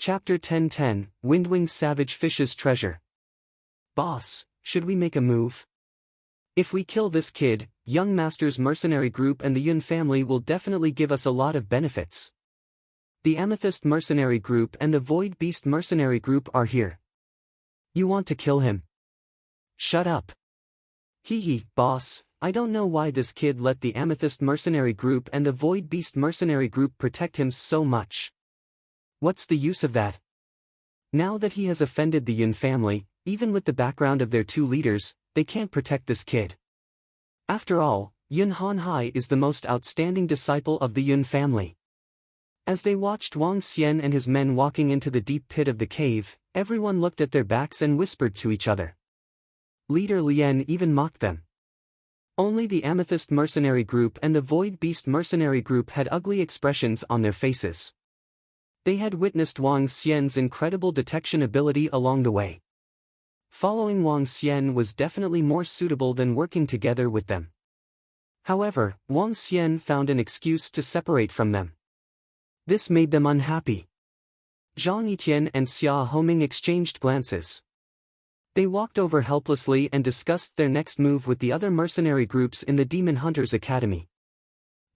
Chapter 1010, Windwing Savage Fish's Treasure. Boss, should we make a move? If we kill this kid, Young Master's mercenary group and the Yun family will definitely give us a lot of benefits. The Amethyst mercenary group and the Void Beast mercenary group are here. You want to kill him? Shut up. Hee, boss, I don't know why this kid let the Amethyst mercenary group and the Void Beast mercenary group protect him so much. What's the use of that? Now that he has offended the Yun family, even with the background of their two leaders, they can't protect this kid. After all, Yun Hanhai is the most outstanding disciple of the Yun family. As they watched Wang Xian and his men walking into the deep pit of the cave, everyone looked at their backs and whispered to each other. Leader Lien even mocked them. Only the Amethyst mercenary group and the Void Beast mercenary group had ugly expressions on their faces. They had witnessed Wang Xian's incredible detection ability along the way. Following Wang Xian was definitely more suitable than working together with them. However, Wang Xian found an excuse to separate from them. This made them unhappy. Zhang Yiqian and Xia Homing exchanged glances. They walked over helplessly and discussed their next move with the other mercenary groups in the Demon Hunters Academy.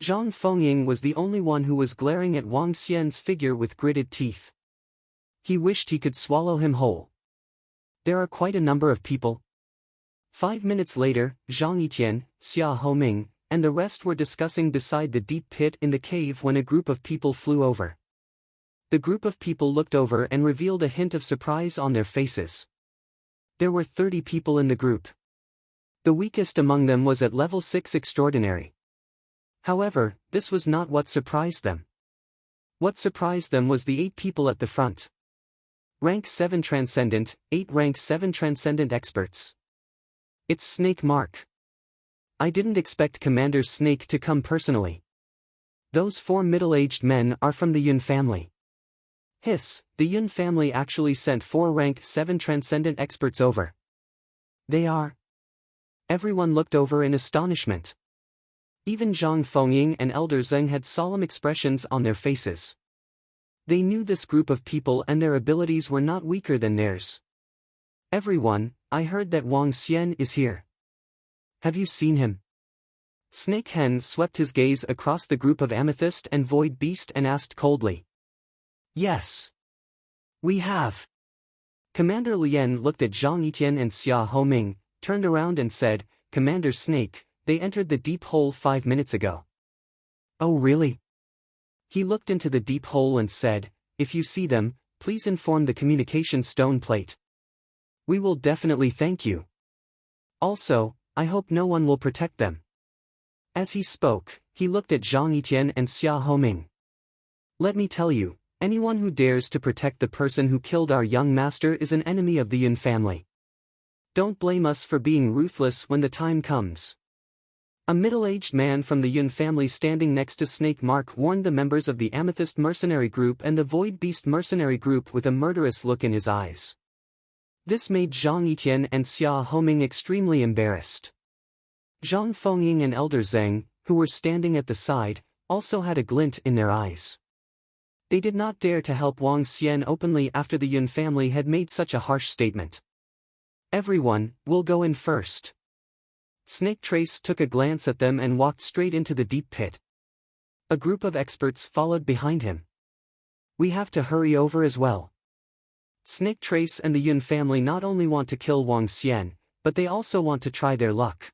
Zhang Fengying was the only one who was glaring at Wang Xian's figure with gritted teeth. He wished he could swallow him whole. There are quite a number of people. 5 minutes later, Zhang Yiqian, Xia Homing, and the rest were discussing beside the deep pit in the cave when a group of people flew over. The group of people looked over and revealed a hint of surprise on their faces. There were 30 people in the group. The weakest among them was at level 6 extraordinary. However, this was not what surprised them. What surprised them was the 8 people at the front. Rank 7 Transcendent, 8 Rank 7 Transcendent Experts. It's Snake Mark. I didn't expect Commander Snake to come personally. Those 4 middle-aged men are from the Yun family. Hiss, the Yun family actually sent 4 Rank 7 Transcendent Experts over. They are. Everyone looked over in astonishment. Even Zhang Fengying and Elder Zheng had solemn expressions on their faces. They knew this group of people and their abilities were not weaker than theirs. Everyone, I heard that Wang Xian is here. Have you seen him? Snake Hen swept his gaze across the group of Amethyst and Void Beast and asked coldly. Yes. We have. Commander Lien looked at Zhang Yiqian and Xia Homing, turned around and said, Commander Snake, they entered the deep hole 5 minutes ago. Oh really? He looked into the deep hole and said, if you see them, please inform the communication stone plate. We will definitely thank you. Also, I hope no one will protect them. As he spoke, he looked at Zhang Yiqian and Xia Homing. Let me tell you, anyone who dares to protect the person who killed our young master is an enemy of the Yun family. Don't blame us for being ruthless when the time comes. A middle-aged man from the Yun family standing next to Snake Mark warned the members of the Amethyst mercenary group and the Void Beast mercenary group with a murderous look in his eyes. This made Zhang Yiqian and Xia Homing extremely embarrassed. Zhang Fengying and Elder Zheng, who were standing at the side, also had a glint in their eyes. They did not dare to help Wang Xian openly after the Yun family had made such a harsh statement. Everyone, will go in first. Snake Trace took a glance at them and walked straight into the deep pit. A group of experts followed behind him. We have to hurry over as well. Snake Trace and the Yun family not only want to kill Wang Xian, but they also want to try their luck.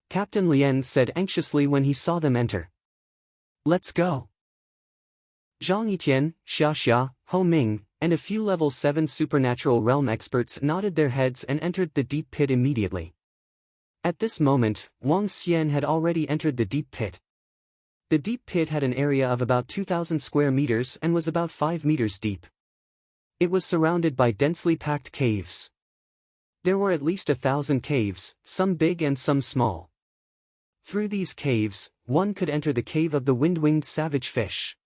Captain Lien said anxiously when he saw them enter. Let's go. Zhang Yiqian, Xia Homing, and a few level 7 supernatural realm experts nodded their heads and entered the deep pit immediately. At this moment, Wang Xian had already entered the deep pit. The deep pit had an area of about 2,000 square meters and was about 5 meters deep. It was surrounded by densely packed caves. There were at least 1,000 caves, some big and some small. Through these caves, one could enter the cave of the wind-winged savage fish.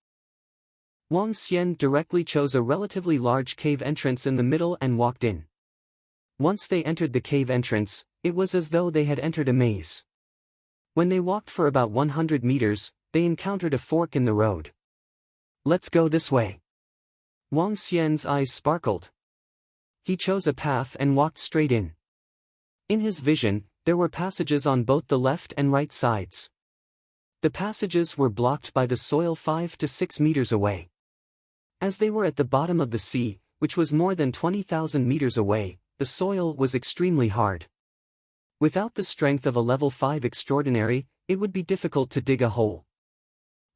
Wang Xian directly chose a relatively large cave entrance in the middle and walked in. Once they entered the cave entrance, it was as though they had entered a maze. When they walked for about 100 meters, they encountered a fork in the road. Let's go this way. Wang Xian's eyes sparkled. He chose a path and walked straight in. In his vision, there were passages on both the left and right sides. The passages were blocked by the soil 5 to 6 meters away. As they were at the bottom of the sea, which was more than 20,000 meters away, the soil was extremely hard. Without the strength of a level 5 extraordinary, it would be difficult to dig a hole.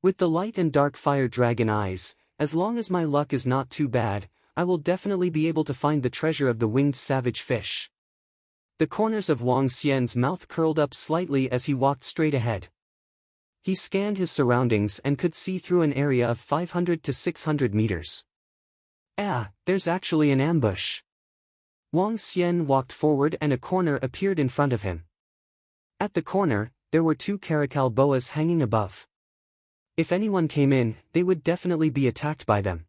With the light and dark fire dragon eyes, as long as my luck is not too bad, I will definitely be able to find the treasure of the winged savage fish. The corners of Wang Xian's mouth curled up slightly as he walked straight ahead. He scanned his surroundings and could see through an area of 500 to 600 meters. Ah, there's actually an ambush. Wang Xian walked forward and a corner appeared in front of him. At the corner, there were 2 caracal boas hanging above. If anyone came in, they would definitely be attacked by them.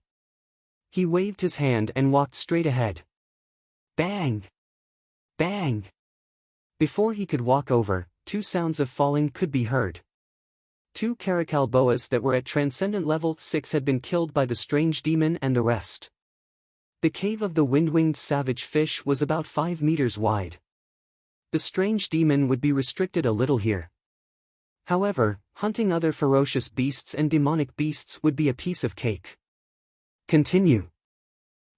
He waved his hand and walked straight ahead. Bang! Bang! Before he could walk over, 2 sounds of falling could be heard. 2 caracal boas that were at Transcendent Level 6 had been killed by the strange demon and the rest. The cave of the wind-winged savage fish was about 5 meters wide. The strange demon would be restricted a little here. However, hunting other ferocious beasts and demonic beasts would be a piece of cake. Continue.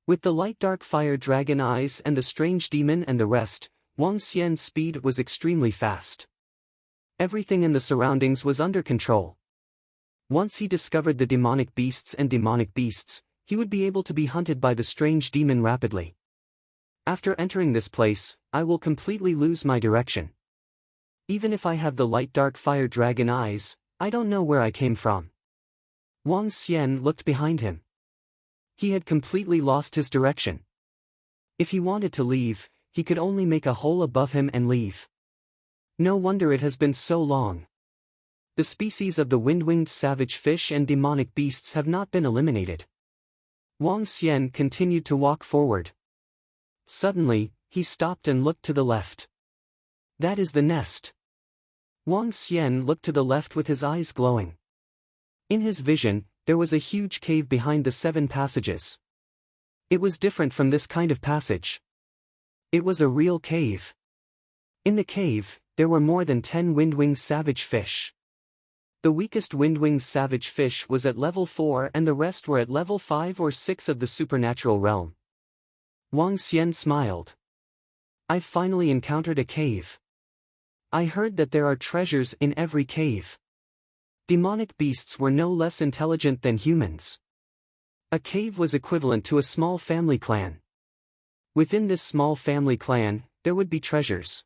With the light dark fire dragon eyes and the strange demon and the rest, Wang Xian's speed was extremely fast. Everything in the surroundings was under control. Once he discovered the demonic beasts, he would be able to be hunted by the strange demon rapidly. After entering this place, I will completely lose my direction. Even if I have the light dark fire dragon eyes, I don't know where I came from. Wang Xian looked behind him. He had completely lost his direction. If he wanted to leave, he could only make a hole above him and leave. No wonder it has been so long. The species of the wind-winged savage fish and demonic beasts have not been eliminated. Wang Xian continued to walk forward. Suddenly, he stopped and looked to the left. That is the nest. Wang Xian looked to the left with his eyes glowing. In his vision, there was a huge cave behind the 7 passages. It was different from this kind of passage. It was a real cave. In the cave, there were more than 10 wind-winged savage fish. The weakest wind-winged savage fish was at level 4 and the rest were at level 5 or 6 of the supernatural realm. Wang Xian smiled. I've finally encountered a cave. I heard that there are treasures in every cave. Demonic beasts were no less intelligent than humans. A cave was equivalent to a small family clan. Within this small family clan, there would be treasures.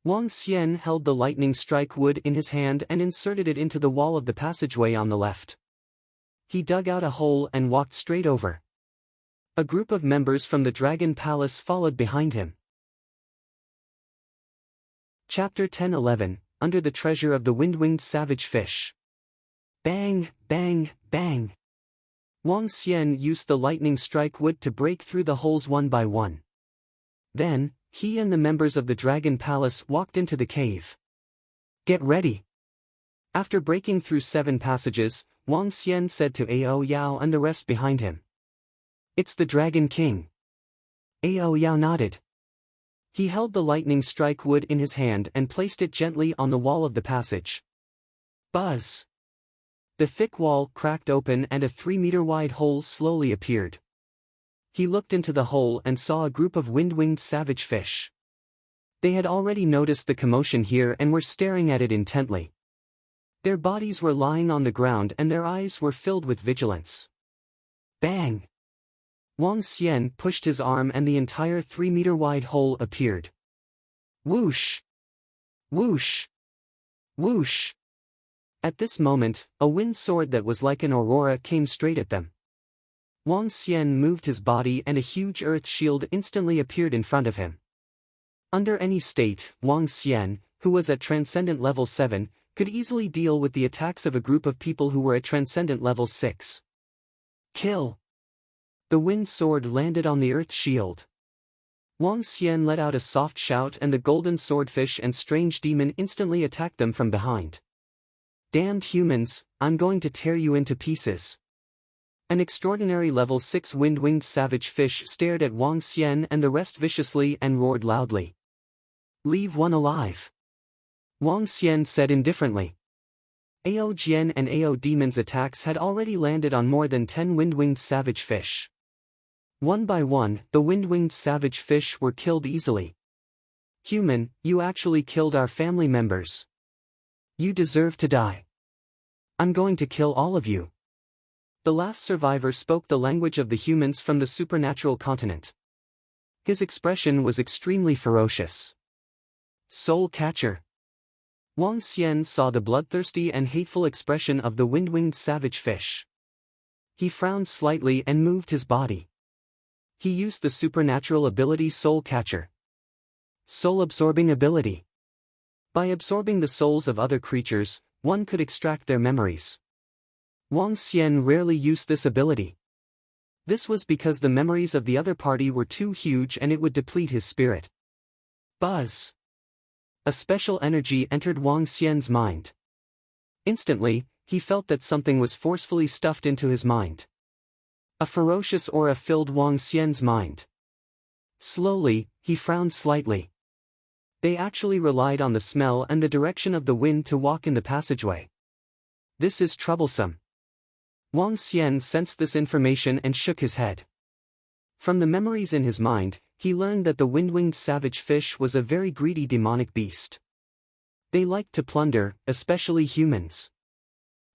Wang Xian held the lightning strike wood in his hand and inserted it into the wall of the passageway on the left. He dug out a hole and walked straight over. A group of members from the Dragon Palace followed behind him. Chapter 10-11, Under the Treasure of the Wind-Winged Savage Fish. Bang, bang, bang. Wang Xian used the lightning strike wood to break through the holes one by one. Then, he and the members of the Dragon Palace walked into the cave. Get ready. After breaking through 7 passages, Wang Xian said to Ao Yao and the rest behind him. It's the Dragon King. Ao Yao nodded. He held the lightning strike wood in his hand and placed it gently on the wall of the passage. Buzz! The thick wall cracked open and a 3-meter-wide hole slowly appeared. He looked into the hole and saw a group of wind-winged savage fish. They had already noticed the commotion here and were staring at it intently. Their bodies were lying on the ground and their eyes were filled with vigilance. Bang! Wang Xian pushed his arm and the entire 3-meter-wide hole appeared. Whoosh! Whoosh! Whoosh! At this moment, a wind sword that was like an aurora came straight at them. Wang Xian moved his body and a huge earth shield instantly appeared in front of him. Under any state, Wang Xian, who was at Transcendent Level 7, could easily deal with the attacks of a group of people who were at Transcendent Level 6. Kill! The wind sword landed on the earth shield. Wang Xian let out a soft shout and the golden swordfish and strange demon instantly attacked them from behind. Damned humans, I'm going to tear you into pieces. An extraordinary level 6 wind-winged savage fish stared at Wang Xian and the rest viciously and roared loudly. "Leave one alive," Wang Xian said indifferently. Ao Jian and Ao Demon's attacks had already landed on more than 10 wind-winged savage fish. One by one, the wind-winged savage fish were killed easily. "Human, you actually killed our family members. You deserve to die. I'm going to kill all of you." The last survivor spoke the language of the humans from the supernatural continent. His expression was extremely ferocious. "Soul Catcher." Wang Xian saw the bloodthirsty and hateful expression of the wind-winged savage fish. He frowned slightly and moved his body. He used the supernatural ability Soul Catcher. Soul-absorbing ability. By absorbing the souls of other creatures, one could extract their memories. Wang Xian rarely used this ability. This was because the memories of the other party were too huge and it would deplete his spirit. Buzz. A special energy entered Wang Xian's mind. Instantly, he felt that something was forcefully stuffed into his mind. A ferocious aura filled Wang Xian's mind. Slowly, he frowned slightly. They actually relied on the smell and the direction of the wind to walk in the passageway. This is troublesome. Wang Xian sensed this information and shook his head. From the memories in his mind, he learned that the wind-winged savage fish was a very greedy demonic beast. They liked to plunder, especially humans.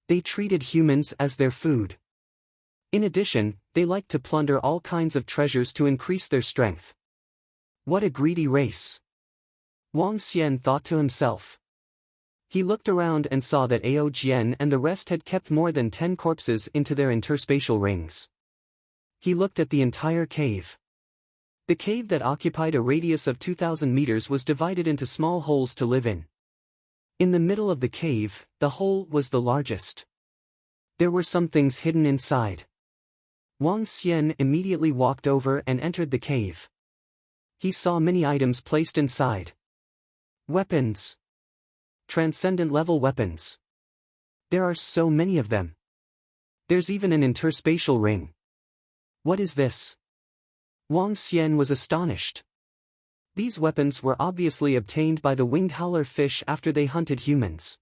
They treated humans as their food. In addition, they liked to plunder all kinds of treasures to increase their strength. What a greedy race! Wang Xian thought to himself. He looked around and saw that Ao Jian and the rest had kept more than 10 corpses into their interspatial rings. He looked at the entire cave. The cave that occupied a radius of 2,000 meters was divided into small holes to live in. In the middle of the cave, the hole was the largest. There were some things hidden inside. Wang Xian immediately walked over and entered the cave. He saw many items placed inside. Weapons. Transcendent level weapons. There are so many of them. There's even an interspatial ring. What is this? Wang Xian was astonished. These weapons were obviously obtained by the winged howler fish after they hunted humans.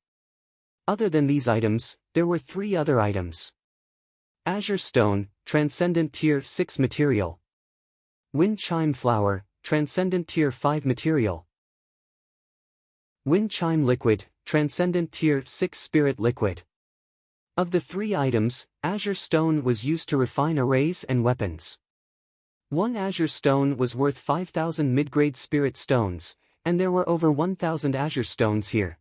Other than these items, there were 3 other items. Azure Stone, Transcendent Tier 6 material. Wind Chime Flower, Transcendent Tier 5 material. Wind Chime Liquid, Transcendent Tier 6 Spirit Liquid. Of the 3 items, Azure Stone was used to refine arrays and weapons. One Azure Stone was worth 5,000 mid-grade Spirit Stones, and there were over 1,000 Azure Stones here.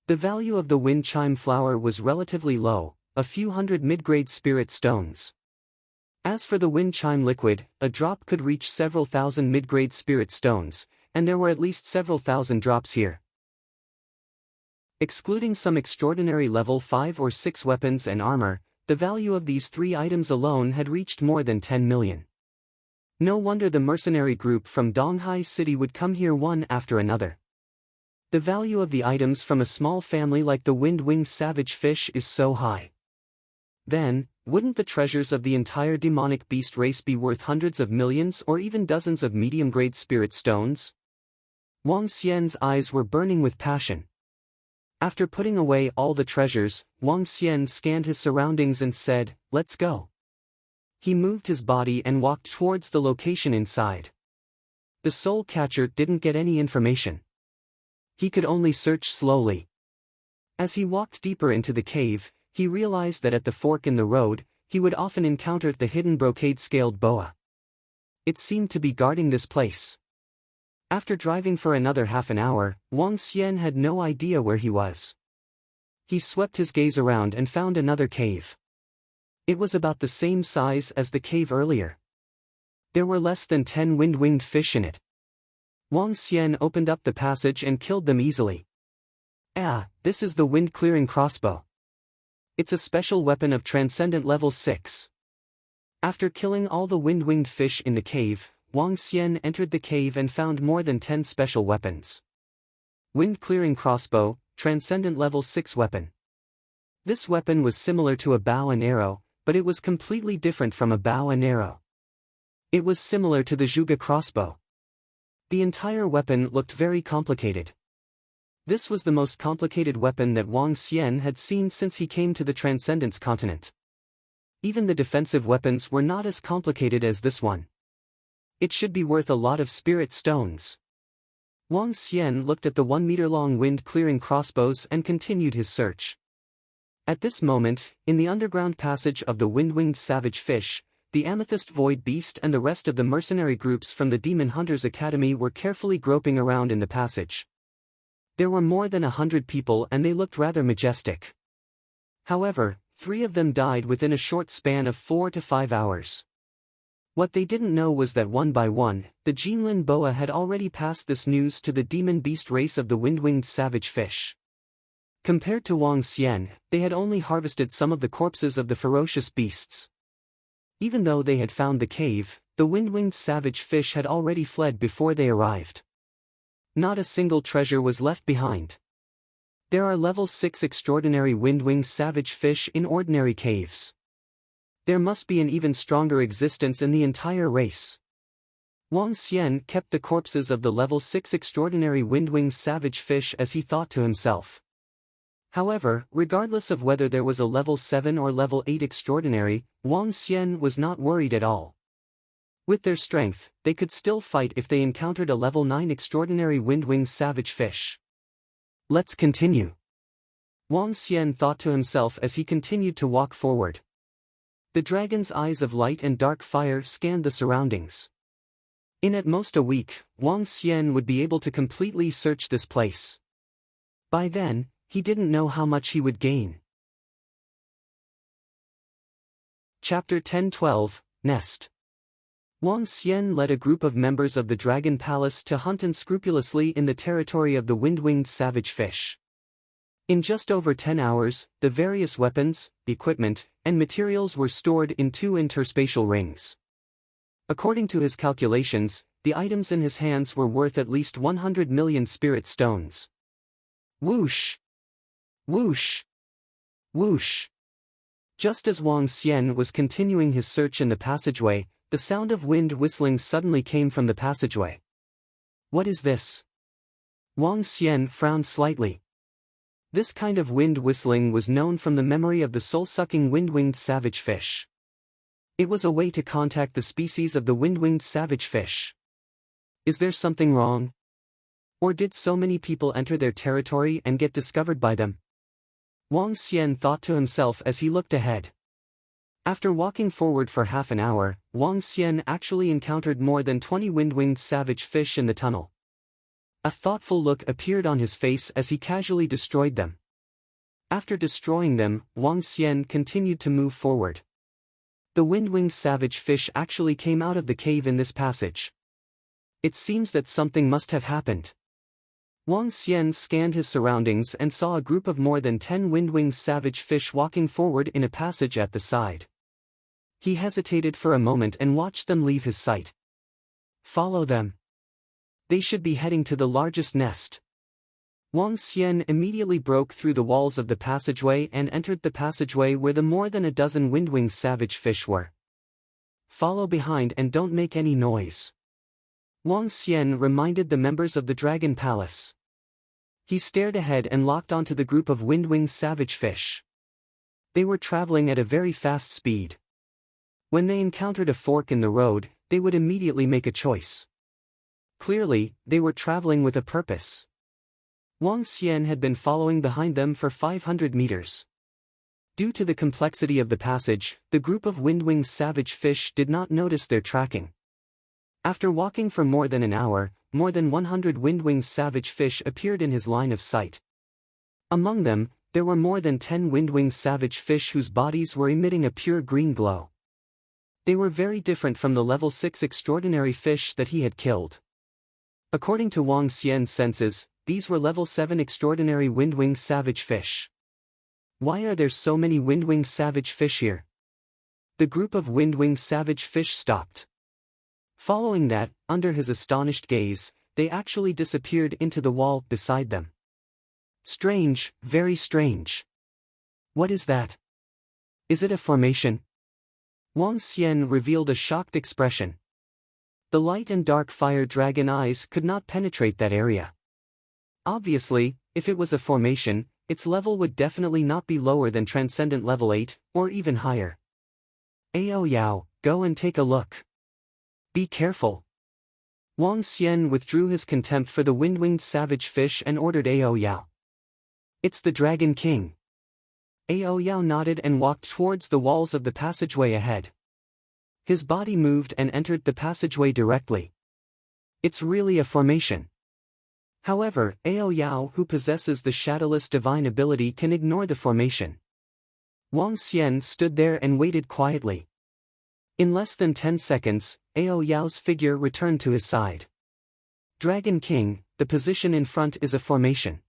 The value of the Wind Chime Flower was relatively low, a few hundred mid-grade Spirit Stones. As for the Wind Chime Liquid, a drop could reach several thousand mid-grade Spirit Stones, and there were at least several thousand drops here. Excluding some extraordinary level 5 or 6 weapons and armor, the value of these 3 items alone had reached more than 10 million. No wonder the mercenary group from Donghai City would come here one after another. The value of the items from a small family like the wind-winged savage fish is so high. Then, wouldn't the treasures of the entire demonic beast race be worth hundreds of millions or even dozens of medium-grade spirit stones? Wang Xian's eyes were burning with passion. After putting away all the treasures, Wang Xian scanned his surroundings and said, "Let's go." He moved his body and walked towards the location inside. The soul catcher didn't get any information. He could only search slowly. As he walked deeper into the cave, he realized that at the fork in the road, he would often encounter the hidden brocade-scaled boa. It seemed to be guarding this place. After driving for another half an hour, Wang Xian had no idea where he was. He swept his gaze around and found another cave. It was about the same size as the cave earlier. There were less than 10 wind-winged fish in it. Wang Xian opened up the passage and killed them easily. This is the wind-clearing crossbow. It's a special weapon of transcendent level 6. After killing all the wind-winged fish in the cave, Wang Xian entered the cave and found more than 10 special weapons. Wind-clearing crossbow, transcendent level 6 weapon. This weapon was similar to a bow and arrow, but it was completely different from a bow and arrow. It was similar to the Zhuge crossbow. The entire weapon looked very complicated. This was the most complicated weapon that Wang Xian had seen since he came to the Transcendence continent. Even the defensive weapons were not as complicated as this one. It should be worth a lot of spirit stones. Wang Xian looked at the 1-meter-long wind-clearing crossbows and continued his search. At this moment, in the underground passage of the wind-winged savage fish, the amethyst void beast and the rest of the mercenary groups from the Demon Hunters Academy were carefully groping around in the passage. There were more than 100 people and they looked rather majestic. However, 3 of them died within a short span of 4 to 5 hours. What they didn't know was that one by one, the Jinlin Boa had already passed this news to the demon beast race of the wind-winged savage fish. Compared to Wang Xian, they had only harvested some of the corpses of the ferocious beasts. Even though they had found the cave, the wind-winged savage fish had already fled before they arrived. Not a single treasure was left behind. There are level 6 extraordinary wind-winged savage fish in ordinary caves. There must be an even stronger existence in the entire race. Wang Xian kept the corpses of the level 6 extraordinary wind-winged savage fish as he thought to himself. However, regardless of whether there was a level 7 or level 8 extraordinary, Wang Xian was not worried at all. With their strength, they could still fight if they encountered a level 9 extraordinary wind-winged savage fish. Let's continue. Wang Xian thought to himself as he continued to walk forward. The dragon's eyes of light and dark fire scanned the surroundings. In at most a week, Wang Xian would be able to completely search this place. By then, he didn't know how much he would gain. Chapter 10-12, Nest. Wang Xian led a group of members of the Dragon Palace to hunt unscrupulously in the territory of the wind-winged savage fish. In just over 10 hours, the various weapons, equipment, and materials were stored in 2 interspatial rings. According to his calculations, the items in his hands were worth at least 100 million spirit stones. Whoosh! Whoosh! Whoosh! Just as Wang Xian was continuing his search in the passageway, the sound of wind whistling suddenly came from the passageway. What is this? Wang Xian frowned slightly. This kind of wind whistling was known from the memory of the soul-sucking wind-winged savage fish. It was a way to contact the species of the wind-winged savage fish. Is there something wrong? Or did so many people enter their territory and get discovered by them? Wang Xian thought to himself as he looked ahead. After walking forward for half an hour, Wang Xian actually encountered more than 20 wind-winged savage fish in the tunnel. A thoughtful look appeared on his face as he casually destroyed them. After destroying them, Wang Xian continued to move forward. The wind-winged savage fish actually came out of the cave in this passage. It seems that something must have happened. Wang Xian scanned his surroundings and saw a group of more than 10 wind-winged savage fish walking forward in a passage at the side. He hesitated for a moment and watched them leave his sight. Follow them. They should be heading to the largest nest. Wang Xian immediately broke through the walls of the passageway and entered the passageway where the more than a dozen wind-winged savage fish were. Follow behind and don't make any noise. Wang Xian reminded the members of the Dragon Palace. He stared ahead and locked onto the group of wind-winged savage fish. They were traveling at a very fast speed. When they encountered a fork in the road, they would immediately make a choice. Clearly, they were traveling with a purpose. Wang Xian had been following behind them for 500 meters. Due to the complexity of the passage, the group of wind-winged savage fish did not notice their tracking. After walking for more than an hour, more than 100 wind-winged savage fish appeared in his line of sight. Among them, there were more than 10 wind-winged savage fish whose bodies were emitting a pure green glow. They were very different from the level 6 extraordinary fish that he had killed. According to Wang Xian's senses, these were level 7 extraordinary wind-winged savage fish. Why are there so many wind-winged savage fish here? The group of wind-winged savage fish stopped. Following that, under his astonished gaze, they actually disappeared into the wall beside them. Strange, very strange. What is that? Is it a formation? Wang Xian revealed a shocked expression. The light and dark fire dragon eyes could not penetrate that area. Obviously, if it was a formation, its level would definitely not be lower than Transcendent Level 8, or even higher. Ao Yao, go and take a look. Be careful. Wang Xian withdrew his contempt for the wind-winged savage fish and ordered Ao Yao. It's the Dragon King. Ao Yao nodded and walked towards the walls of the passageway ahead. His body moved and entered the passageway directly. It's really a formation. However, Ao Yao, who possesses the shadowless divine ability, can ignore the formation. Wang Xian stood there and waited quietly. In less than 10 seconds, Ao Yao's figure returned to his side. Dragon King, the position in front is a formation.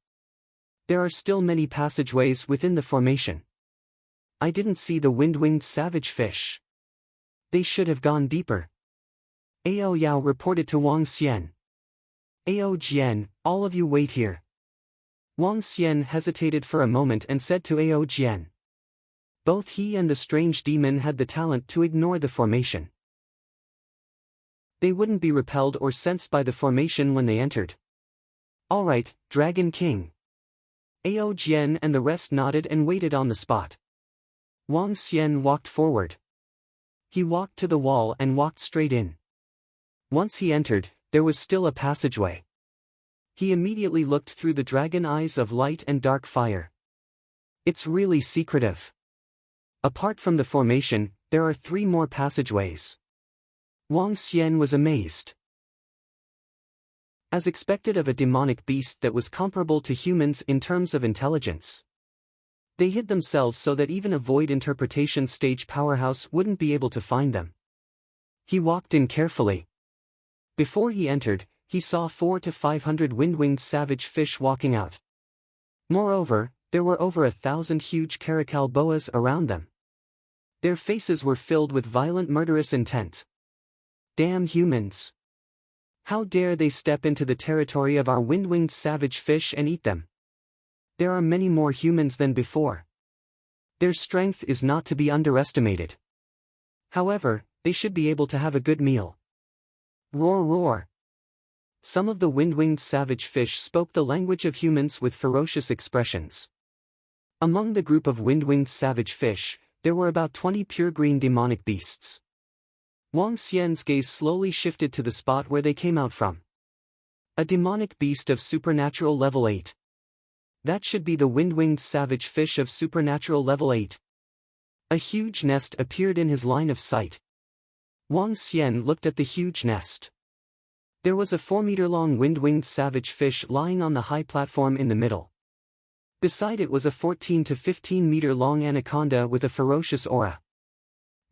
There are still many passageways within the formation. I didn't see the wind-winged savage fish. They should have gone deeper. Ao Yao reported to Wang Xian. Ao Jian, all of you wait here. Wang Xian hesitated for a moment and said to Ao Jian. Both he and the strange demon had the talent to ignore the formation. They wouldn't be repelled or sensed by the formation when they entered. Alright, Dragon King. Ao Jian and the rest nodded and waited on the spot. Wang Xian walked forward. He walked to the wall and walked straight in. Once he entered, there was still a passageway. He immediately looked through the dragon eyes of light and dark fire. It's really secretive. Apart from the formation, there are 3 more passageways. Wang Xian was amazed. As expected of a demonic beast that was comparable to humans in terms of intelligence. They hid themselves so that even a void interpretation stage powerhouse wouldn't be able to find them. He walked in carefully. Before he entered, he saw 400 to 500 wind-winged savage fish walking out. Moreover, there were over 1,000 huge caracal boas around them. Their faces were filled with violent murderous intent. Damn humans! How dare they step into the territory of our wind-winged savage fish and eat them? There are many more humans than before. Their strength is not to be underestimated. However, they should be able to have a good meal. Roar roar! Some of the wind-winged savage fish spoke the language of humans with ferocious expressions. Among the group of wind-winged savage fish, there were about 20 pure green demonic beasts. Wang Xian's gaze slowly shifted to the spot where they came out from. A demonic beast of supernatural level 8. That should be the wind-winged savage fish of supernatural level 8. A huge nest appeared in his line of sight. Wang Xian looked at the huge nest. There was a 4-meter-long wind-winged savage fish lying on the high platform in the middle. Beside it was a 14 to 15-meter-long anaconda with a ferocious aura.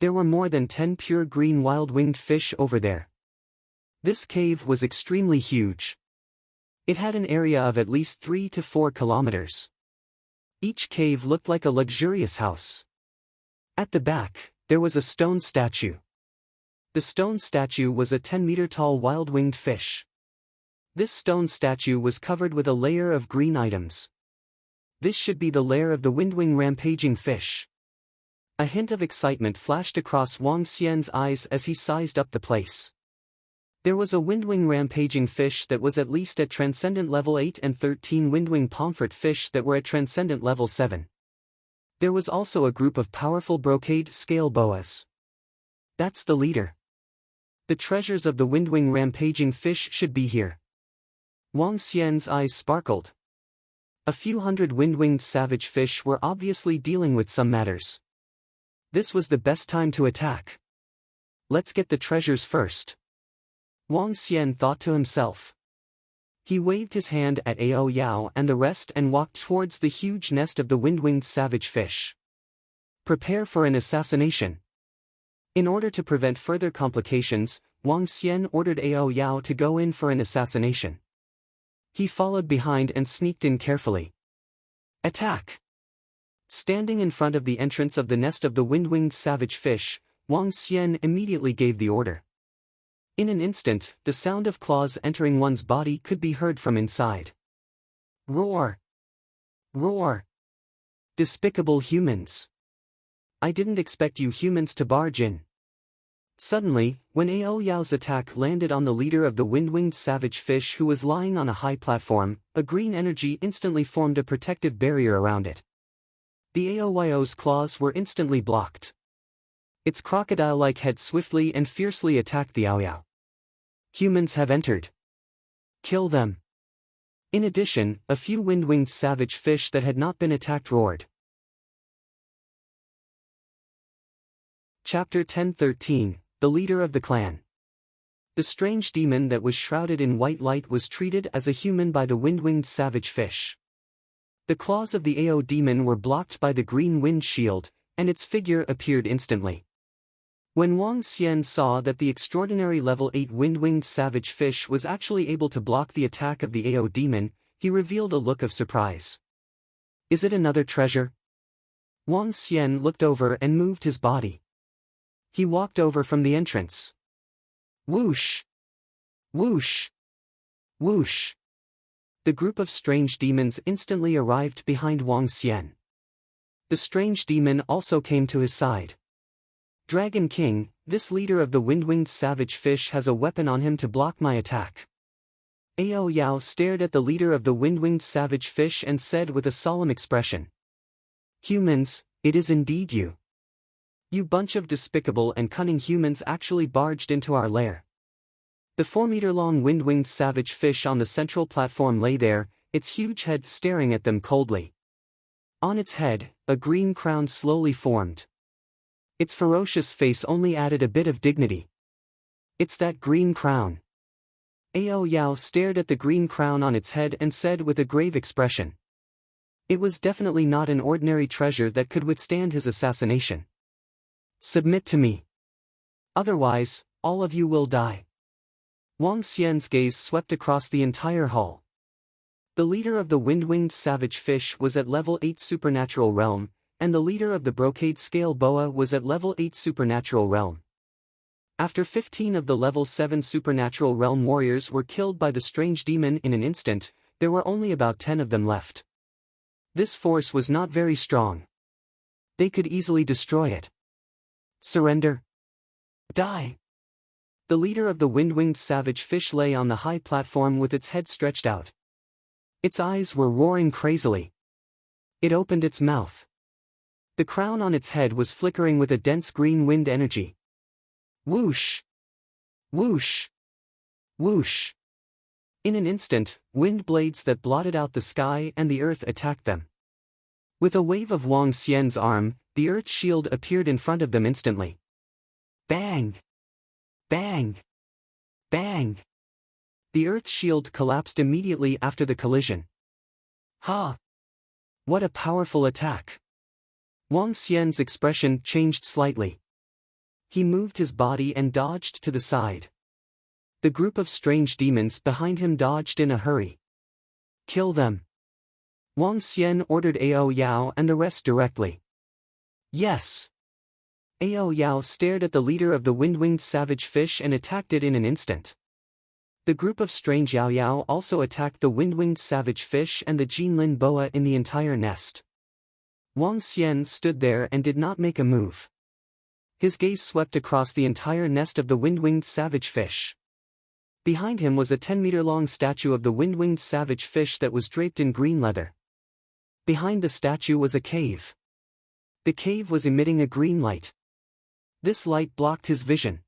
There were more than 10 pure green wild-winged fish over there. This cave was extremely huge. It had an area of at least 3 to 4 kilometers. Each cave looked like a luxurious house. At the back, there was a stone statue. The stone statue was a 10-meter-tall wild-winged fish. This stone statue was covered with a layer of green items. This should be the lair of the windwing rampaging fish. A hint of excitement flashed across Wang Xian's eyes as he sized up the place. There was a windwing rampaging fish that was at least at Transcendent Level 8 and 13 windwing pomfret fish that were at Transcendent Level 7. There was also a group of powerful brocade scale boas. That's the leader. The treasures of the windwing rampaging fish should be here. Wang Xian's eyes sparkled. A few hundred wind-winged savage fish were obviously dealing with some matters. This was the best time to attack. Let's get the treasures first. Wang Xian thought to himself. He waved his hand at Ao Yao and the rest and walked towards the huge nest of the wind-winged savage fish. Prepare for an assassination. In order to prevent further complications, Wang Xian ordered Ao Yao to go in for an assassination. He followed behind and sneaked in carefully. Attack! Standing in front of the entrance of the nest of the wind-winged savage fish, Wang Xian immediately gave the order. In an instant, the sound of claws entering one's body could be heard from inside. Roar! Roar! Despicable humans! I didn't expect you humans to barge in. Suddenly, when Ao Yao's attack landed on the leader of the wind-winged savage fish who was lying on a high platform, a green energy instantly formed a protective barrier around it. The Aoyo's claws were instantly blocked. Its crocodile-like head swiftly and fiercely attacked the Aoyao. Humans have entered. Kill them. In addition, a few wind-winged savage fish that had not been attacked roared. Chapter 10:13, The Leader of the Clan. The strange demon that was shrouded in white light was treated as a human by the wind-winged savage fish. The claws of the Ao demon were blocked by the green wind shield, and its figure appeared instantly. When Wang Xian saw that the extraordinary level 8 wind-winged savage fish was actually able to block the attack of the Ao demon, he revealed a look of surprise. Is it another treasure? Wang Xian looked over and moved his body. He walked over from the entrance. Whoosh! Whoosh! Whoosh! The group of strange demons instantly arrived behind Wang Xian. The strange demon also came to his side. Dragon King, this leader of the wind-winged savage fish has a weapon on him to block my attack. Ao Yao stared at the leader of the wind-winged savage fish and said with a solemn expression. Humans, it is indeed you. You bunch of despicable and cunning humans actually barged into our lair. The 4-meter-long wind-winged savage fish on the central platform lay there, its huge head staring at them coldly. On its head, a green crown slowly formed. Its ferocious face only added a bit of dignity. It's that green crown. Ao Yao stared at the green crown on its head and said with a grave expression. It was definitely not an ordinary treasure that could withstand his assassination. Submit to me. Otherwise, all of you will die. Wang Xian's gaze swept across the entire hall. The leader of the wind-winged savage fish was at level 8 supernatural realm, and the leader of the brocade scale boa was at level 8 supernatural realm. After 15 of the level 7 supernatural realm warriors were killed by the strange demon in an instant, there were only about 10 of them left. This force was not very strong. They could easily destroy it. Surrender. Die. The leader of the wind-winged savage fish lay on the high platform with its head stretched out. Its eyes were roaring crazily. It opened its mouth. The crown on its head was flickering with a dense green wind energy. Whoosh! Whoosh! Whoosh! In an instant, wind blades that blotted out the sky and the earth attacked them. With a wave of Wang Xian's arm, the earth shield appeared in front of them instantly. Bang! Bang! Bang! The earth shield collapsed immediately after the collision. Ha! What a powerful attack! Wang Xian's expression changed slightly. He moved his body and dodged to the side. The group of strange demons behind him dodged in a hurry. Kill them. Wang Xian ordered Ao Yao and the rest directly. Yes. Ao Yao stared at the leader of the wind-winged savage fish and attacked it in an instant. The group of strange Yao Yao also attacked the wind-winged savage fish and the Jinlin boa in the entire nest. Wang Xian stood there and did not make a move. His gaze swept across the entire nest of the wind-winged savage fish. Behind him was a 10-meter-long statue of the wind-winged savage fish that was draped in green leather. Behind the statue was a cave. The cave was emitting a green light. This light blocked his vision.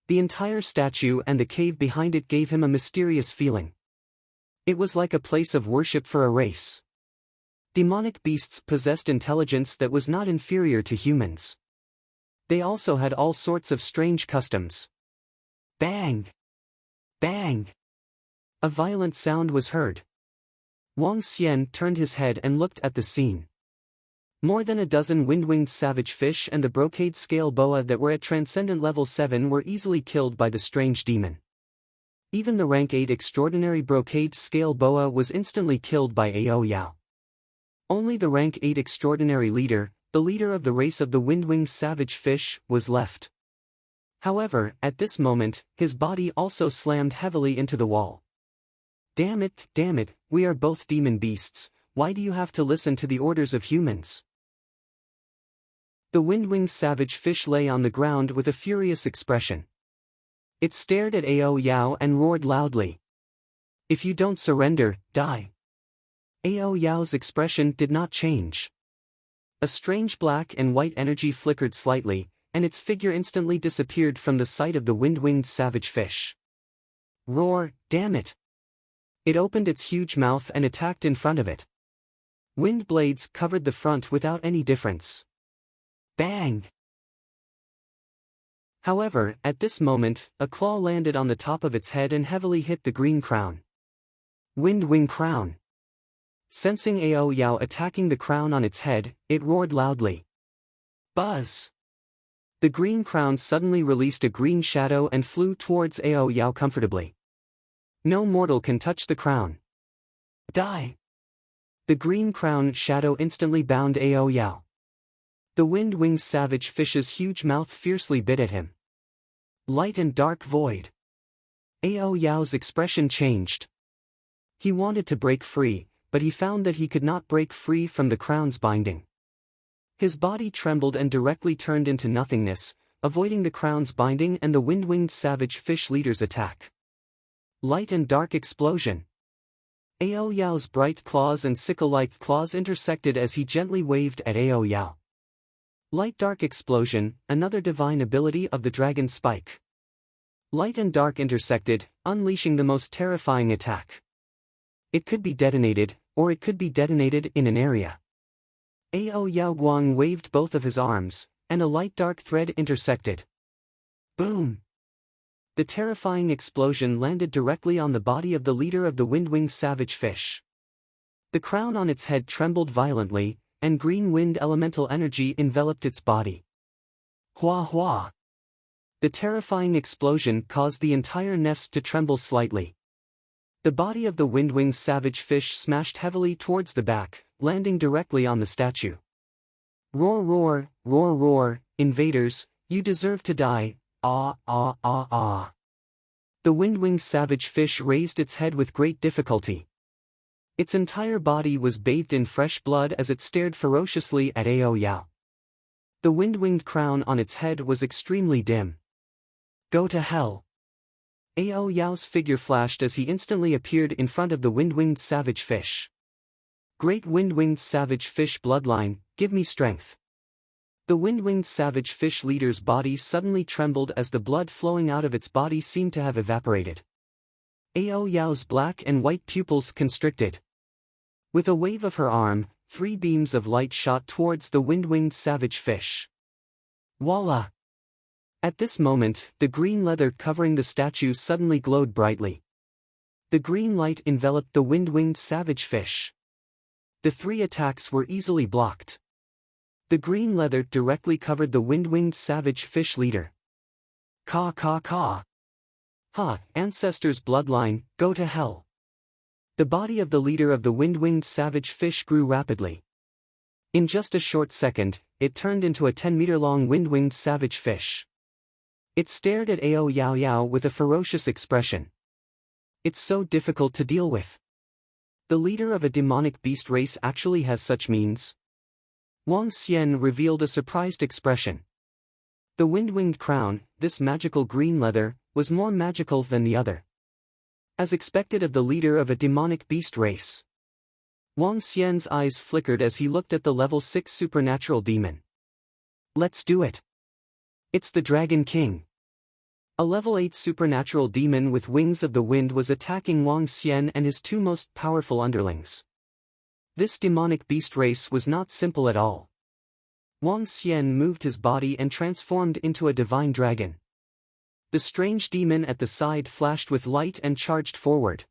The entire statue and the cave behind it gave him a mysterious feeling. It was like a place of worship for a race. Demonic beasts possessed intelligence that was not inferior to humans. They also had all sorts of strange customs. Bang! Bang! A violent sound was heard. Wang Xian turned his head and looked at the scene. More than a dozen wind-winged savage fish and the brocade scale boa that were at transcendent level 7 were easily killed by the strange demon. Even the rank 8 extraordinary brocade scale boa was instantly killed by Ao Yao. Only the rank 8 extraordinary leader, the leader of the race of the wind-winged savage fish, was left. However, at this moment, his body also slammed heavily into the wall. Damn it, we are both demon beasts, why do you have to listen to the orders of humans? The wind-winged savage fish lay on the ground with a furious expression. It stared at Ao Yao and roared loudly. "If you don't surrender, die." Ao Yao's expression did not change. A strange black and white energy flickered slightly, and its figure instantly disappeared from the sight of the wind-winged savage fish. Roar, damn it! It opened its huge mouth and attacked in front of it. Wind blades covered the front without any difference. Bang! However, at this moment, a claw landed on the top of its head and heavily hit the green crown. Wind-wing crown. Sensing Ao Yao attacking the crown on its head, it roared loudly. Buzz! The green crown suddenly released a green shadow and flew towards Ao Yao comfortably. No mortal can touch the crown. Die! The green crown shadow instantly bound Ao Yao. The wind-winged savage fish's huge mouth fiercely bit at him. Light and dark void. Ao Yao's expression changed. He wanted to break free, but he found that he could not break free from the crown's binding. His body trembled and directly turned into nothingness, avoiding the crown's binding and the wind-winged savage fish leader's attack. Light and dark explosion. Ao Yao's bright claws and sickle-like claws intersected as he gently waved at Ao Yao. Light-dark explosion, another divine ability of the dragon spike. Light and dark intersected, unleashing the most terrifying attack. It could be detonated, or it could be detonated in an area. Ao Yao Guang waved both of his arms, and a light-dark thread intersected. Boom! The terrifying explosion landed directly on the body of the leader of the wind-winged savage fish. The crown on its head trembled violently, and green wind elemental energy enveloped its body. Hua hua! The terrifying explosion caused the entire nest to tremble slightly. The body of the wind-winged savage fish smashed heavily towards the back, landing directly on the statue. Roar roar, roar roar, invaders, you deserve to die, ah ah ah ah. The wind-winged savage fish raised its head with great difficulty. Its entire body was bathed in fresh blood as it stared ferociously at Ao Yao. The wind-winged crown on its head was extremely dim. Go to hell! Ao Yao's figure flashed as he instantly appeared in front of the wind-winged savage fish. Great wind-winged savage fish bloodline, give me strength. The wind-winged savage fish leader's body suddenly trembled as the blood flowing out of its body seemed to have evaporated. Ao Yao's black and white pupils constricted. With a wave of her arm, 3 beams of light shot towards the wind-winged savage fish. Voila! At this moment, the green leather covering the statue suddenly glowed brightly. The green light enveloped the wind-winged savage fish. The 3 attacks were easily blocked. The green leather directly covered the wind-winged savage fish leader. Caw caw caw. Ha, ancestors' bloodline, go to hell. The body of the leader of the wind-winged savage fish grew rapidly. In just a short second, it turned into a 10-meter-long wind-winged savage fish. It stared at Ao Yao Yao with a ferocious expression. It's so difficult to deal with. The leader of a demonic beast race actually has such means. Wang Xian revealed a surprised expression. The wind-winged crown, this magical green leather, was more magical than the other. As expected of the leader of a demonic beast race. Wang Xian's eyes flickered as he looked at the level 6 supernatural demon. Let's do it. It's the Dragon King. A level 8 supernatural demon with wings of the wind was attacking Wang Xian and his 2 most powerful underlings. This demonic beast race was not simple at all. Wang Xian moved his body and transformed into a divine dragon. The strange demon at the side flashed with light and charged forward.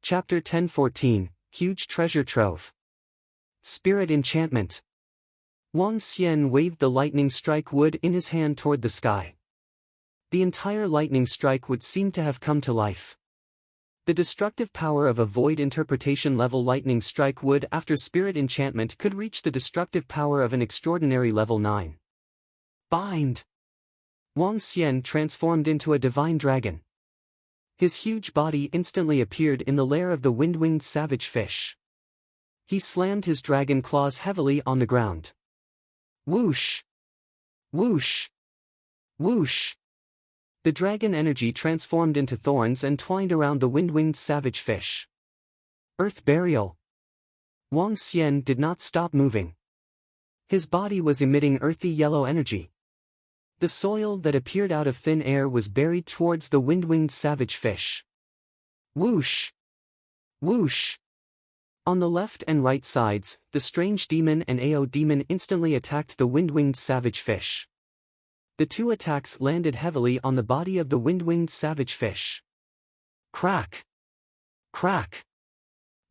Chapter 10:14, Huge Treasure Trove. Spirit Enchantment. Wang Xian waved the lightning strike wood in his hand toward the sky. The entire lightning strike would seem to have come to life. The destructive power of a void interpretation level lightning strike wood after spirit enchantment could reach the destructive power of an extraordinary level 9. Bind! Wang Xian transformed into a divine dragon. His huge body instantly appeared in the lair of the wind-winged savage fish. He slammed his dragon claws heavily on the ground. Whoosh! Whoosh! Whoosh! The dragon energy transformed into thorns and twined around the wind-winged savage fish. Earth burial. Wang Xian did not stop moving. His body was emitting earthy yellow energy. The soil that appeared out of thin air was buried towards the wind-winged savage fish. Whoosh! Whoosh! On the left and right sides, the strange demon and AO demon instantly attacked the wind-winged savage fish. The two attacks landed heavily on the body of the wind-winged savage fish. Crack! Crack!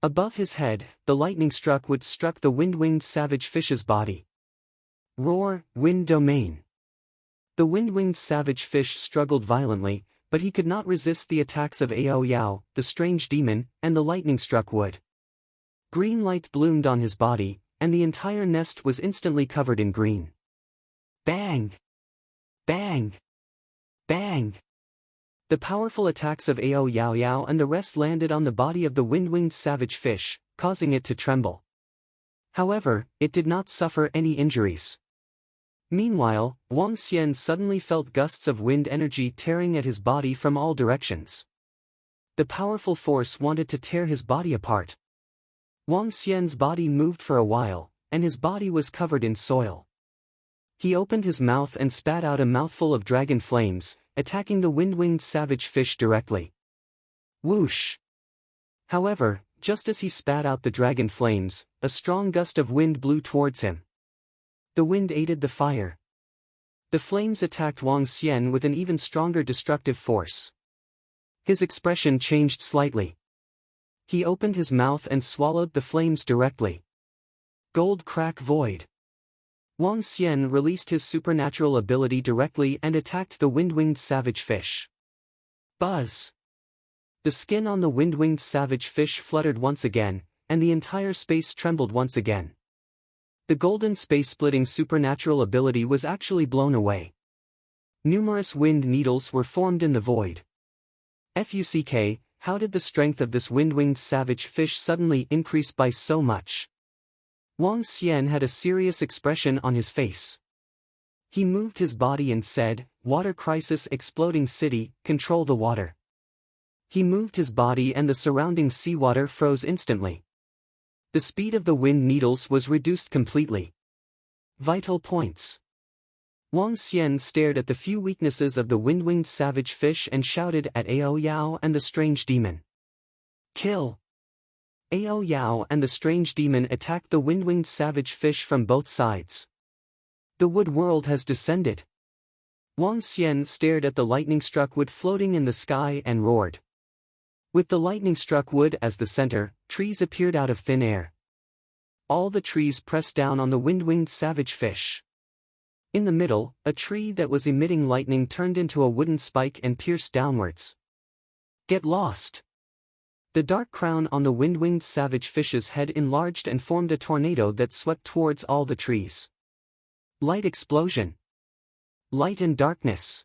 Above his head, the lightning struck the wind-winged savage fish's body. Roar, wind domain. The wind-winged savage fish struggled violently, but he could not resist the attacks of Ao Yao, the strange demon, and the lightning-struck wood. Green light bloomed on his body, and the entire nest was instantly covered in green. Bang! Bang! Bang! The powerful attacks of Ao Yao Yao and the rest landed on the body of the wind-winged savage fish, causing it to tremble. However, it did not suffer any injuries. Meanwhile, Wang Xian suddenly felt gusts of wind energy tearing at his body from all directions. The powerful force wanted to tear his body apart. Wang Xian's body moved for a while, and his body was covered in soil. He opened his mouth and spat out a mouthful of dragon flames, attacking the wind-winged savage fish directly. Whoosh! However, just as he spat out the dragon flames, a strong gust of wind blew towards him. The wind aided the fire. The flames attacked Wang Xian with an even stronger destructive force. His expression changed slightly. He opened his mouth and swallowed the flames directly. Gold crack void. Wang Xian released his supernatural ability directly and attacked the wind-winged savage fish. Buzz! The skin on the wind-winged savage fish fluttered once again, and the entire space trembled once again. The golden space-splitting supernatural ability was actually blown away. Numerous wind needles were formed in the void. Fuck, how did the strength of this wind-winged savage fish suddenly increase by so much? Wang Xian had a serious expression on his face. He moved his body and said, "Water crisis, exploding city, control the water." He moved his body and the surrounding seawater froze instantly. The speed of the wind needles was reduced completely. Vital points. Wang Xian stared at the few weaknesses of the wind-winged savage fish and shouted at Ao Yao and the strange demon. Kill! Ao Yao and the strange demon attacked the wind-winged savage fish from both sides. The wood world has descended. Wang Xian stared at the lightning-struck wood floating in the sky and roared. With the lightning-struck wood as the center, trees appeared out of thin air. All the trees pressed down on the wind-winged savage fish. In the middle, a tree that was emitting lightning turned into a wooden spike and pierced downwards. Get lost! The dark crown on the wind-winged savage fish's head enlarged and formed a tornado that swept towards all the trees. Light explosion. Light and darkness.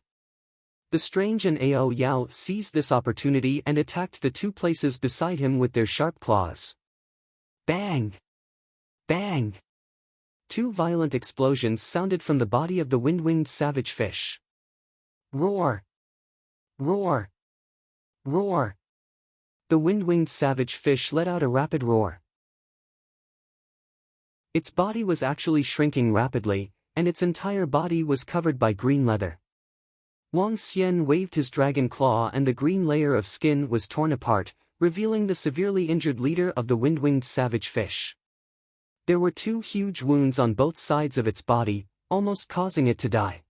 The strange and Ao Yao seized this opportunity and attacked the two places beside him with their sharp claws. Bang! Bang! Two violent explosions sounded from the body of the wind-winged savage fish. Roar! Roar! Roar! The wind-winged savage fish let out a rapid roar. Its body was actually shrinking rapidly, and its entire body was covered by green leather. Wang Xian waved his dragon claw and the green layer of skin was torn apart, revealing the severely injured leader of the wind-winged savage fish. There were two huge wounds on both sides of its body, almost causing it to die.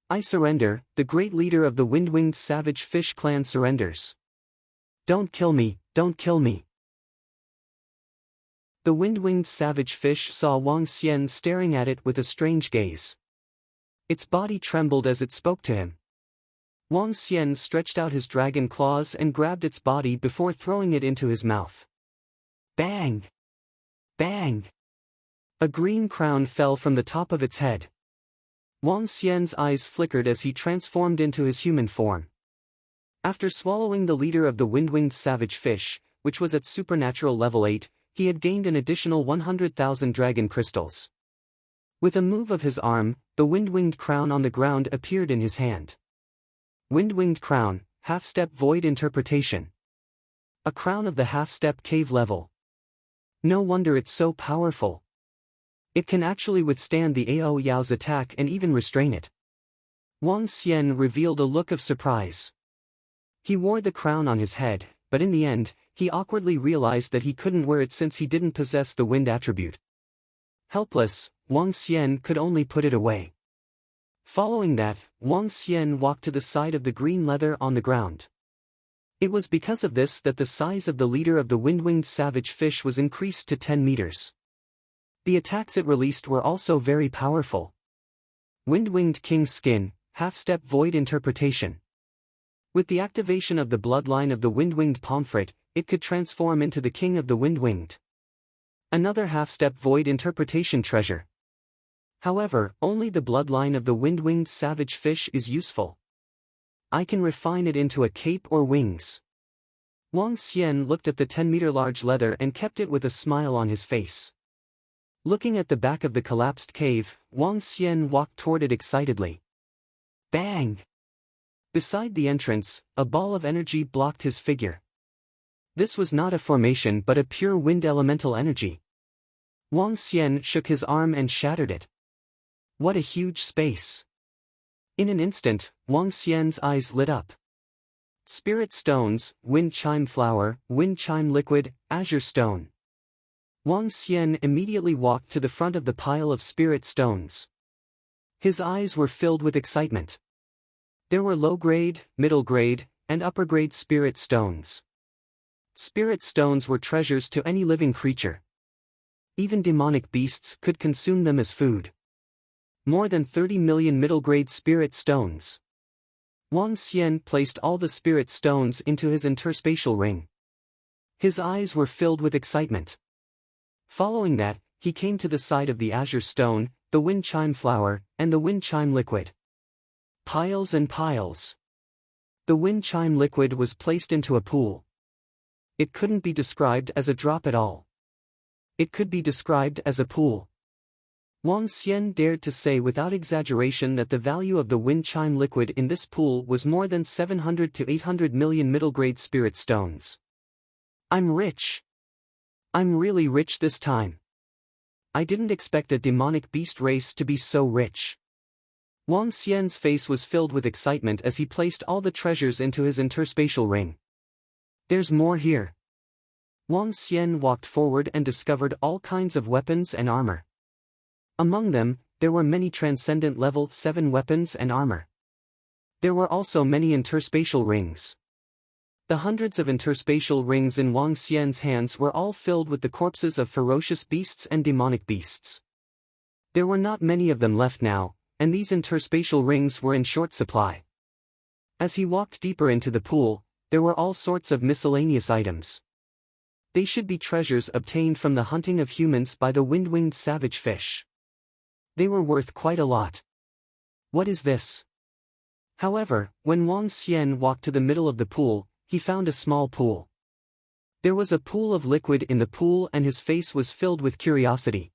I surrender, the great leader of the wind-winged savage fish clan surrenders. Don't kill me, don't kill me. The wind-winged savage fish saw Wang Xian staring at it with a strange gaze. Its body trembled as it spoke to him. Wang Xian stretched out his dragon claws and grabbed its body before throwing it into his mouth. Bang! Bang! A green crown fell from the top of its head. Wang Xian's eyes flickered as he transformed into his human form. After swallowing the leader of the wind-winged savage fish, which was at supernatural level 8, he had gained an additional 100,000 dragon crystals. With a move of his arm, the wind-winged crown on the ground appeared in his hand. Wind-winged crown, half-step void interpretation. A crown of the half-step cave level. No wonder it's so powerful. It can actually withstand the Ao Yao's attack and even restrain it. Wang Xian revealed a look of surprise. He wore the crown on his head, but in the end, he awkwardly realized that he couldn't wear it since he didn't possess the wind attribute. Helpless, Wang Xian could only put it away. Following that, Wang Xian walked to the side of the green leather on the ground. It was because of this that the size of the leader of the wind-winged savage fish was increased to 10 meters. The attacks it released were also very powerful. Wind-winged king's skin, half-step void interpretation. With the activation of the bloodline of the wind-winged pomfret, it could transform into the king of the wind-winged. Another half-step void interpretation treasure. However, only the bloodline of the wind-winged savage fish is useful. I can refine it into a cape or wings. Wang Xian looked at the 10-meter large leather and kept it with a smile on his face. Looking at the back of the collapsed cave, Wang Xian walked toward it excitedly. Bang! Beside the entrance, a ball of energy blocked his figure. This was not a formation but a pure wind elemental energy. Wang Xian shook his arm and shattered it. What a huge space! In an instant, Wang Xian's eyes lit up. Spirit stones, wind chime flower, wind chime liquid, azure stone. Wang Xian immediately walked to the front of the pile of spirit stones. His eyes were filled with excitement. There were low-grade, middle-grade, and upper-grade spirit stones. Spirit stones were treasures to any living creature. Even demonic beasts could consume them as food. More than 30 million middle-grade spirit stones. Wang Xian placed all the spirit stones into his interspatial ring. His eyes were filled with excitement. Following that, he came to the side of the azure stone, the wind chime flower, and the wind chime liquid. Piles and piles. The wind chime liquid was placed into a pool. It couldn't be described as a drop at all. It could be described as a pool. Wang Xian dared to say without exaggeration that the value of the wind chime liquid in this pool was more than 700 to 800 million middle-grade spirit stones. I'm rich. I'm really rich this time. I didn't expect a demonic beast race to be so rich. Wang Xian's face was filled with excitement as he placed all the treasures into his interspatial ring. There's more here. Wang Xian walked forward and discovered all kinds of weapons and armor. Among them, there were many transcendent level 7 weapons and armor. There were also many interspatial rings. The hundreds of interspatial rings in Wang Xian's hands were all filled with the corpses of ferocious beasts and demonic beasts. There were not many of them left now, and these interspatial rings were in short supply. As he walked deeper into the pool, there were all sorts of miscellaneous items. They should be treasures obtained from the hunting of humans by the wind-winged savage fish. They were worth quite a lot. What is this? However, when Wang Xian walked to the middle of the pool, he found a small pool. There was a pool of liquid in the pool and his face was filled with curiosity.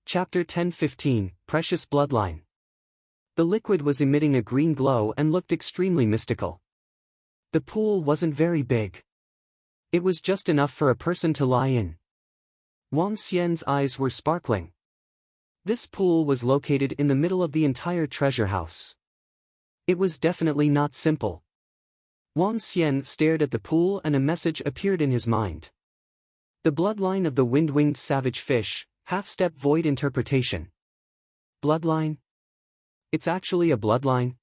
Chapter 10-15, Precious Bloodline. The liquid was emitting a green glow and looked extremely mystical. The pool wasn't very big. It was just enough for a person to lie in. Wang Xian's eyes were sparkling. This pool was located in the middle of the entire treasure house. It was definitely not simple. Wang Xian stared at the pool and a message appeared in his mind. The bloodline of the wind-winged savage fish, half-step void interpretation. Bloodline? It's actually a bloodline?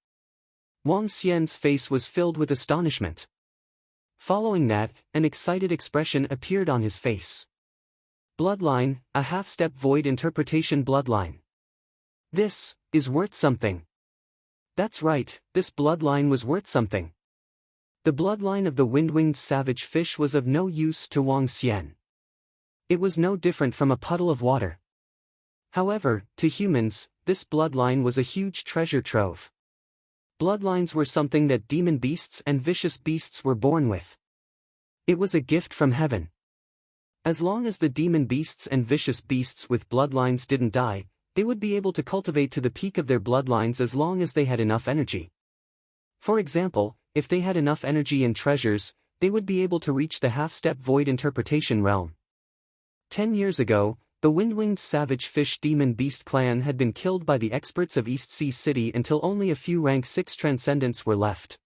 Wang Xian's face was filled with astonishment. Following that, an excited expression appeared on his face. Bloodline, a half-step void interpretation bloodline. This is worth something. That's right, this bloodline was worth something. The bloodline of the wind-winged savage fish was of no use to Wang Xian. It was no different from a puddle of water. However, to humans, this bloodline was a huge treasure trove. Bloodlines were something that demon beasts and vicious beasts were born with. It was a gift from heaven. As long as the demon beasts and vicious beasts with bloodlines didn't die, they would be able to cultivate to the peak of their bloodlines as long as they had enough energy. For example, if they had enough energy and treasures, they would be able to reach the half-step void interpretation realm. 10 years ago, the wind-winged savage fish demon beast clan had been killed by the experts of East Sea City until only a few rank 6 transcendents were left.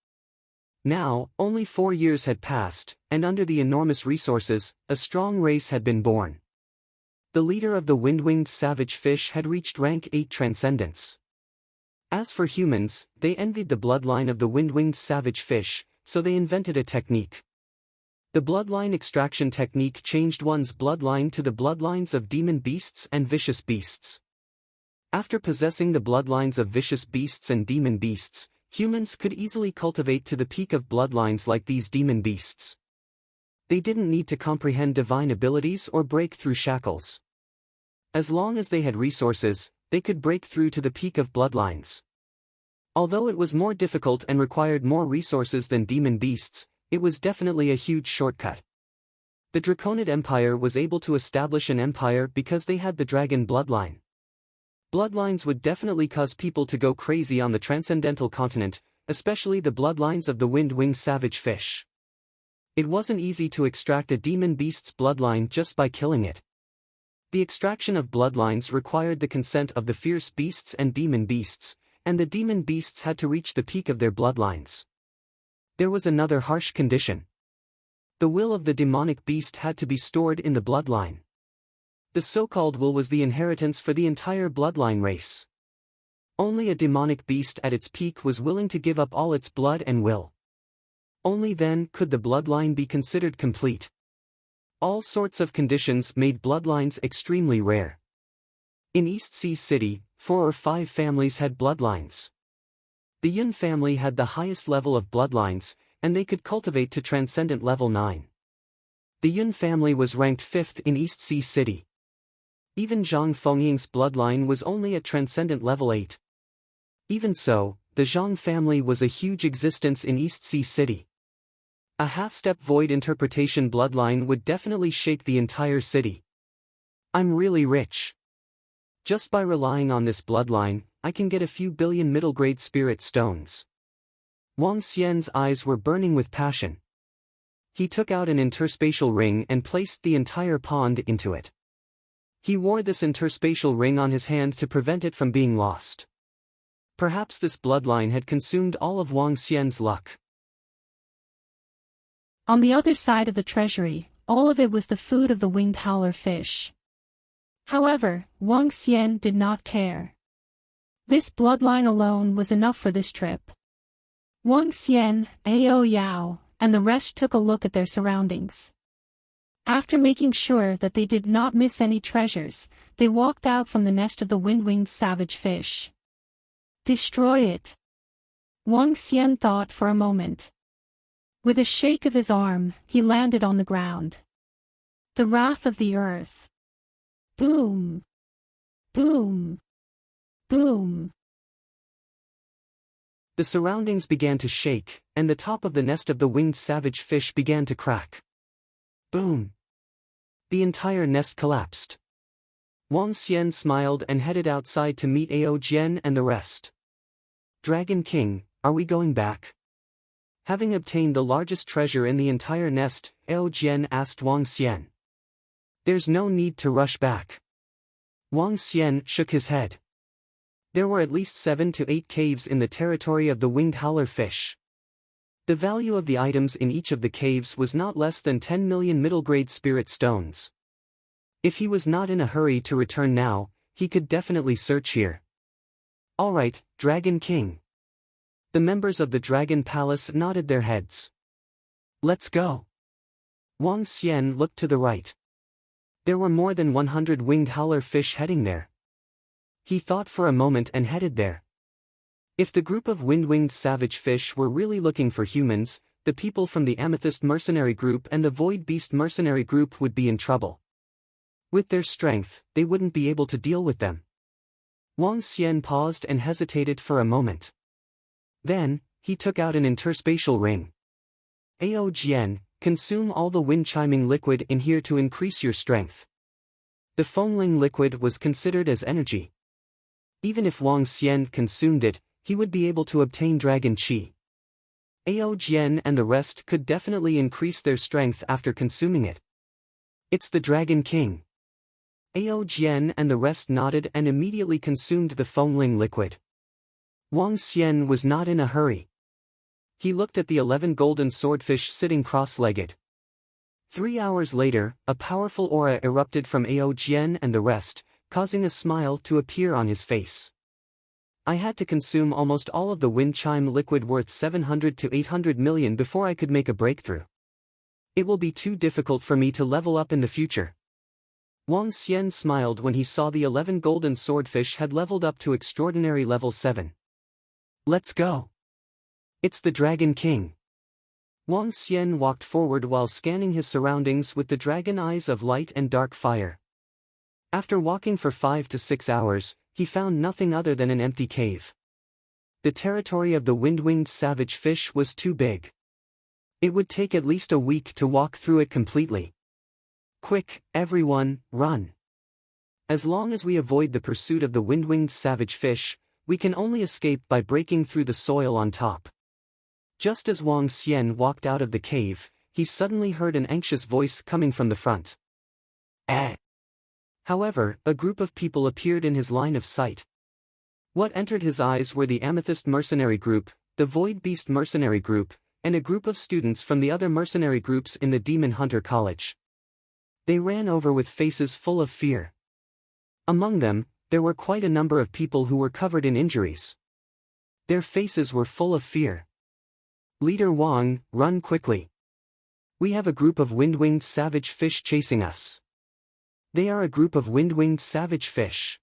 Now, only 4 years had passed, and under the enormous resources, a strong race had been born. The leader of the wind-winged savage fish had reached rank 8 transcendents. As for humans, they envied the bloodline of the wind-winged savage fish, so they invented a technique. The bloodline extraction technique changed one's bloodline to the bloodlines of demon beasts and vicious beasts. After possessing the bloodlines of vicious beasts and demon beasts, humans could easily cultivate to the peak of bloodlines like these demon beasts. They didn't need to comprehend divine abilities or break through shackles. As long as they had resources, they could break through to the peak of bloodlines. Although it was more difficult and required more resources than demon beasts, it was definitely a huge shortcut. The Draconid Empire was able to establish an empire because they had the dragon bloodline. Bloodlines would definitely cause people to go crazy on the transcendental continent, especially the bloodlines of the wind-winged savage fish. It wasn't easy to extract a demon beast's bloodline just by killing it. The extraction of bloodlines required the consent of the fierce beasts and demon beasts, and the demon beasts had to reach the peak of their bloodlines. There was another harsh condition. The will of the demonic beast had to be stored in the bloodline. The so-called will was the inheritance for the entire bloodline race. Only a demonic beast at its peak was willing to give up all its blood and will. Only then could the bloodline be considered complete. All sorts of conditions made bloodlines extremely rare. In East Sea City, 4 or 5 families had bloodlines. The Yun family had the highest level of bloodlines, and they could cultivate to transcendent level 9. The Yun family was ranked 5th in East Sea City. Even Zhang Fengying's bloodline was only at transcendent level 8. Even so, the Zhang family was a huge existence in East Sea City. A half-step void interpretation bloodline would definitely shake the entire city. I'm really rich. Just by relying on this bloodline, I can get a few billion middle-grade spirit stones. Wang Xian's eyes were burning with passion. He took out an interspatial ring and placed the entire pond into it. He wore this interspatial ring on his hand to prevent it from being lost. Perhaps this bloodline had consumed all of Wang Xian's luck. On the other side of the treasury, all of it was the food of the winged howler fish. However, Wang Xian did not care. This bloodline alone was enough for this trip. Wang Xian, Ao Yao, and the rest took a look at their surroundings. After making sure that they did not miss any treasures, they walked out from the nest of the wind-winged savage fish. Destroy it. Wang Xian thought for a moment. With a shake of his arm, he landed on the ground. The wrath of the earth. Boom. Boom. Boom. The surroundings began to shake, and the top of the nest of the winged savage fish began to crack. Boom. The entire nest collapsed. Wang Xian smiled and headed outside to meet Ao Jian and the rest. Dragon King, are we going back? Having obtained the largest treasure in the entire nest, Ao Jian asked Wang Xian. There's no need to rush back. Wang Xian shook his head. There were at least 7 to 8 caves in the territory of the winged howler fish. The value of the items in each of the caves was not less than 10 million middle-grade spirit stones. If he was not in a hurry to return now, he could definitely search here. Alright, Dragon King. The members of the Dragon Palace nodded their heads. Let's go. Wang Xian looked to the right. There were more than 100 winged howler fish heading there. He thought for a moment and headed there. If the group of wind-winged savage fish were really looking for humans, the people from the Amethyst Mercenary Group and the Void Beast Mercenary Group would be in trouble. With their strength, they wouldn't be able to deal with them. Wang Xian paused and hesitated for a moment. Then, he took out an interspatial ring. Ao Jian, Consume all the wind-chiming liquid in here to increase your strength. The Fengling liquid was considered as energy. Even if Wang Xian consumed it, he would be able to obtain dragon qi. Ao Jian and the rest could definitely increase their strength after consuming it. It's the Dragon King. Ao Jian and the rest nodded and immediately consumed the Fengling liquid. Wang Xian was not in a hurry. He looked at the 11 golden swordfish sitting cross-legged. 3 hours later, a powerful aura erupted from Ao Jian and the rest, causing a smile to appear on his face. I had to consume almost all of the wind chime liquid worth 700 to 800 million before I could make a breakthrough. It will be too difficult for me to level up in the future. Wang Xian smiled when he saw the 11 golden swordfish had leveled up to extraordinary level 7. Let's go. It's the Dragon King. Wang Xian walked forward while scanning his surroundings with the dragon eyes of light and dark fire. After walking for 5 to 6 hours, he found nothing other than an empty cave. The territory of the wind-winged savage fish was too big. It would take at least a week to walk through it completely. Quick, everyone, run. As long as we avoid the pursuit of the wind-winged savage fish, we can only escape by breaking through the soil on top. Just as Wang Xian walked out of the cave, he suddenly heard an anxious voice coming from the front. Eh. However, a group of people appeared in his line of sight. What entered his eyes were the Amethyst Mercenary Group, the Void Beast Mercenary Group, and a group of students from the other mercenary groups in the Demon Hunter College. They ran over with faces full of fear. Among them, there were quite a number of people who were covered in injuries. Their faces were full of fear. Leader Wang, run quickly. We have a group of wind-winged savage fish chasing us. They are a group of wind-winged savage fish.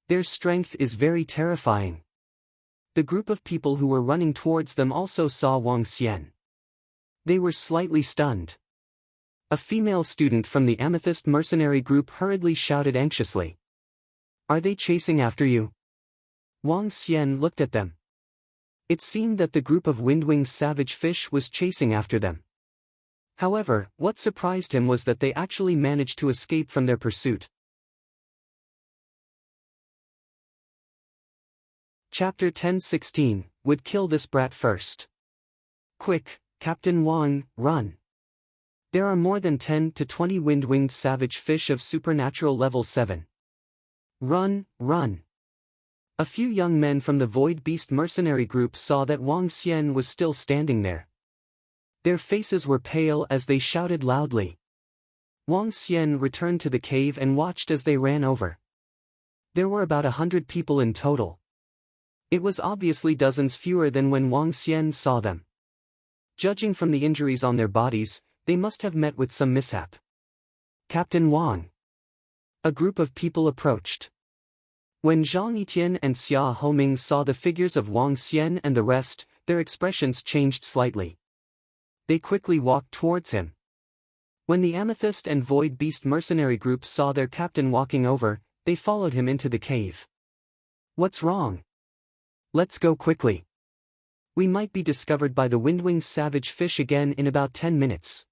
Their strength is very terrifying. The group of people who were running towards them also saw Wang Xian. They were slightly stunned. A female student from the Amethyst Mercenary Group hurriedly shouted anxiously. Are they chasing after you? Wang Xian looked at them. It seemed that the group of wind-winged savage fish was chasing after them. However, what surprised him was that they actually managed to escape from their pursuit. Chapter 10:16, Would kill this brat first. Quick, Captain Wang, run. There are more than 10 to 20 wind-winged savage fish of supernatural level 7. Run, run. A few young men from the Void Beast Mercenary Group saw that Wang Xian was still standing there. Their faces were pale as they shouted loudly. Wang Xian returned to the cave and watched as they ran over. There were about 100 people in total. It was obviously dozens fewer than when Wang Xian saw them. Judging from the injuries on their bodies, they must have met with some mishap. Captain Wang. A group of people approached. When Zhang Yitian and Xia Homing saw the figures of Wang Xian and the rest, their expressions changed slightly. They quickly walked towards him. When the Amethyst and Void Beast Mercenary Group saw their captain walking over, they followed him into the cave. What's wrong? Let's go quickly. We might be discovered by the Windwing savage fish again in about 10 minutes.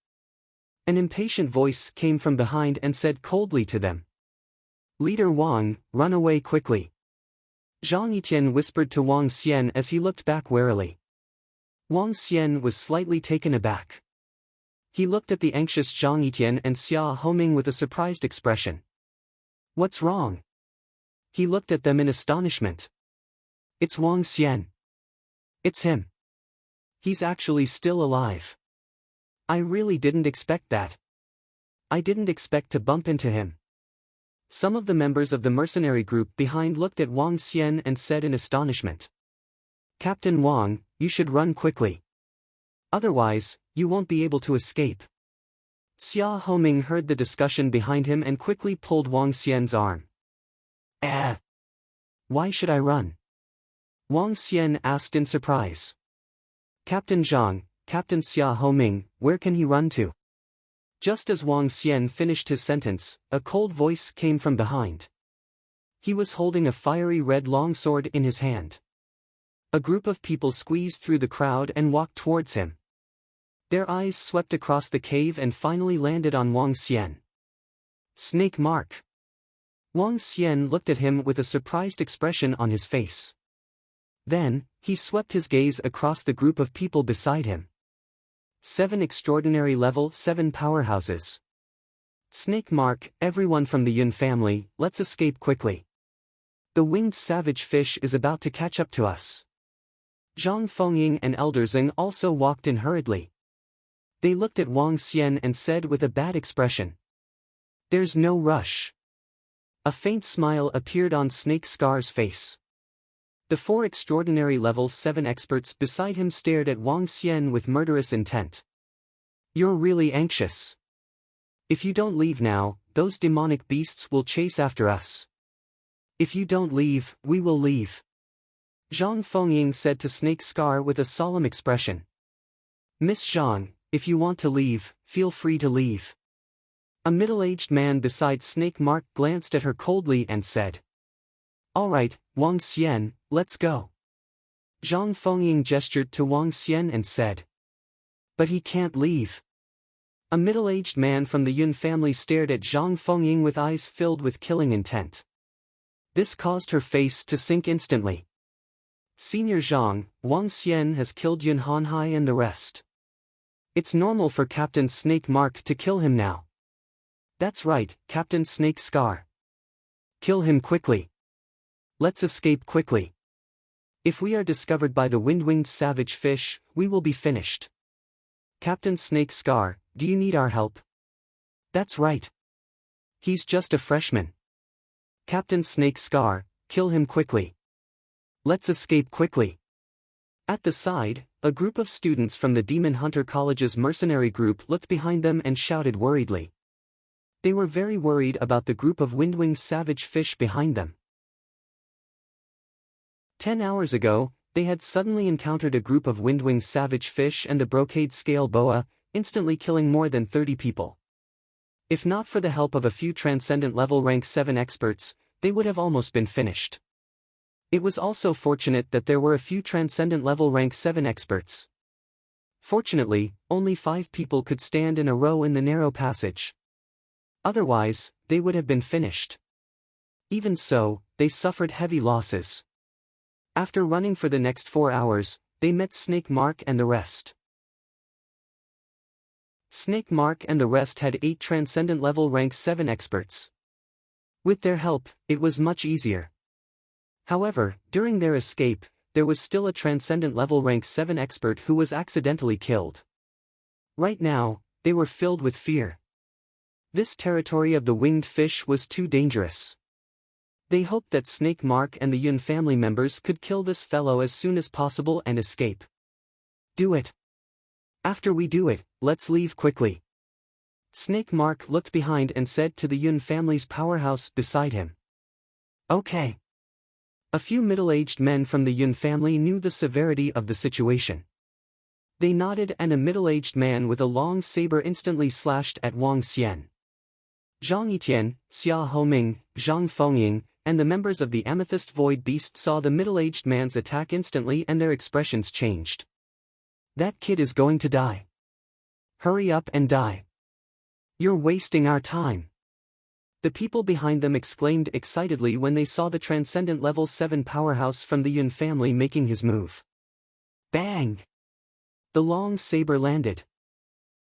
An impatient voice came from behind and said coldly to them. Leader Wang, run away quickly. Zhang Yitian whispered to Wang Xian as he looked back warily. Wang Xian was slightly taken aback. He looked at the anxious Zhang Yitian and Xia Homing with a surprised expression. What's wrong? He looked at them in astonishment. It's Wang Xian. It's him. He's actually still alive. I really didn't expect that. I didn't expect to bump into him. Some of the members of the mercenary group behind looked at Wang Xian and said in astonishment. Captain Wang, you should run quickly. Otherwise, you won't be able to escape. Xia Homing heard the discussion behind him and quickly pulled Wang Xian's arm. Why should I run? Wang Xian asked in surprise. Captain Zhang, Captain Xia Homing, where can he run to? Just as Wang Xian finished his sentence, a cold voice came from behind. He was holding a fiery red longsword in his hand. A group of people squeezed through the crowd and walked towards him. Their eyes swept across the cave and finally landed on Wang Xian. Snake mark. Wang Xian looked at him with a surprised expression on his face. Then, he swept his gaze across the group of people beside him. 7 extraordinary level 7 powerhouses. Snake mark, everyone from the Yun family, let's escape quickly. The winged savage fish is about to catch up to us. Zhang Fengying and Elder Zeng also walked in hurriedly. They looked at Wang Xian and said with a bad expression, "There's no rush." A faint smile appeared on Snake Scar's face. The 4 extraordinary level 7 experts beside him stared at Wang Xian with murderous intent. "You're really anxious. If you don't leave now, those demonic beasts will chase after us. If you don't leave, we will leave." Zhang Fengying said to Snake Scar with a solemn expression. "Miss Zhang, if you want to leave, feel free to leave." A middle-aged man beside Snake Mark glanced at her coldly and said, "All right, Wang Xian, let's go." Zhang Fengying gestured to Wang Xian and said, "But he can't leave." A middle-aged man from the Yun family stared at Zhang Fengying with eyes filled with killing intent. This caused her face to sink instantly. "Senior Zhang, Wang Xian has killed Yun Hanhai and the rest. It's normal for Captain Snake Mark to kill him now." "That's right, Captain Snake Scar. Kill him quickly. Let's escape quickly. If we are discovered by the wind-winged savage fish, we will be finished. Captain Snake Scar, do you need our help?" "That's right. He's just a freshman. Captain Snake Scar, kill him quickly. Let's escape quickly." At the side, a group of students from the Demon Hunter College's mercenary group looked behind them and shouted worriedly. They were very worried about the group of wind-winged savage fish behind them. 10 hours ago, they had suddenly encountered a group of wind-winged savage fish and the brocade scale boa, instantly killing more than 30 people. If not for the help of a few transcendent level rank 7 experts, they would have almost been finished. It was also fortunate that there were a few transcendent level rank 7 experts. Fortunately, only 5 people could stand in a row in the narrow passage. Otherwise, they would have been finished. Even so, they suffered heavy losses. After running for the next 4 hours, they met Snake Mark and the rest. Snake Mark and the rest had 8 transcendent level rank 7 experts. With their help, it was much easier. However, during their escape, there was still a transcendent level rank 7 expert who was accidentally killed. Right now, they were filled with fear. This territory of the winged fish was too dangerous. They hoped that Snake Mark and the Yun family members could kill this fellow as soon as possible and escape. "Do it. After we do it, let's leave quickly." Snake Mark looked behind and said to the Yun family's powerhouse beside him. "Okay." A few middle-aged men from the Yun family knew the severity of the situation. They nodded and a middle-aged man with a long saber instantly slashed at Wang Xian. Zhang Yitian, Xia Homing, Zhang Fengying, and the members of the Amethyst Void Beast saw the middle-aged man's attack instantly and their expressions changed. "That kid is going to die. Hurry up and die. You're wasting our time." The people behind them exclaimed excitedly when they saw the transcendent level 7 powerhouse from the Yun family making his move. Bang! The long saber landed.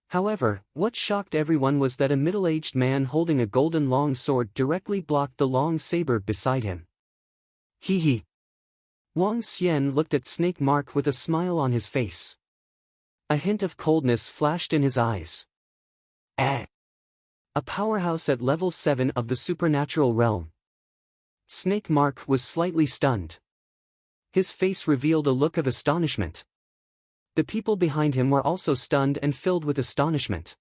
However, what shocked everyone was that a middle-aged man holding a golden long sword directly blocked the long saber beside him. Hee hee. Wang Xian looked at Snake Mark with a smile on his face. A hint of coldness flashed in his eyes. A powerhouse at level 7 of the supernatural realm. Snake Mark was slightly stunned. His face revealed a look of astonishment. The people behind him were also stunned and filled with astonishment.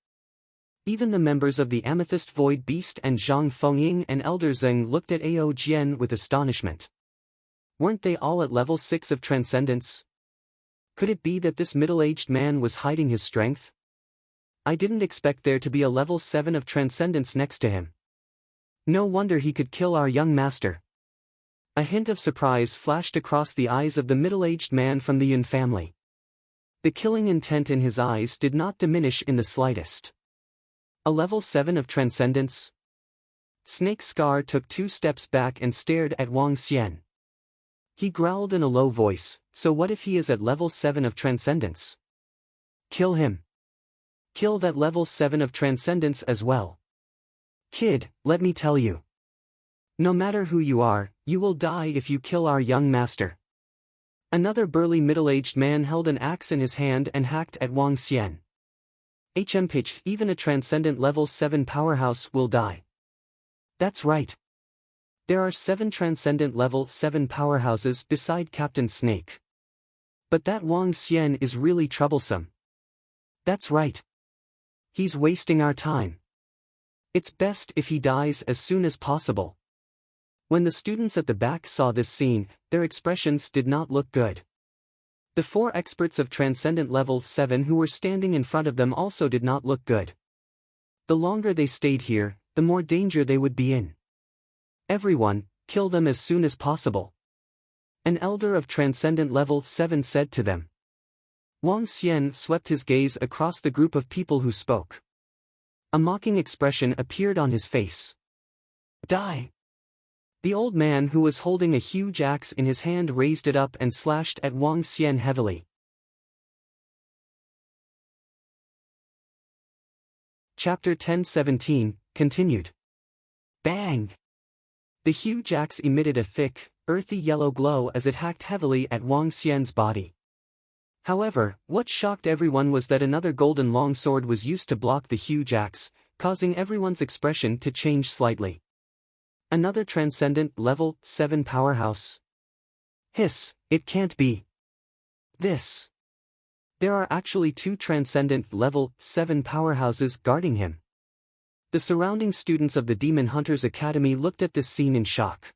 Even the members of the Amethyst Void Beast and Zhang Fengying and Elder Zeng looked at Ao Jian with astonishment. Weren't they all at level 6 of Transcendence? Could it be that this middle-aged man was hiding his strength? I didn't expect there to be a level 7 of Transcendence next to him. No wonder he could kill our young master. A hint of surprise flashed across the eyes of the middle-aged man from the Yun family. The killing intent in his eyes did not diminish in the slightest. A level 7 of transcendence? Snake Scar took 2 steps back and stared at Wang Xian. He growled in a low voice, so what if he is at level 7 of transcendence? Kill him. Kill that level 7 of transcendence as well. Kid, let me tell you. No matter who you are, you will die if you kill our young master. Another burly middle-aged man held an axe in his hand and hacked at Wang Xian. Pitch, even a transcendent level 7 powerhouse will die. That's right. There are 7 transcendent level 7 powerhouses beside Captain Snake. But that Wang Xian is really troublesome. That's right. He's wasting our time. It's best if he dies as soon as possible. When the students at the back saw this scene, their expressions did not look good. The 4 experts of Transcendent Level 7 who were standing in front of them also did not look good. The longer they stayed here, the more danger they would be in. Everyone, kill them as soon as possible. An elder of Transcendent Level 7 said to them. Wang Xian swept his gaze across the group of people who spoke. A mocking expression appeared on his face. Die! The old man who was holding a huge axe in his hand raised it up and slashed at Wang Xian heavily. Chapter 10:17, continued. Bang! The huge axe emitted a thick, earthy yellow glow as it hacked heavily at Wang Xian's body. However, what shocked everyone was that another golden longsword was used to block the huge axe, causing everyone's expression to change slightly. Another transcendent level 7 powerhouse. Hiss, it can't be. This. There are actually 2 transcendent level 7 powerhouses guarding him. The surrounding students of the Demon Hunters Academy looked at this scene in shock.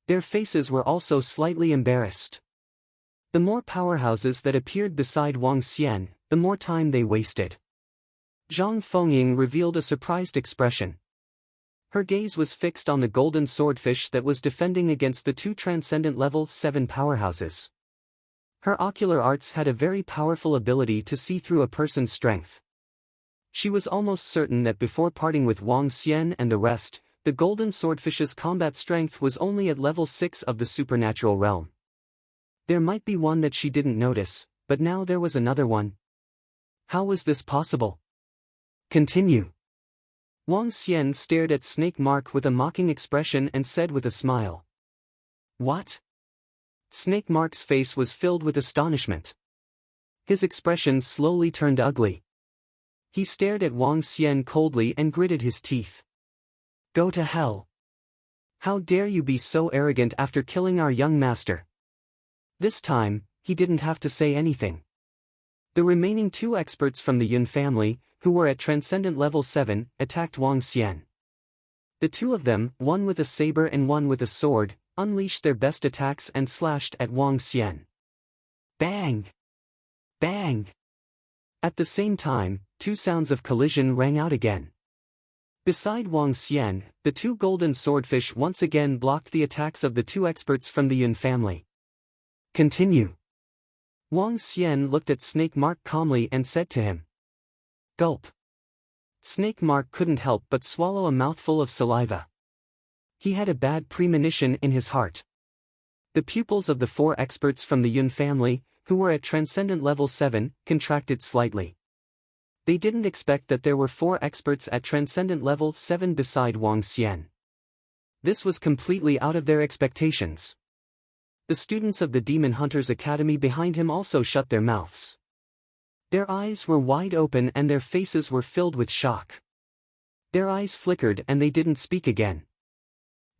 Their faces were also slightly embarrassed. The more powerhouses that appeared beside Wang Xian, the more time they wasted. Zhang Fengying revealed a surprised expression. Her gaze was fixed on the golden swordfish that was defending against the 2 transcendent level 7 powerhouses. Her ocular arts had a very powerful ability to see through a person's strength. She was almost certain that before parting with Wang Xian and the rest, the golden swordfish's combat strength was only at level 6 of the supernatural realm. There might be one that she didn't notice, but now there was another one. How was this possible? Continue. Wang Xian stared at Snake Mark with a mocking expression and said with a smile. What? Snake Mark's face was filled with astonishment. His expression slowly turned ugly. He stared at Wang Xian coldly and gritted his teeth. Go to hell. How dare you be so arrogant after killing our young master? This time, he didn't have to say anything. The remaining 2 experts from the Yun family, who were at Transcendent Level 7, attacked Wang Xian. The 2 of them, one with a saber and one with a sword, unleashed their best attacks and slashed at Wang Xian. Bang! Bang! At the same time, 2 sounds of collision rang out again. Beside Wang Xian, the 2 golden swordfish once again blocked the attacks of the 2 experts from the Yun family. Continue. Wang Xian looked at Snake Mark calmly and said to him. Gulp. Snake Mark couldn't help but swallow a mouthful of saliva. He had a bad premonition in his heart. The pupils of the 4 experts from the Yun family, who were at Transcendent Level 7, contracted slightly. They didn't expect that there were 4 experts at Transcendent Level 7 beside Wang Xian. This was completely out of their expectations. The students of the Demon Hunters Academy behind him also shut their mouths. Their eyes were wide open and their faces were filled with shock. Their eyes flickered and they didn't speak again.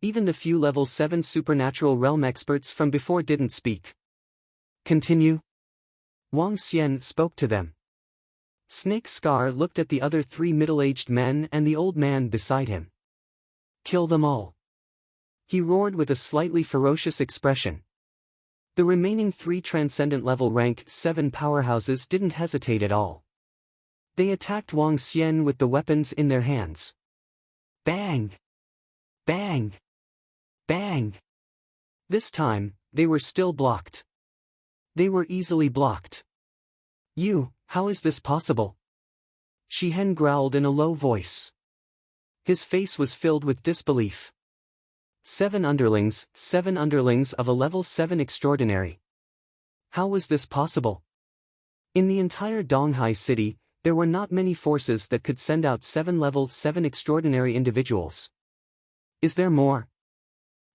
Even the few level 7 supernatural realm experts from before didn't speak. Continue. Wang Xian spoke to them. Snake Scar looked at the other 3 middle-aged men and the old man beside him. Kill them all. He roared with a slightly ferocious expression. The remaining 3 transcendent level rank 7 powerhouses didn't hesitate at all. They attacked Wang Xian with the weapons in their hands. Bang! Bang! Bang! This time, they were still blocked. They were easily blocked. How is this possible? Shihen growled in a low voice. His face was filled with disbelief. 7 underlings of a level 7 extraordinary. How was this possible? In the entire Donghai city, there were not many forces that could send out 7 level 7 extraordinary individuals. Is there more?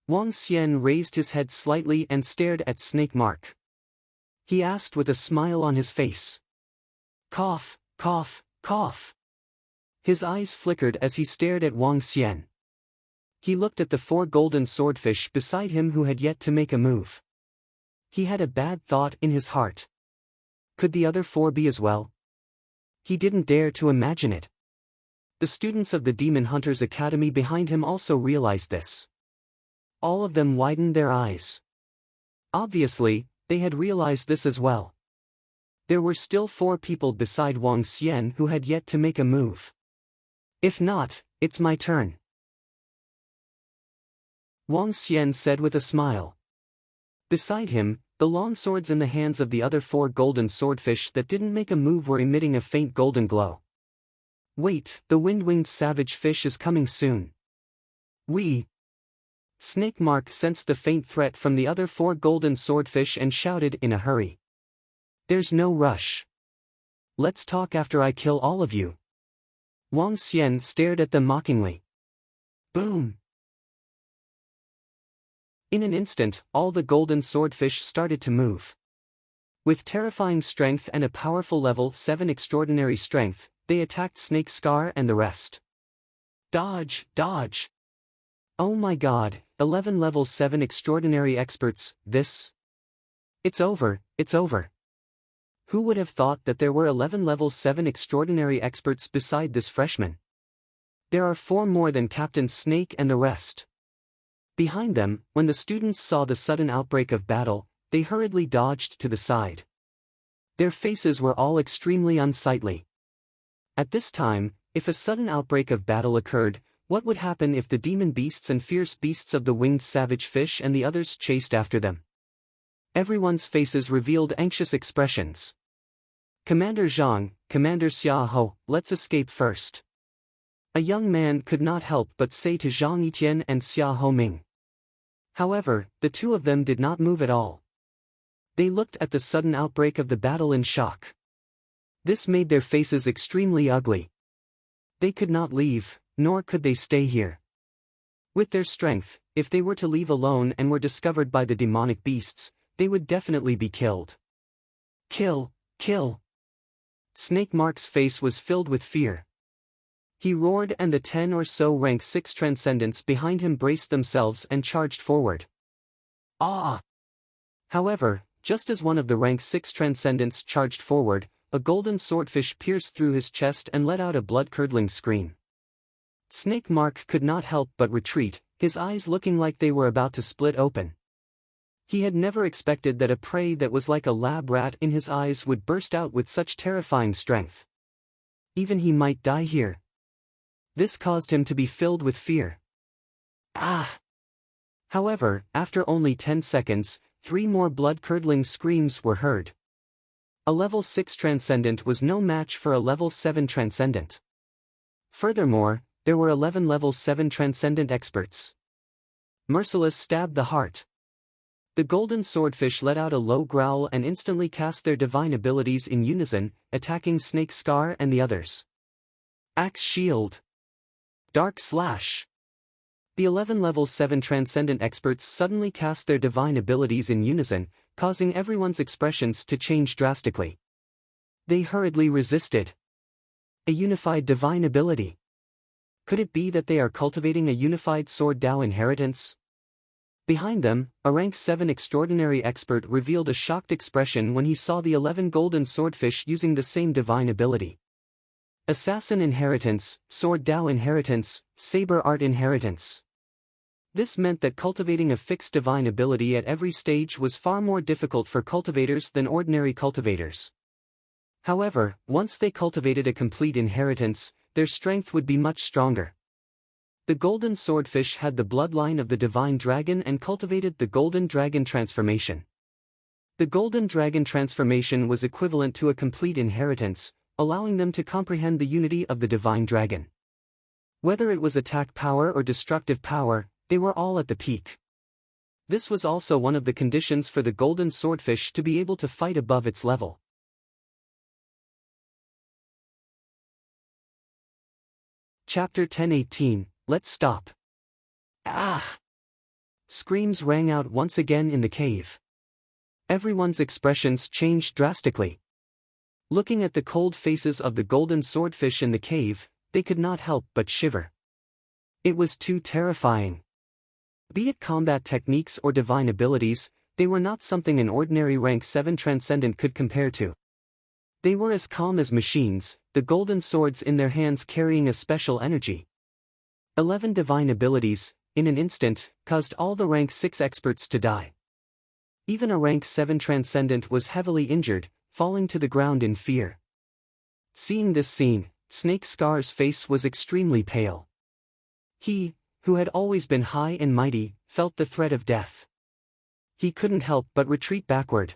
Wang Xian raised his head slightly and stared at Snake Mark. He asked with a smile on his face. Cough, cough, cough. His eyes flickered as he stared at Wang Xian. He looked at the 4 golden swordfish beside him who had yet to make a move. He had a bad thought in his heart. Could the other 4 be as well? He didn't dare to imagine it. The students of the Demon Hunters Academy behind him also realized this. All of them widened their eyes. Obviously, they had realized this as well. There were still 4 people beside Wang Xian who had yet to make a move. If not, it's my turn. Wang Xian said with a smile. Beside him, the long swords in the hands of the other 4 golden swordfish that didn't make a move were emitting a faint golden glow. Wait, the wind-winged savage fish is coming soon. Snake Mark sensed the faint threat from the other 4 golden swordfish and shouted in a hurry. There's no rush. Let's talk after I kill all of you. Wang Xian stared at them mockingly. Boom! In an instant, all the golden swordfish started to move. With terrifying strength and a powerful level 7 extraordinary strength, they attacked Snake Scar and the rest. Dodge, dodge! Oh my god, 11 level 7 extraordinary experts, this? It's over, it's over. Who would have thought that there were 11 level 7 extraordinary experts beside this freshman? There are 4 more than Captain Snake and the rest. Behind them, when the students saw the sudden outbreak of battle, they hurriedly dodged to the side. Their faces were all extremely unsightly. At this time, if a sudden outbreak of battle occurred, what would happen if the demon beasts and fierce beasts of the winged savage fish and the others chased after them? Everyone's faces revealed anxious expressions. Commander Zhang, Commander Xiaohou, let's escape first. A young man could not help but say to Zhang Yiqian and Xiaohou Ming. However, the 2 of them did not move at all. They looked at the sudden outbreak of the battle in shock. This made their faces extremely ugly. They could not leave, nor could they stay here. With their strength, if they were to leave alone and were discovered by the demonic beasts, they would definitely be killed. Kill, kill! Snake Mark's face was filled with fear. He roared and the 10 or so rank 6 transcendents behind him braced themselves and charged forward. Ah! However, just as one of the rank 6 transcendents charged forward, a golden swordfish pierced through his chest and let out a blood-curdling scream. Snake Mark could not help but retreat, his eyes looking like they were about to split open. He had never expected that a prey that was like a lab rat in his eyes would burst out with such terrifying strength. Even he might die here. This caused him to be filled with fear. Ah! However, after only 10 seconds, 3 more blood-curdling screams were heard. A level 6 transcendent was no match for a level 7 transcendent. Furthermore, there were 11 level 7 transcendent experts. Merciless stabbed the heart. The golden swordfish let out a low growl and instantly cast their divine abilities in unison, attacking Snake Scar and the others. Axe Shield. Dark Slash. The 11 level 7 transcendent experts suddenly cast their divine abilities in unison, causing everyone's expressions to change drastically. They hurriedly resisted. A unified divine ability. Could it be that they are cultivating a unified sword Dao inheritance? Behind them, a rank 7 extraordinary expert revealed a shocked expression when he saw the 11 golden swordfish using the same divine ability. Assassin inheritance, sword Dao inheritance, saber art inheritance. This meant that cultivating a fixed divine ability at every stage was far more difficult for cultivators than ordinary cultivators. However, once they cultivated a complete inheritance, their strength would be much stronger. The golden swordfish had the bloodline of the divine dragon and cultivated the golden dragon transformation. The golden dragon transformation was equivalent to a complete inheritance, allowing them to comprehend the unity of the divine dragon. Whether it was attack power or destructive power, they were all at the peak. This was also one of the conditions for the golden swordfish to be able to fight above its level. Chapter 10:18, Let's Stop. Ah! Screams rang out once again in the cave. Everyone's expressions changed drastically. Looking at the cold faces of the golden swordfish in the cave, they could not help but shiver. It was too terrifying. Be it combat techniques or divine abilities, they were not something an ordinary rank 7 transcendent could compare to. They were as calm as machines, the golden swords in their hands carrying a special energy. 11 divine abilities, in an instant, caused all the rank 6 experts to die. Even a rank 7 transcendent was heavily injured, falling to the ground in fear. Seeing this scene, Snake Scar's face was extremely pale. He, who had always been high and mighty, felt the threat of death. He couldn't help but retreat backward.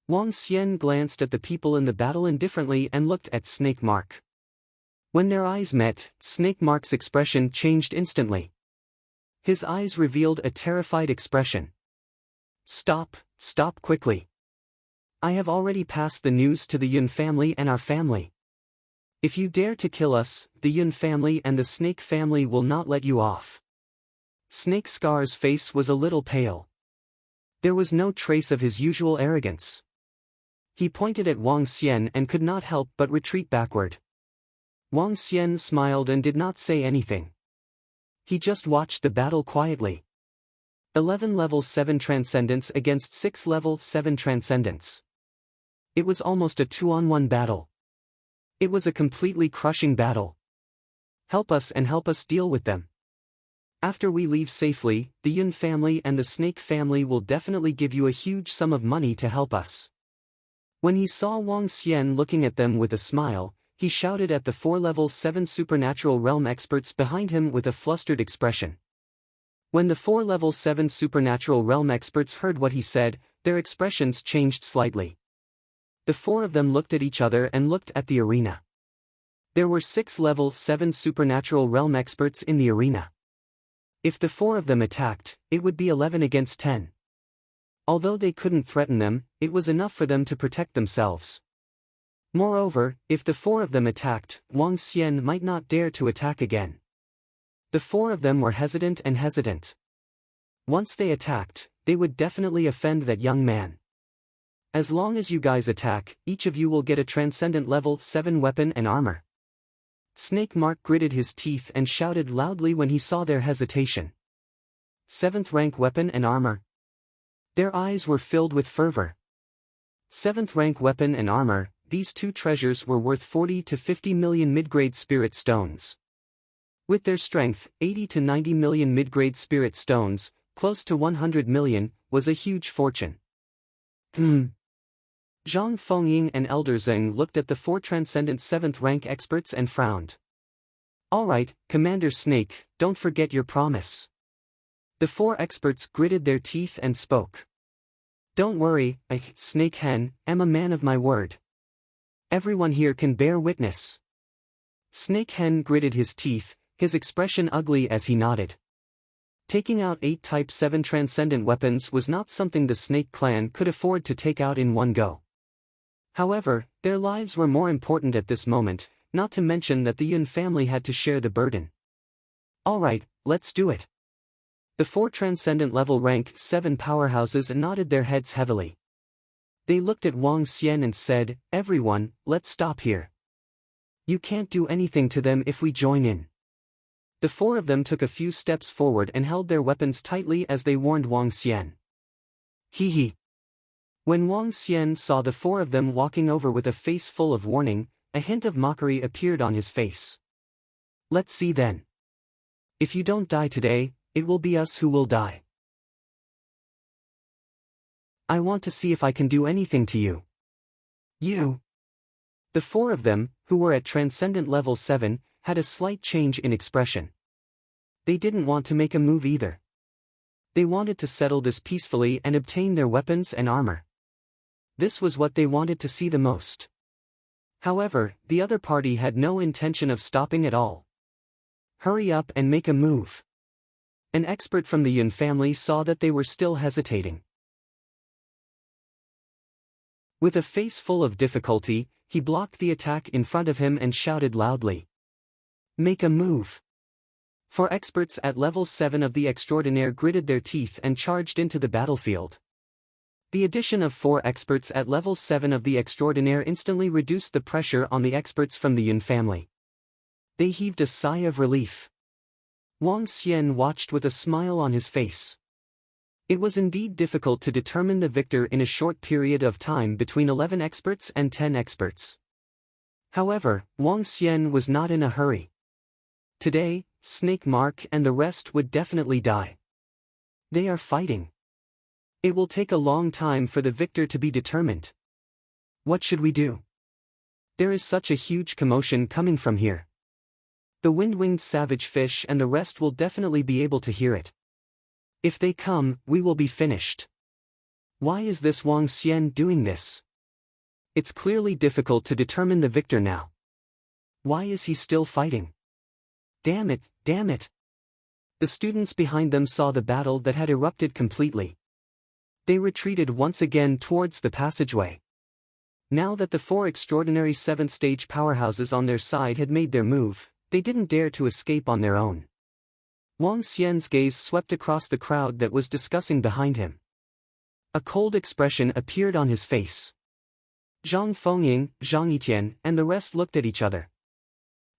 Wang Xian glanced at the people in the battle indifferently and looked at Snake Mark. When their eyes met, Snake Mark's expression changed instantly. His eyes revealed a terrified expression. Stop quickly. I have already passed the news to the Yun family and our family. If you dare to kill us, the Yun family and the Snake family will not let you off. Snake Scar's face was a little pale. There was no trace of his usual arrogance. He pointed at Wang Xian and could not help but retreat backward. Wang Xian smiled and did not say anything. He just watched the battle quietly. 11 level 7 transcendents against 6 level 7 transcendents. It was almost a 2-on-1 battle. It was a completely crushing battle. Help us and help us deal with them. After we leave safely, the Yun family and the Snake family will definitely give you a huge sum of money to help us. When he saw Wang Xian looking at them with a smile, he shouted at the 4 level 7 supernatural realm experts behind him with a flustered expression. When the 4 level 7 supernatural realm experts heard what he said, their expressions changed slightly. The 4 of them looked at each other and looked at the arena. There were 6 level 7 supernatural realm experts in the arena. If the 4 of them attacked, it would be 11 against 10. Although they couldn't threaten them, it was enough for them to protect themselves. Moreover, if the 4 of them attacked, Wang Xian might not dare to attack again. The 4 of them were hesitant. Once they attacked, they would definitely offend that young man. As long as you guys attack, each of you will get a transcendent level 7 weapon and armor. Snake Mark gritted his teeth and shouted loudly when he saw their hesitation. 7th rank weapon and armor. Their eyes were filled with fervor. 7th rank weapon and armor, these 2 treasures were worth 40 to 50 million mid-grade spirit stones. With their strength, 80 to 90 million mid-grade spirit stones, close to 100 million, was a huge fortune. Zhang Fengying and Elder Zheng looked at the 4 transcendent 7th rank experts and frowned. Alright, Commander Snake, don't forget your promise. The 4 experts gritted their teeth and spoke. Don't worry, I, Snake Hen, am a man of my word. Everyone here can bear witness. Snake Hen gritted his teeth, his expression ugly as he nodded. Taking out 8 Type 7 transcendent weapons was not something the Snake clan could afford to take out in one go. However, their lives were more important at this moment, not to mention that the Yun family had to share the burden. Alright, let's do it. The 4 transcendent level rank 7 powerhouses nodded their heads heavily. They looked at Wang Xian and said, everyone, let's stop here. You can't do anything to them if we join in. The 4 of them took a few steps forward and held their weapons tightly as they warned Wang Xian. Hee. When Wang Xian saw the 4 of them walking over with a face full of warning, a hint of mockery appeared on his face. Let's see then. If you don't die today, it will be us who will die. I want to see if I can do anything to you. You. The 4 of them, who were at transcendent level 7, had a slight change in expression. They didn't want to make a move either. They wanted to settle this peacefully and obtain their weapons and armor. This was what they wanted to see the most. However, the other party had no intention of stopping at all. Hurry up and make a move. An expert from the Yun family saw that they were still hesitating. With a face full of difficulty, he blocked the attack in front of him and shouted loudly. Make a move. 4 experts at level 7 of the Extraordinaire gritted their teeth and charged into the battlefield. The addition of 4 experts at level 7 of the Extraordinaire instantly reduced the pressure on the experts from the Yun family. They heaved a sigh of relief. Wang Xian watched with a smile on his face. It was indeed difficult to determine the victor in a short period of time between 11 experts and 10 experts. However, Wang Xian was not in a hurry. Today, Snake Mark and the rest would definitely die. They are fighting. It will take a long time for the victor to be determined. What should we do? There is such a huge commotion coming from here. The wind-winged savage fish and the rest will definitely be able to hear it. If they come, we will be finished. Why is this Wang Xian doing this? It's clearly difficult to determine the victor now. Why is he still fighting? Damn it, damn it! The students behind them saw the battle that had erupted completely. They retreated once again towards the passageway. Now that the 4 extraordinary 7th-stage powerhouses on their side had made their move, they didn't dare to escape on their own. Wang Xian's gaze swept across the crowd that was discussing behind him. A cold expression appeared on his face. Zhang Fengying, Zhang Yitian, and the rest looked at each other.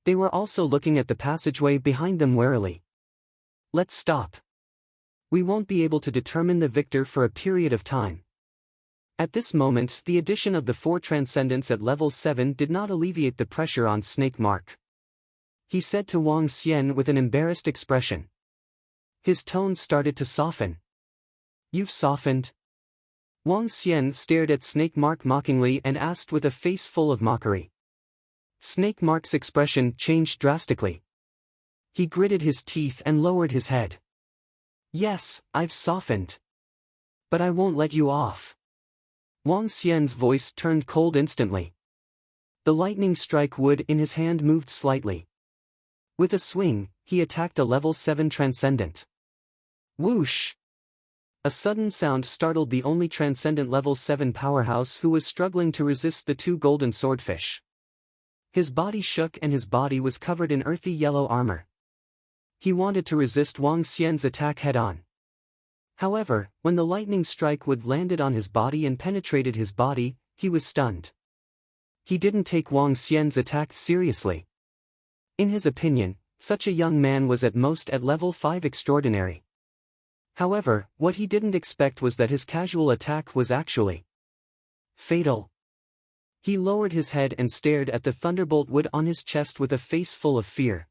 They were also looking at the passageway behind them warily. Let's stop. We won't be able to determine the victor for a period of time. At this moment, the addition of the 4 transcendents at level 7 did not alleviate the pressure on Snake Mark. He said to Wang Xian with an embarrassed expression. His tone started to soften. You've softened? Wang Xian stared at Snake Mark mockingly and asked with a face full of mockery. Snake Mark's expression changed drastically. He gritted his teeth and lowered his head. Yes, I've softened. But I won't let you off. Wang Xian's voice turned cold instantly. The lightning strike wood in his hand moved slightly. With a swing, he attacked a level 7 transcendent. Whoosh! A sudden sound startled the only transcendent level 7 powerhouse who was struggling to resist the 2 golden swordfish. His body shook and his body was covered in earthy yellow armor. He wanted to resist Wang Xian's attack head-on. However, when the lightning strike would landed on his body and penetrated his body, he was stunned. He didn't take Wang Xian's attack seriously. In his opinion, such a young man was at most at level 5 extraordinary. However, what he didn't expect was that his casual attack was actually fatal. He lowered his head and stared at the thunderbolt wood on his chest with a face full of fear.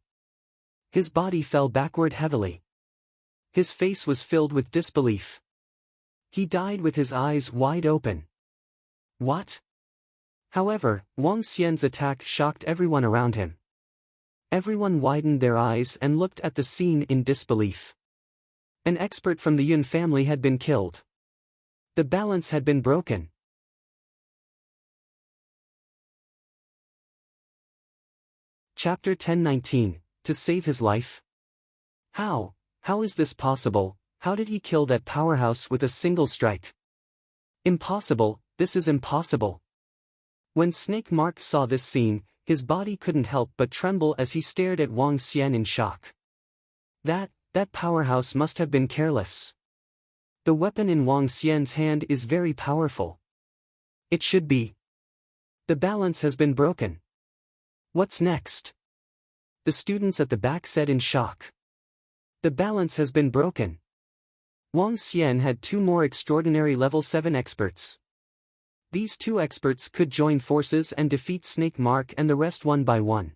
His body fell backward heavily. His face was filled with disbelief. He died with his eyes wide open. What? However, Wang Xian's attack shocked everyone around him. Everyone widened their eyes and looked at the scene in disbelief. An expert from the Yun family had been killed. The balance had been broken. Chapter 1019, To Save His Life? How is this possible? How did he kill that powerhouse with a single strike? Impossible, this is impossible. When Snake Mark saw this scene, his body couldn't help but tremble as he stared at Wang Xian in shock. That powerhouse must have been careless. The weapon in Wang Xian's hand is very powerful. It should be. The balance has been broken. What's next? The students at the back said in shock. The balance has been broken. Wang Xian had 2 more extraordinary level 7 experts. These 2 experts could join forces and defeat Snake Mark and the rest one by one.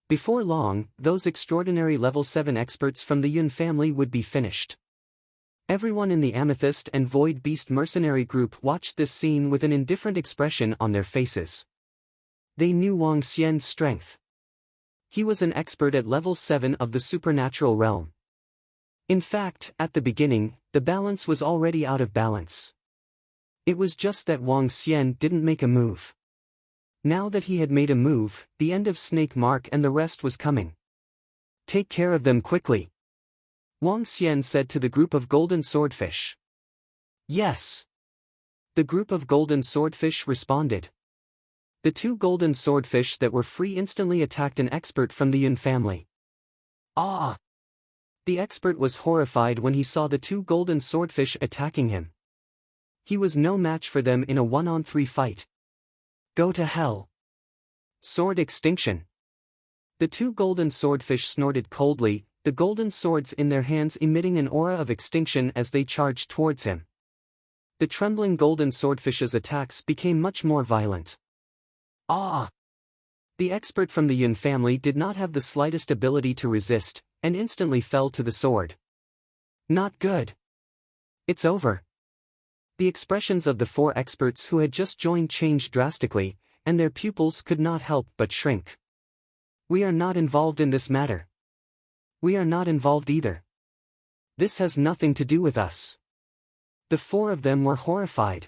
Before long, those extraordinary level 7 experts from the Yun family would be finished. Everyone in the Amethyst and Void Beast mercenary group watched this scene with an indifferent expression on their faces. They knew Wang Xian's strength. He was an expert at level 7 of the supernatural realm. In fact, at the beginning, the balance was already out of balance. It was just that Wang Xian didn't make a move. Now that he had made a move, the end of Snake Mark and the rest was coming. Take care of them quickly, Wang Xian said to the group of golden swordfish. Yes. The group of golden swordfish responded. The two golden swordfish that were free instantly attacked an expert from the Yun family. Ah! The expert was horrified when he saw the two golden swordfish attacking him. He was no match for them in a 1-on-3 fight. Go to hell. Sword extinction. The two golden swordfish snorted coldly, the golden swords in their hands emitting an aura of extinction as they charged towards him. The trembling golden swordfish's attacks became much more violent. Ah! The expert from the Yun family did not have the slightest ability to resist, and instantly fell to the sword. Not good. It's over. The expressions of the four experts who had just joined changed drastically, and their pupils could not help but shrink. We are not involved in this matter. We are not involved either. This has nothing to do with us. The four of them were horrified.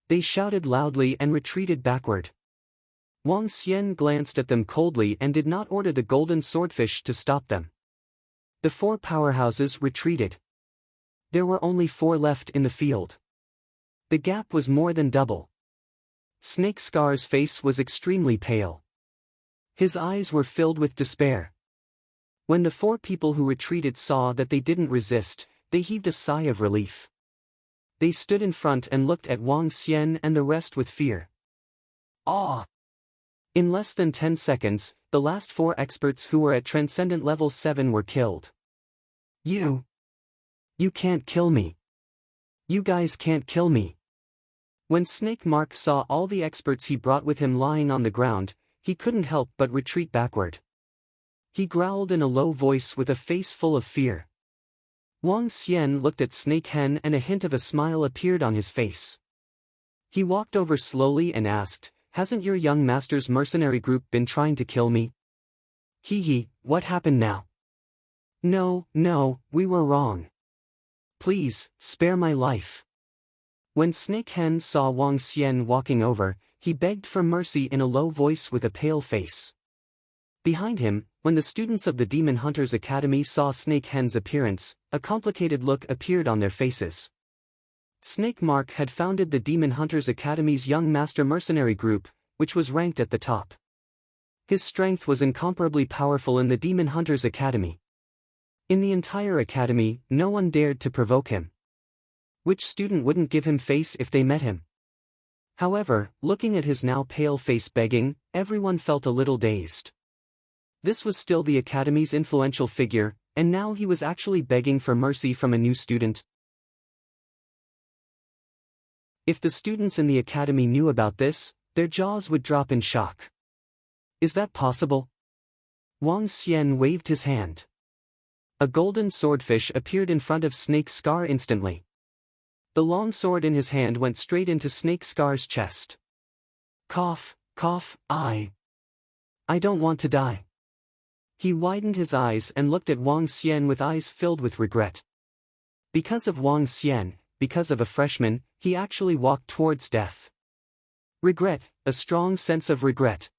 They shouted loudly and retreated backward. Wang Xian glanced at them coldly and did not order the golden swordfish to stop them. The four powerhouses retreated. There were only 4 left in the field. The gap was more than double. Snake Scar's face was extremely pale. His eyes were filled with despair. When the 4 people who retreated saw that they didn't resist, they heaved a sigh of relief. They stood in front and looked at Wang Xian and the rest with fear. Ah! In less than 10 seconds, the last 4 experts who were at Transcendent Level 7 were killed. You can't kill me. You guys can't kill me. When Snake Mark saw all the experts he brought with him lying on the ground, he couldn't help but retreat backward. He growled in a low voice with a face full of fear. Wang Xian looked at Snake Hen and a hint of a smile appeared on his face. He walked over slowly and asked, "Hasn't your young master's mercenary group been trying to kill me?" Hee, what happened now? No, we were wrong. Please, spare my life. When Snake Hen saw Wang Xian walking over, he begged for mercy in a low voice with a pale face. Behind him, when the students of the Demon Hunters Academy saw Snake Hen's appearance, a complicated look appeared on their faces. Snake Mark had founded the Demon Hunters Academy's Young Master Mercenary Group, which was ranked at the top. His strength was incomparably powerful in the Demon Hunters Academy. In the entire academy, no one dared to provoke him. Which student wouldn't give him face if they met him? However, looking at his now pale face begging, everyone felt a little dazed. This was still the academy's influential figure, and now he was actually begging for mercy from a new student. If the students in the academy knew about this, their jaws would drop in shock. Is that possible? Wang Xian waved his hand. A golden swordfish appeared in front of Snake Scar instantly. The long sword in his hand went straight into Snake Scar's chest. Cough, I don't want to die. He widened his eyes and looked at Wang Xian with eyes filled with regret. Because of Wang Xian, because of a freshman, he actually walked towards death. Regret, a strong sense of regret.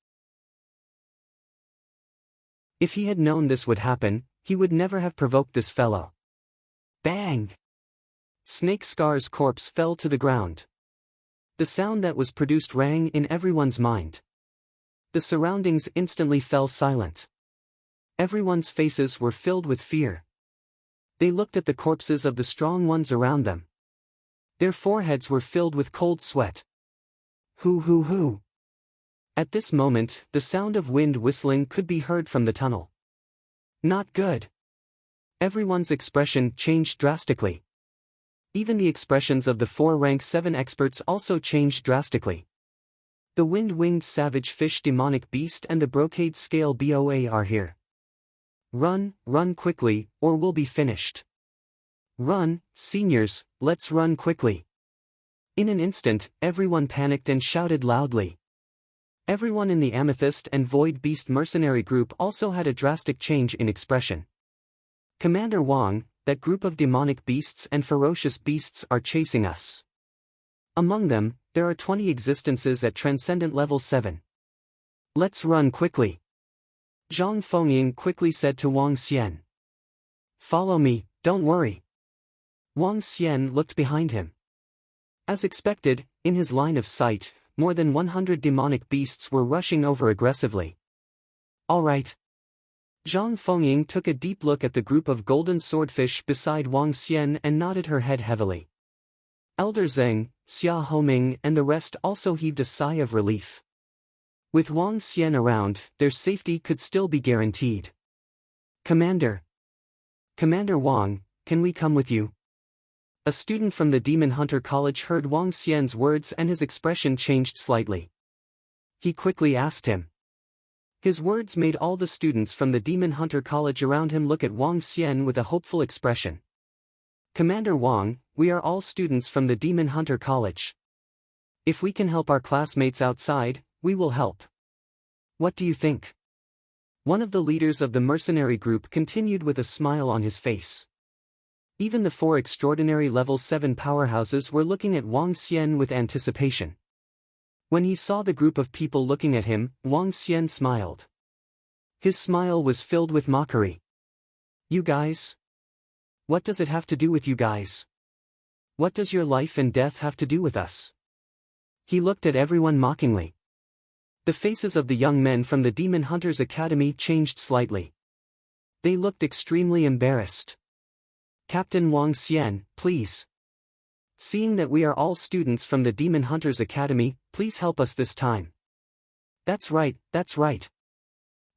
If he had known this would happen, he would never have provoked this fellow. Bang! Snake Scar's corpse fell to the ground. The sound that was produced rang in everyone's mind. The surroundings instantly fell silent. Everyone's faces were filled with fear. They looked at the corpses of the strong ones around them. Their foreheads were filled with cold sweat. Hoo. At this moment, the sound of wind whistling could be heard from the tunnel. Not good. Everyone's expression changed drastically. Even the expressions of the 4 rank 7 experts also changed drastically. The wind-winged savage fish demonic beast and the brocade scale BOA are here. Run quickly, or we'll be finished. Run, seniors, let's run quickly. In an instant, everyone panicked and shouted loudly. Everyone in the Amethyst and Void Beast mercenary group also had a drastic change in expression. Commander Wang, that group of demonic beasts and ferocious beasts are chasing us. Among them, there are 20 existences at Transcendent Level 7. Let's run quickly. Zhang Fengying quickly said to Wang Xian. Follow me, don't worry. Wang Xian looked behind him. As expected, in his line of sight, more than 100 demonic beasts were rushing over aggressively. All right. Zhang Fengying took a deep look at the group of golden swordfish beside Wang Xian and nodded her head heavily. Elder Zheng, Xia Homing and the rest also heaved a sigh of relief. With Wang Xian around, their safety could still be guaranteed. Commander Wang, can we come with you? A student from the Demon Hunter College heard Wang Xian's words and his expression changed slightly. He quickly asked him. His words made all the students from the Demon Hunter College around him look at Wang Xian with a hopeful expression. Commander Wang, we are all students from the Demon Hunter College. If we can help our classmates outside, we will help. What do you think? One of the leaders of the mercenary group continued with a smile on his face. Even the 4 extraordinary level 7 powerhouses were looking at Wang Xian with anticipation. When he saw the group of people looking at him, Wang Xian smiled. His smile was filled with mockery. You guys? What does it have to do with you guys? What does your life and death have to do with us? He looked at everyone mockingly. The faces of the young men from the Demon Hunters Academy changed slightly. They looked extremely embarrassed. Captain Wang Xian, please. Seeing that we are all students from the Demon Hunters Academy, please help us this time. That's right, that's right.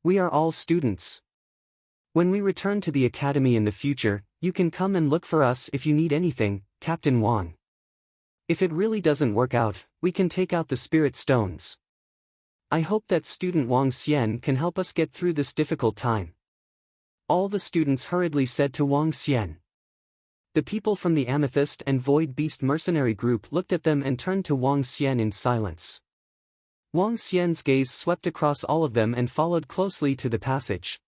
We are all students. When we return to the academy in the future, you can come and look for us if you need anything, Captain Wang. If it really doesn't work out, we can take out the spirit stones. I hope that student Wang Xian can help us get through this difficult time. All the students hurriedly said to Wang Xian. The people from the Amethyst and Void Beast mercenary group looked at them and turned to Wang Xian in silence. Wang Xian's gaze swept across all of them and followed closely to the passage.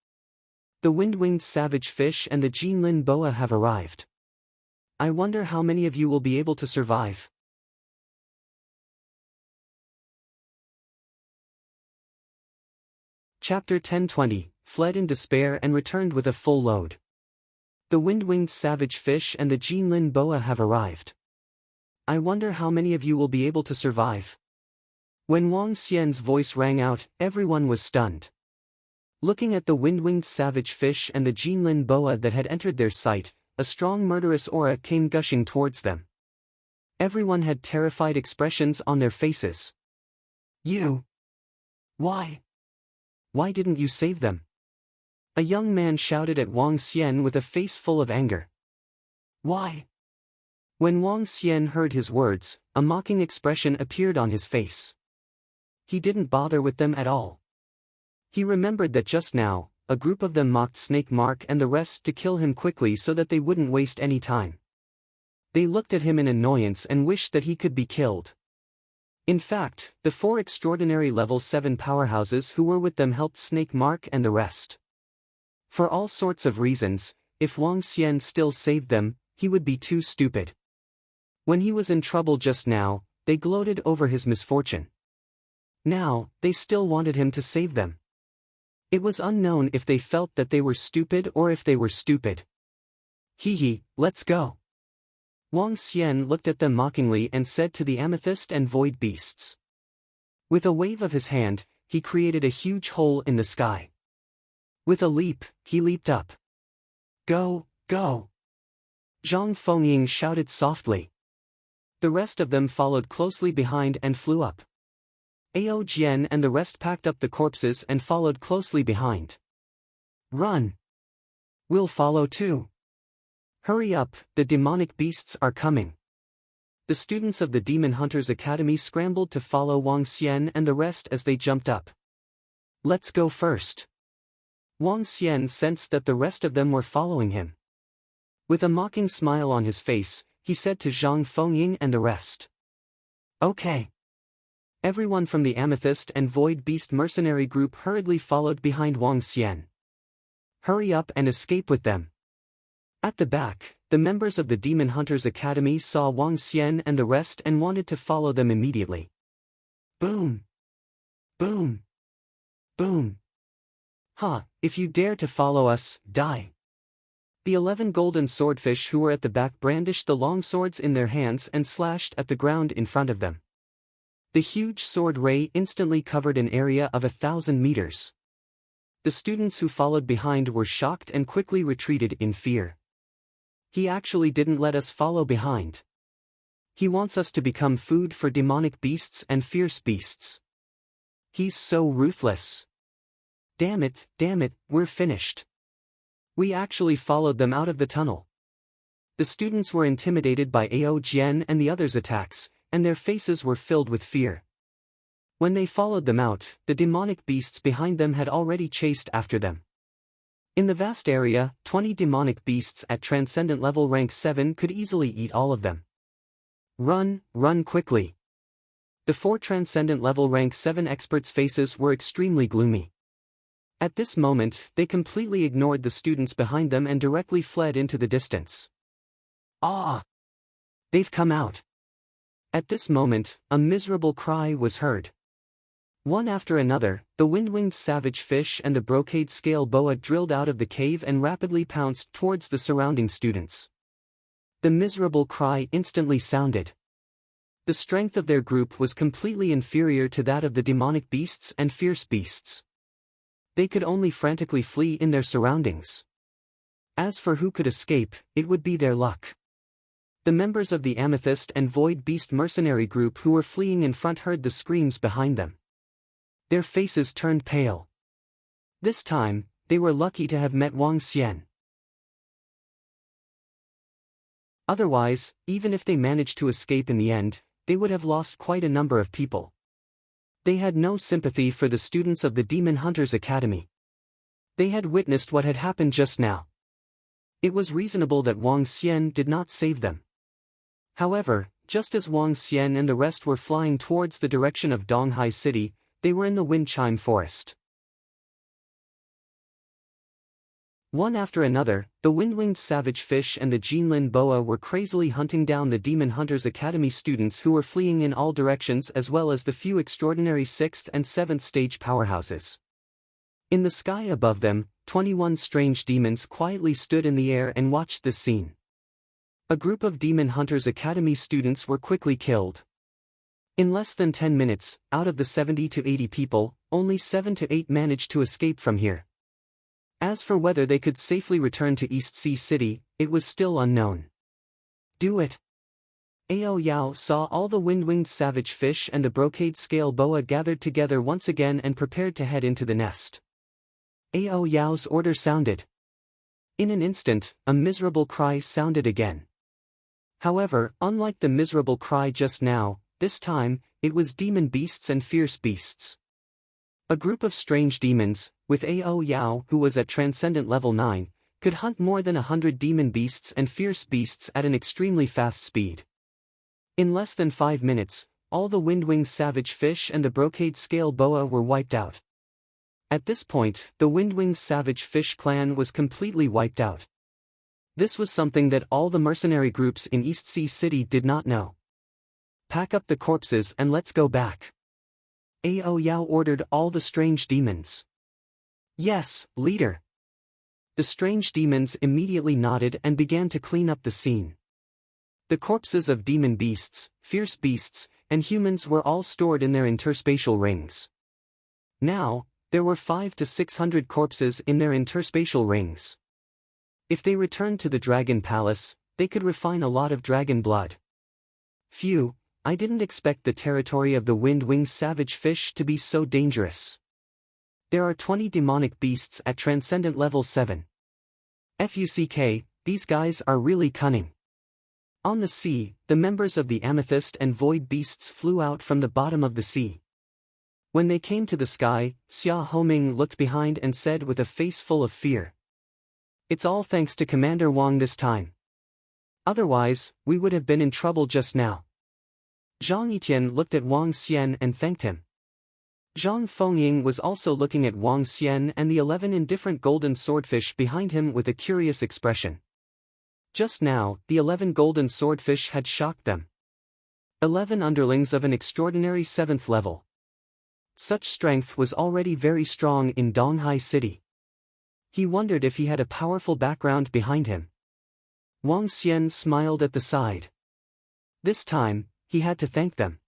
The wind-winged savage fish and the Jinlin boa have arrived. I wonder how many of you will be able to survive. Chapter 1020, fled in despair and returned with a full load. The wind-winged savage fish and the Jinlin boa have arrived. I wonder how many of you will be able to survive. When Wang Xian's voice rang out, everyone was stunned. Looking at the wind-winged savage fish and the Jinlin boa that had entered their sight, a strong murderous aura came gushing towards them. Everyone had terrified expressions on their faces. You! Why? Why didn't you save them? A young man shouted at Wang Xian with a face full of anger. Why? When Wang Xian heard his words, a mocking expression appeared on his face. He didn't bother with them at all. He remembered that just now, a group of them mocked Snake Mark and the rest to kill him quickly so that they wouldn't waste any time. They looked at him in annoyance and wished that he could be killed. In fact, the 4 extraordinary level 7 powerhouses who were with them helped Snake Mark and the rest. For all sorts of reasons, if Wang Xian still saved them, he would be too stupid. When he was in trouble just now, they gloated over his misfortune. Now, they still wanted him to save them. It was unknown if they felt that they were stupid or if they were stupid. Hee, let's go. Wang Xian looked at them mockingly and said to the Amethyst and Void Beasts. With a wave of his hand, he created a huge hole in the sky. With a leap, he leaped up. Go, go! Zhang Fengying shouted softly. The rest of them followed closely behind and flew up. Ao Jian and the rest packed up the corpses and followed closely behind. Run! We'll follow too. Hurry up, the demonic beasts are coming. The students of the Demon Hunters Academy scrambled to follow Wang Xian and the rest as they jumped up. Let's go first. Wang Xian sensed that the rest of them were following him. With a mocking smile on his face, he said to Zhang Fengying and the rest. Okay. Everyone from the Amethyst and Void Beast mercenary group hurriedly followed behind Wang Xian. Hurry up and escape with them. At the back, the members of the Demon Hunters Academy saw Wang Xian and the rest and wanted to follow them immediately. Boom! Boom! Boom! Ha! If you dare to follow us, die! The 11 golden swordfish who were at the back brandished the long swords in their hands and slashed at the ground in front of them. The huge sword ray instantly covered an area of 1,000 meters. The students who followed behind were shocked and quickly retreated in fear. He actually didn't let us follow behind. He wants us to become food for demonic beasts and fierce beasts. He's so ruthless. Damn it, we're finished. We actually followed them out of the tunnel. The students were intimidated by Ao Jian and the others' attacks, and their faces were filled with fear. When they followed them out, the demonic beasts behind them had already chased after them. In the vast area, 20 demonic beasts at Transcendent level rank 7 could easily eat all of them. Run quickly. The 4 Transcendent level rank 7 experts' faces were extremely gloomy. At this moment, they completely ignored the students behind them and directly fled into the distance. Ah! They've come out. At this moment, a miserable cry was heard. One after another, the wind-winged savage fish and the brocade scale boa drilled out of the cave and rapidly pounced towards the surrounding students. The miserable cry instantly sounded. The strength of their group was completely inferior to that of the demonic beasts and fierce beasts. They could only frantically flee in their surroundings. As for who could escape, it would be their luck. The members of the Amethyst and Void Beast mercenary group who were fleeing in front heard the screams behind them. Their faces turned pale. This time, they were lucky to have met Wang Xian. Otherwise, even if they managed to escape in the end, they would have lost quite a number of people. They had no sympathy for the students of the Demon Hunters Academy. They had witnessed what had happened just now. It was reasonable that Wang Xian did not save them. However, just as Wang Xian and the rest were flying towards the direction of Donghai City, they were in the wind chime forest. One after another, the wind-winged savage fish and the Jinlin boa were crazily hunting down the Demon Hunters Academy students who were fleeing in all directions, as well as the few extraordinary 6th and 7th stage powerhouses. In the sky above them, 21 strange demons quietly stood in the air and watched this scene. A group of Demon Hunters Academy students were quickly killed. In less than 10 minutes, out of the 70 to 80 people, only 7 to 8 managed to escape from here. As for whether they could safely return to East Sea City, it was still unknown. Do it! Ao Yao saw all the wind-winged savage fish and the brocade scale boa gathered together once again and prepared to head into the nest. Ao Yao's order sounded. In an instant, a miserable cry sounded again. However, unlike the miserable cry just now, this time, it was demon beasts and fierce beasts. A group of strange demons, with Ao Yao who was at Transcendent level 9, could hunt more than 100 demon beasts and fierce beasts at an extremely fast speed. In less than 5 minutes, all the wind-winged savage fish and the brocade scale boa were wiped out. At this point, the wind-winged savage fish clan was completely wiped out. This was something that all the mercenary groups in East Sea City did not know. Pack up the corpses and let's go back. Ao Yao ordered all the strange demons. Yes, leader. The strange demons immediately nodded and began to clean up the scene. The corpses of demon beasts, fierce beasts, and humans were all stored in their interspatial rings. Now, there were 500 to 600 corpses in their interspatial rings. If they returned to the Dragon Palace, they could refine a lot of dragon blood. Phew, I didn't expect the territory of the wind-winged savage fish to be so dangerous. There are 20 demonic beasts at Transcendent level 7. Fuck, these guys are really cunning. On the sea, the members of the Amethyst and Void Beasts flew out from the bottom of the sea. When they came to the sky, Xia Homing looked behind and said with a face full of fear. It's all thanks to Commander Wang this time. Otherwise, we would have been in trouble just now. Zhang Yiqian looked at Wang Xian and thanked him. Zhang Fengying was also looking at Wang Xian and the 11 indifferent golden swordfish behind him with a curious expression. Just now, the 11 golden swordfish had shocked them. 11 underlings of an extraordinary 7th level. Such strength was already very strong in Donghai City. He wondered if he had a powerful background behind him. Wang Xian smiled at the side. This time, he had to thank them.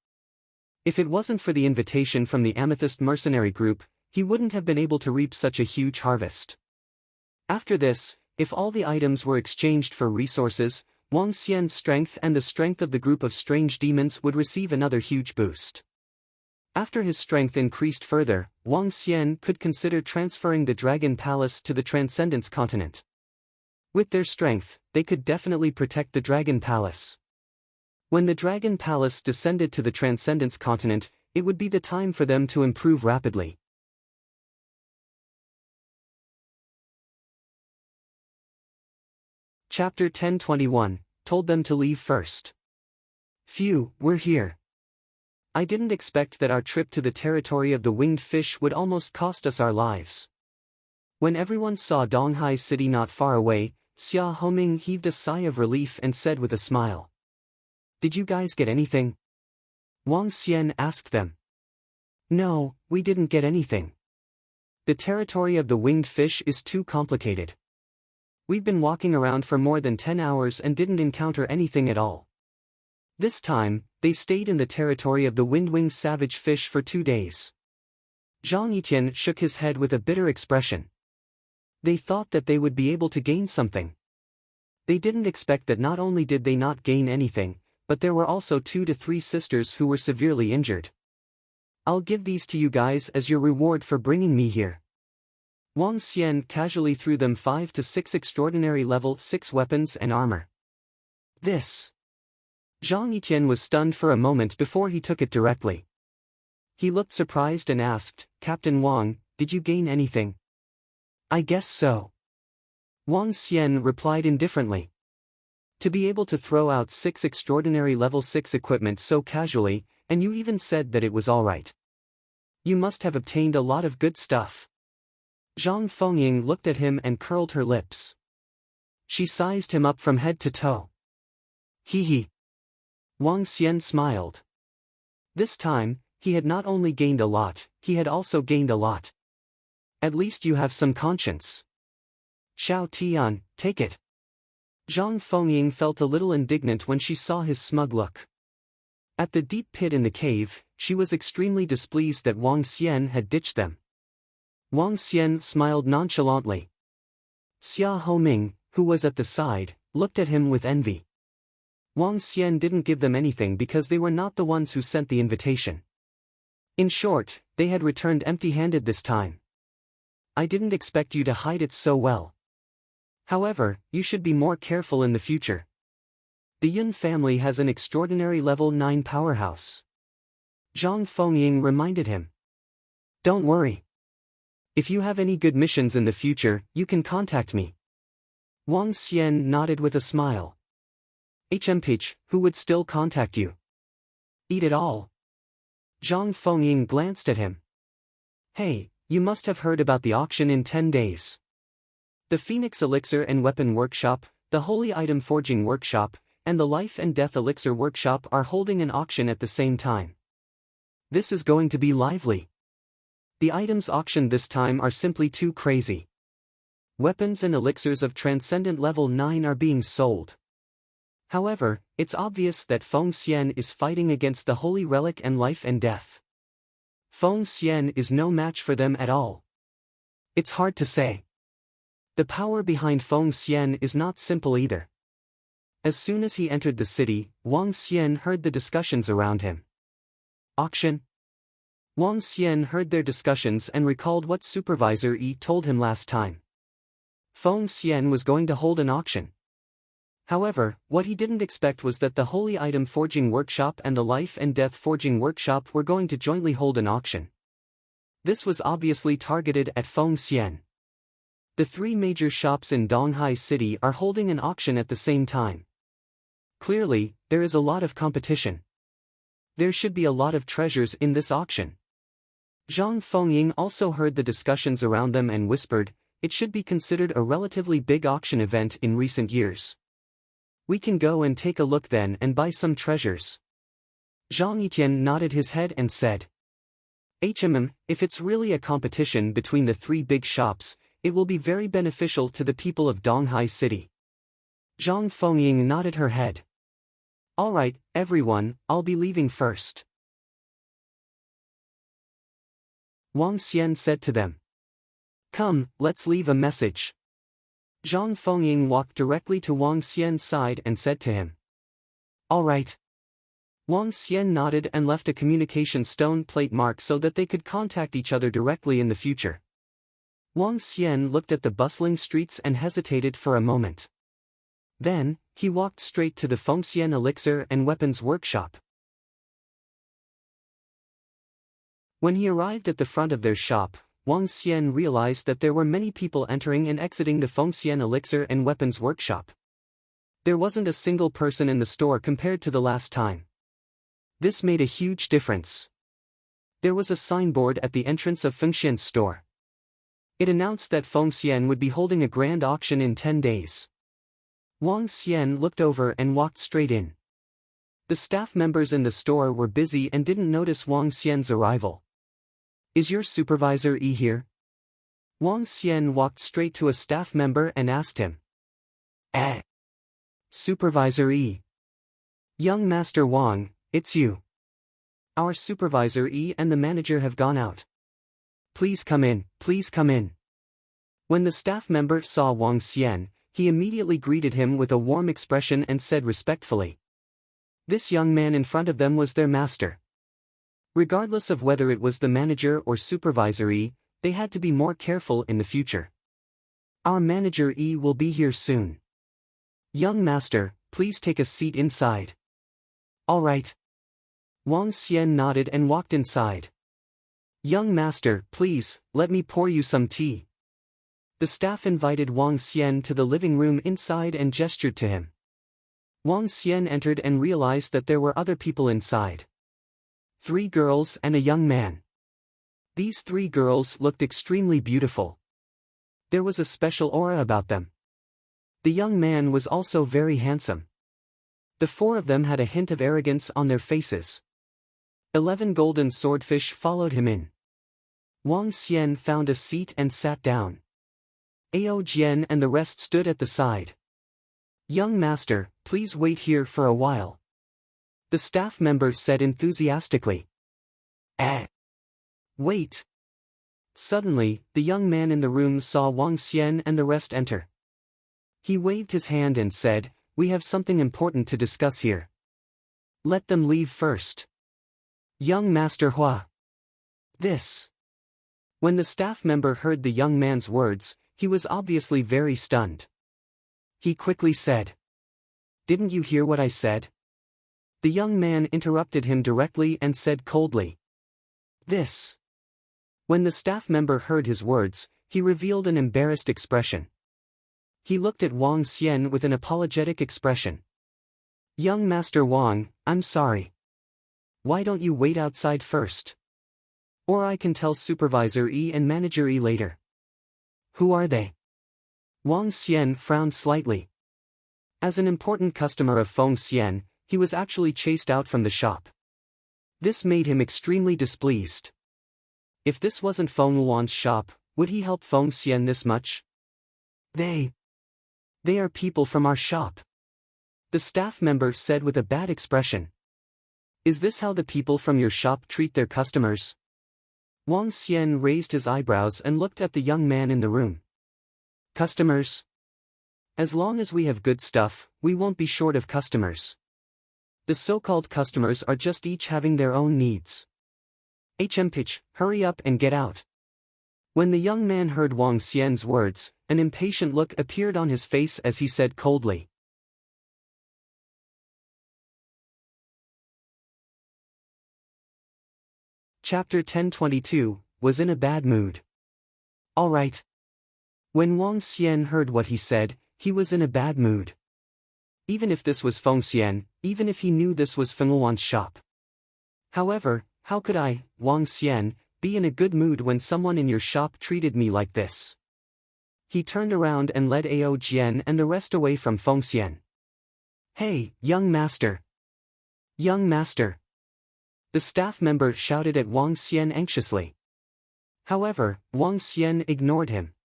If it wasn't for the invitation from the Amethyst mercenary group, he wouldn't have been able to reap such a huge harvest. After this, if all the items were exchanged for resources, Wang Xian's strength and the strength of the group of strange demons would receive another huge boost. After his strength increased further, Wang Xian could consider transferring the Dragon Palace to the Transcendence Continent. With their strength, they could definitely protect the Dragon Palace. When the Dragon Palace descended to the Transcendence Continent, it would be the time for them to improve rapidly. Chapter 1021, told them to leave first. Phew, we're here. I didn't expect that our trip to the territory of the winged fish would almost cost us our lives. When everyone saw Donghai City not far away, Xia Homing heaved a sigh of relief and said with a smile. Did you guys get anything? Wang Xian asked them. No, we didn't get anything. The territory of the winged fish is too complicated. We've been walking around for more than 10 hours and didn't encounter anything at all. This time, they stayed in the territory of the windwing savage fish for 2 days. Zhang Yiqian shook his head with a bitter expression. They thought that they would be able to gain something. They didn't expect that not only did they not gain anything, but there were also 2 to 3 sisters who were severely injured. I'll give these to you guys as your reward for bringing me here. Wang Xian casually threw them 5 to 6 extraordinary level 6 weapons and armor. This. Zhang Yiqian was stunned for a moment before he took it directly. He looked surprised and asked, Captain Wang, did you gain anything? I guess so. Wang Xian replied indifferently. To be able to throw out 6 extraordinary level 6 equipment so casually, and you even said that it was alright. You must have obtained a lot of good stuff. Zhang Fengying looked at him and curled her lips. She sized him up from head to toe. Hee hee. Wang Xian smiled. This time, he had not only gained a lot, he had also gained a lot. At least you have some conscience. Xiao Tian, take it. Zhang Fengying felt a little indignant when she saw his smug look. At the deep pit in the cave, she was extremely displeased that Wang Xian had ditched them. Wang Xian smiled nonchalantly. Xia Homing, who was at the side, looked at him with envy. Wang Xian didn't give them anything because they were not the ones who sent the invitation. In short, they had returned empty-handed this time. I didn't expect you to hide it so well. However, you should be more careful in the future. The Yun family has an extraordinary level 9 powerhouse. Zhang Fengying reminded him. Don't worry. If you have any good missions in the future, you can contact me. Wang Xian nodded with a smile. HMPH, who would still contact you? Eat it all. Zhang Fengying glanced at him. Hey, you must have heard about the auction in 10 days. The Phoenix Elixir and Weapon Workshop, the Holy Item Forging Workshop, and the Life and Death Elixir Workshop are holding an auction at the same time. This is going to be lively. The items auctioned this time are simply too crazy. Weapons and elixirs of Transcendent Level 9 are being sold. However, it's obvious that Feng Xian is fighting against the Holy Relic and Life and Death. Feng Xian is no match for them at all. It's hard to say. The power behind Feng Xian is not simple either. As soon as he entered the city, Wang Xian heard the discussions around him. Auction? Wang Xian heard their discussions and recalled what Supervisor Yi told him last time. Feng Xian was going to hold an auction. However, what he didn't expect was that the Holy Item Forging Workshop and the Life and Death Forging Workshop were going to jointly hold an auction. This was obviously targeted at Feng Xian. The 3 major shops in Donghai City are holding an auction at the same time. Clearly, there is a lot of competition. There should be a lot of treasures in this auction. Zhang Fengying also heard the discussions around them and whispered, it should be considered a relatively big auction event in recent years. We can go and take a look then and buy some treasures. Zhang Yiqian nodded his head and said. If it's really a competition between the three big shops, it will be very beneficial to the people of Donghai City. Zhang Fengying nodded her head. Alright, everyone, I'll be leaving first. Wang Xian said to them. Come, let's leave a message. Zhang Fengying walked directly to Wang Xian's side and said to him. Alright. Wang Xian nodded and left a communication stone plate mark so that they could contact each other directly in the future. Wang Xian looked at the bustling streets and hesitated for a moment. Then, he walked straight to the Fengxian elixir and weapons workshop. When he arrived at the front of their shop, Wang Xian realized that there were many people entering and exiting the Fengxian elixir and weapons workshop. There wasn't a single person in the store compared to the last time. This made a huge difference. There was a signboard at the entrance of Fengxian's store. It announced that Fengxian would be holding a grand auction in 10 days. Wang Xian looked over and walked straight in. The staff members in the store were busy and didn't notice Wang Xian's arrival. Is your supervisor Yi here? Wang Xian walked straight to a staff member and asked him. Supervisor Yi. Young Master Wang, it's you. Our supervisor Yi and the manager have gone out. Please come in, please come in. When the staff member saw Wang Xian, he immediately greeted him with a warm expression and said respectfully. This young man in front of them was their master. Regardless of whether it was the manager or supervisor Yi, they had to be more careful in the future. Our manager Yi will be here soon. Young master, please take a seat inside. All right. Wang Xian nodded and walked inside. Young master, please, let me pour you some tea. The staff invited Wang Xian to the living room inside and gestured to him. Wang Xian entered and realized that there were other people inside. 3 girls and a young man. These 3 girls looked extremely beautiful. There was a special aura about them. The young man was also very handsome. The 4 of them had a hint of arrogance on their faces. 11 golden swordfish followed him in. Wang Xian found a seat and sat down. Ao Jian and the rest stood at the side. Young master, please wait here for a while. The staff member said enthusiastically. Wait. Suddenly, the young man in the room saw Wang Xian and the rest enter. He waved his hand and said, We have something important to discuss here. Let them leave first. Young Master Hua. This. When the staff member heard the young man's words, he was obviously very stunned. He quickly said. Didn't you hear what I said? The young man interrupted him directly and said coldly. This. When the staff member heard his words, he revealed an embarrassed expression. He looked at Wang Xian with an apologetic expression. Young Master Wang, I'm sorry. Why don't you wait outside first? Or I can tell Supervisor Yi and Manager Yi later. Who are they? Wang Xian frowned slightly. As an important customer of Feng Xian, he was actually chased out from the shop. This made him extremely displeased. If this wasn't Feng Luan's shop, would he help Feng Xian this much? They are people from our shop. The staff member said with a bad expression. Is this how the people from your shop treat their customers? Wang Xian raised his eyebrows and looked at the young man in the room. Customers? As long as we have good stuff, we won't be short of customers. The so-called customers are just each having their own needs. Pitch, hurry up and get out. When the young man heard Wang Xian's words, an impatient look appeared on his face as he said coldly. Chapter 1022, was in a bad mood. All right. When Wang Xian heard what he said, he was in a bad mood. Even if this was Feng Xian, even if he knew this was Feng Luan's shop. However, how could I, Wang Xian, be in a good mood when someone in your shop treated me like this? He turned around and led Ao Jian and the rest away from Feng Xian. Hey, young master! Young master! The staff member shouted at Wang Xian anxiously. However, Wang Xian ignored him.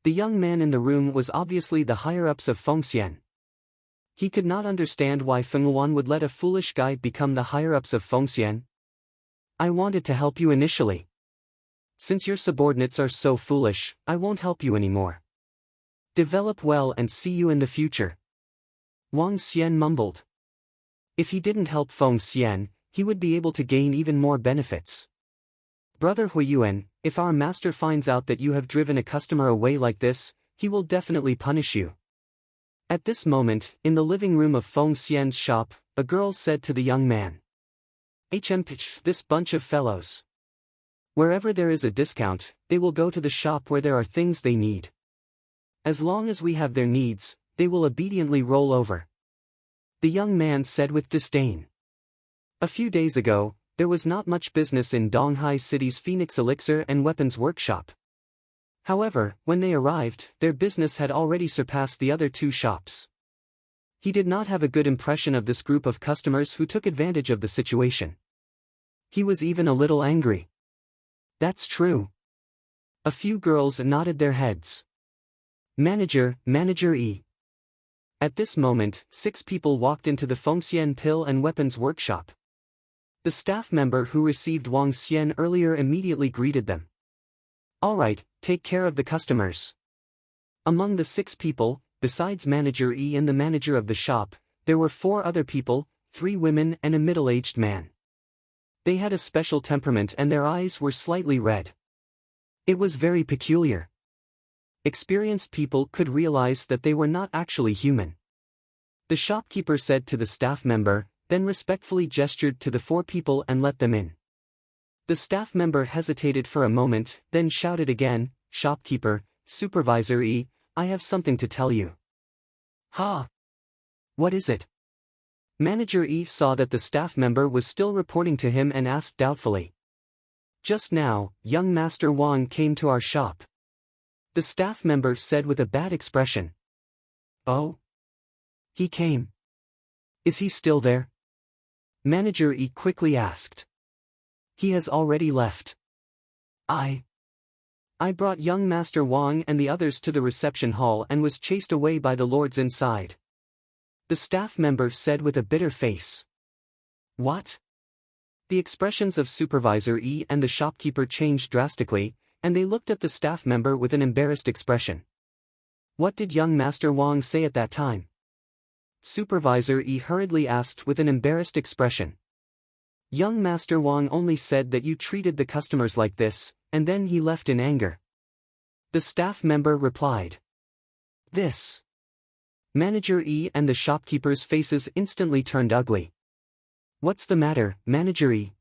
The young man in the room was obviously the higher-ups of Fengxian. He could not understand why Fengluan would let a foolish guy become the higher-ups of Fengxian. I wanted to help you initially. Since your subordinates are so foolish, I won't help you anymore. Develop well and see you in the future. Wang Xian mumbled. If he didn't help Fengxian, he would be able to gain even more benefits. Brother Huiyuan, if our master finds out that you have driven a customer away like this, he will definitely punish you. At this moment, in the living room of Feng Xian's shop, a girl said to the young man. This bunch of fellows. Wherever there is a discount, they will go to the shop where there are things they need. As long as we have their needs, they will obediently roll over. The young man said with disdain. A few days ago, there was not much business in Donghai City's Phoenix Elixir and Weapons Workshop. However, when they arrived, their business had already surpassed the other two shops. He did not have a good impression of this group of customers who took advantage of the situation. He was even a little angry. That's true. A few girls nodded their heads. Manager E. At this moment, 6 people walked into the Fengxian Pill and Weapons Workshop. The staff member who received Wang Xian earlier immediately greeted them. Alright, take care of the customers. Among the 6 people, besides Manager E and the manager of the shop, there were 4 other people, 3 women and a middle-aged man. They had a special temperament and their eyes were slightly red. It was very peculiar. Experienced people could realize that they were not actually human. The shopkeeper said to the staff member, then respectfully gestured to the 4 people and let them in. The staff member hesitated for a moment, then shouted again, Shopkeeper, Supervisor E, I have something to tell you. Ha! What is it? Manager E saw that the staff member was still reporting to him and asked doubtfully. Just now, young Master Wang came to our shop. The staff member said with a bad expression. Oh? He came. Is he still there? Manager E quickly asked. He has already left. I brought young Master Wang and the others to the reception hall and was chased away by the lords inside. The staff member said with a bitter face. What? The expressions of Supervisor E and the shopkeeper changed drastically, and they looked at the staff member with an embarrassed expression. What did young Master Wang say at that time? Supervisor E hurriedly asked with an embarrassed expression. Young Master Wang only said that you treated the customers like this, and then he left in anger. The staff member replied. This. Manager E and the shopkeeper's faces instantly turned ugly. What's the matter, Manager E?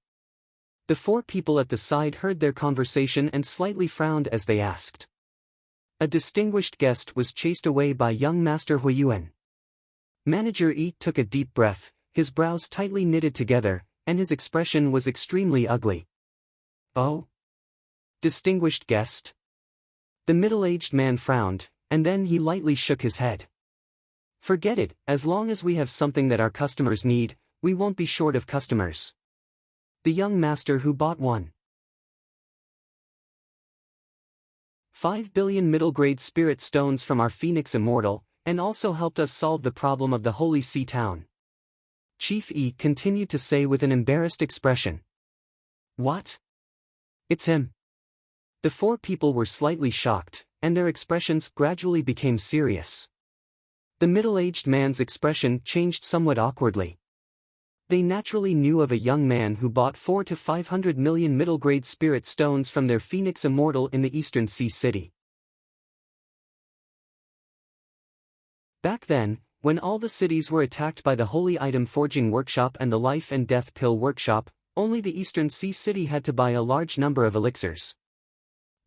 The 4 people at the side heard their conversation and slightly frowned as they asked. A distinguished guest was chased away by young Master Huiyuan. Manager E took a deep breath, his brows tightly knitted together, and his expression was extremely ugly. Oh? Distinguished guest? The middle-aged man frowned, and then he lightly shook his head. Forget it, as long as we have something that our customers need, we won't be short of customers. The young master who bought 1.5 billion middle-grade spirit stones from our Phoenix Immortal, and also helped us solve the problem of the Holy Sea Town. Chief E continued to say with an embarrassed expression. What? It's him. The 4 people were slightly shocked, and their expressions gradually became serious. The middle-aged man's expression changed somewhat awkwardly. They naturally knew of a young man who bought 400 to 500 million middle-grade spirit stones from their Phoenix Immortal in the Eastern Sea City. Back then, when all the cities were attacked by the Holy Item Forging Workshop and the Life and Death Pill Workshop, only the Eastern Sea City had to buy a large number of elixirs.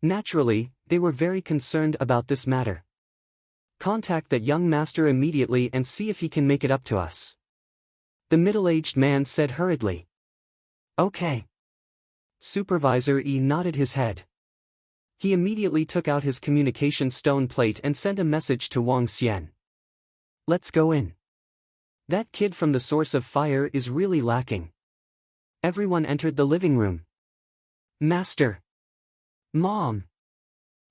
Naturally, they were very concerned about this matter. Contact that young master immediately and see if he can make it up to us. The middle-aged man said hurriedly. Okay. Supervisor E nodded his head. He immediately took out his communication stone plate and sent a message to Wang Xian. Let's go in. That kid from the source of fire is really lacking. Everyone entered the living room. Master! Mom!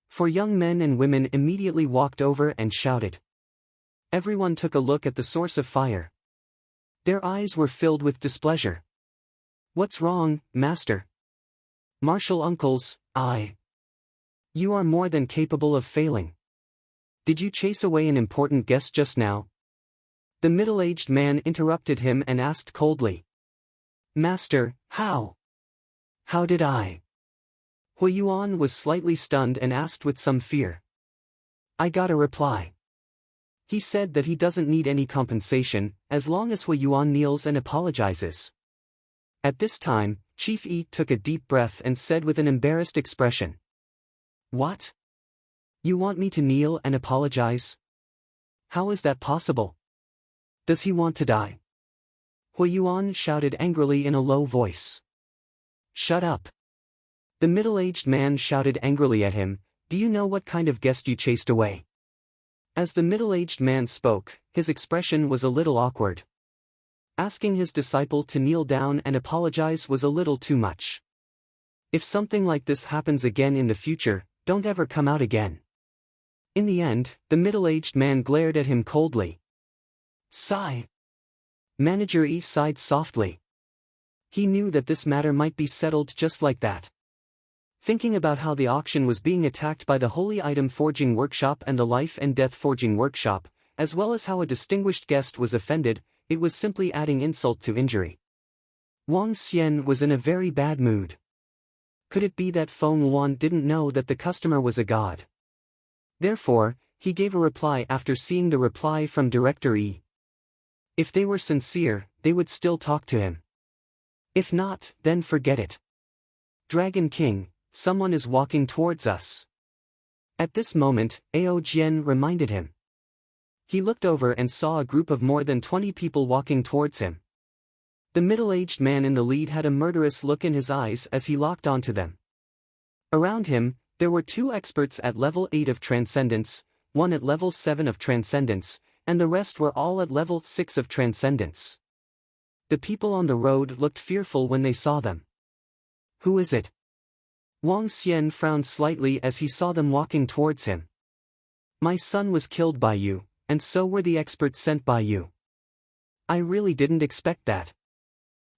Four young men and women immediately walked over and shouted. Everyone took a look at the source of fire. Their eyes were filled with displeasure. What's wrong, Master? Martial uncles, You are more than capable of failing. Did you chase away an important guest just now? The middle-aged man interrupted him and asked coldly. Master, how? How did I? Hui Yuan was slightly stunned and asked with some fear. I got a reply. He said that he doesn't need any compensation, as long as Hui Yuan kneels and apologizes. At this time, Chief Yi took a deep breath and said with an embarrassed expression. What? You want me to kneel and apologize? How is that possible? Does he want to die? Hui Yuan shouted angrily in a low voice. Shut up. The middle-aged man shouted angrily at him, Do you know what kind of guest you chased away? As the middle-aged man spoke, his expression was a little awkward. Asking his disciple to kneel down and apologize was a little too much. If something like this happens again in the future, don't ever come out again. In the end, the middle-aged man glared at him coldly. Sigh. Manager Yi sighed softly. He knew that this matter might be settled just like that. Thinking about how the auction was being attacked by the Holy Item Forging Workshop and the Life and Death Forging Workshop, as well as how a distinguished guest was offended, it was simply adding insult to injury. Wang Xian was in a very bad mood. Could it be that Feng Yuan didn't know that the customer was a god? Therefore, he gave a reply after seeing the reply from Director Yi. If they were sincere, they would still talk to him. If not, then forget it. Dragon King, someone is walking towards us. At this moment, Ao Jian reminded him. He looked over and saw a group of more than 20 people walking towards him. The middle-aged man in the lead had a murderous look in his eyes as he locked onto them. Around him, there were 2 experts at level 8 of Transcendence, 1 at level 7 of Transcendence, and the rest were all at level 6 of Transcendence. The people on the road looked fearful when they saw them. Who is it? Wang Xian frowned slightly as he saw them walking towards him. My son was killed by you, and so were the experts sent by you. I really didn't expect that.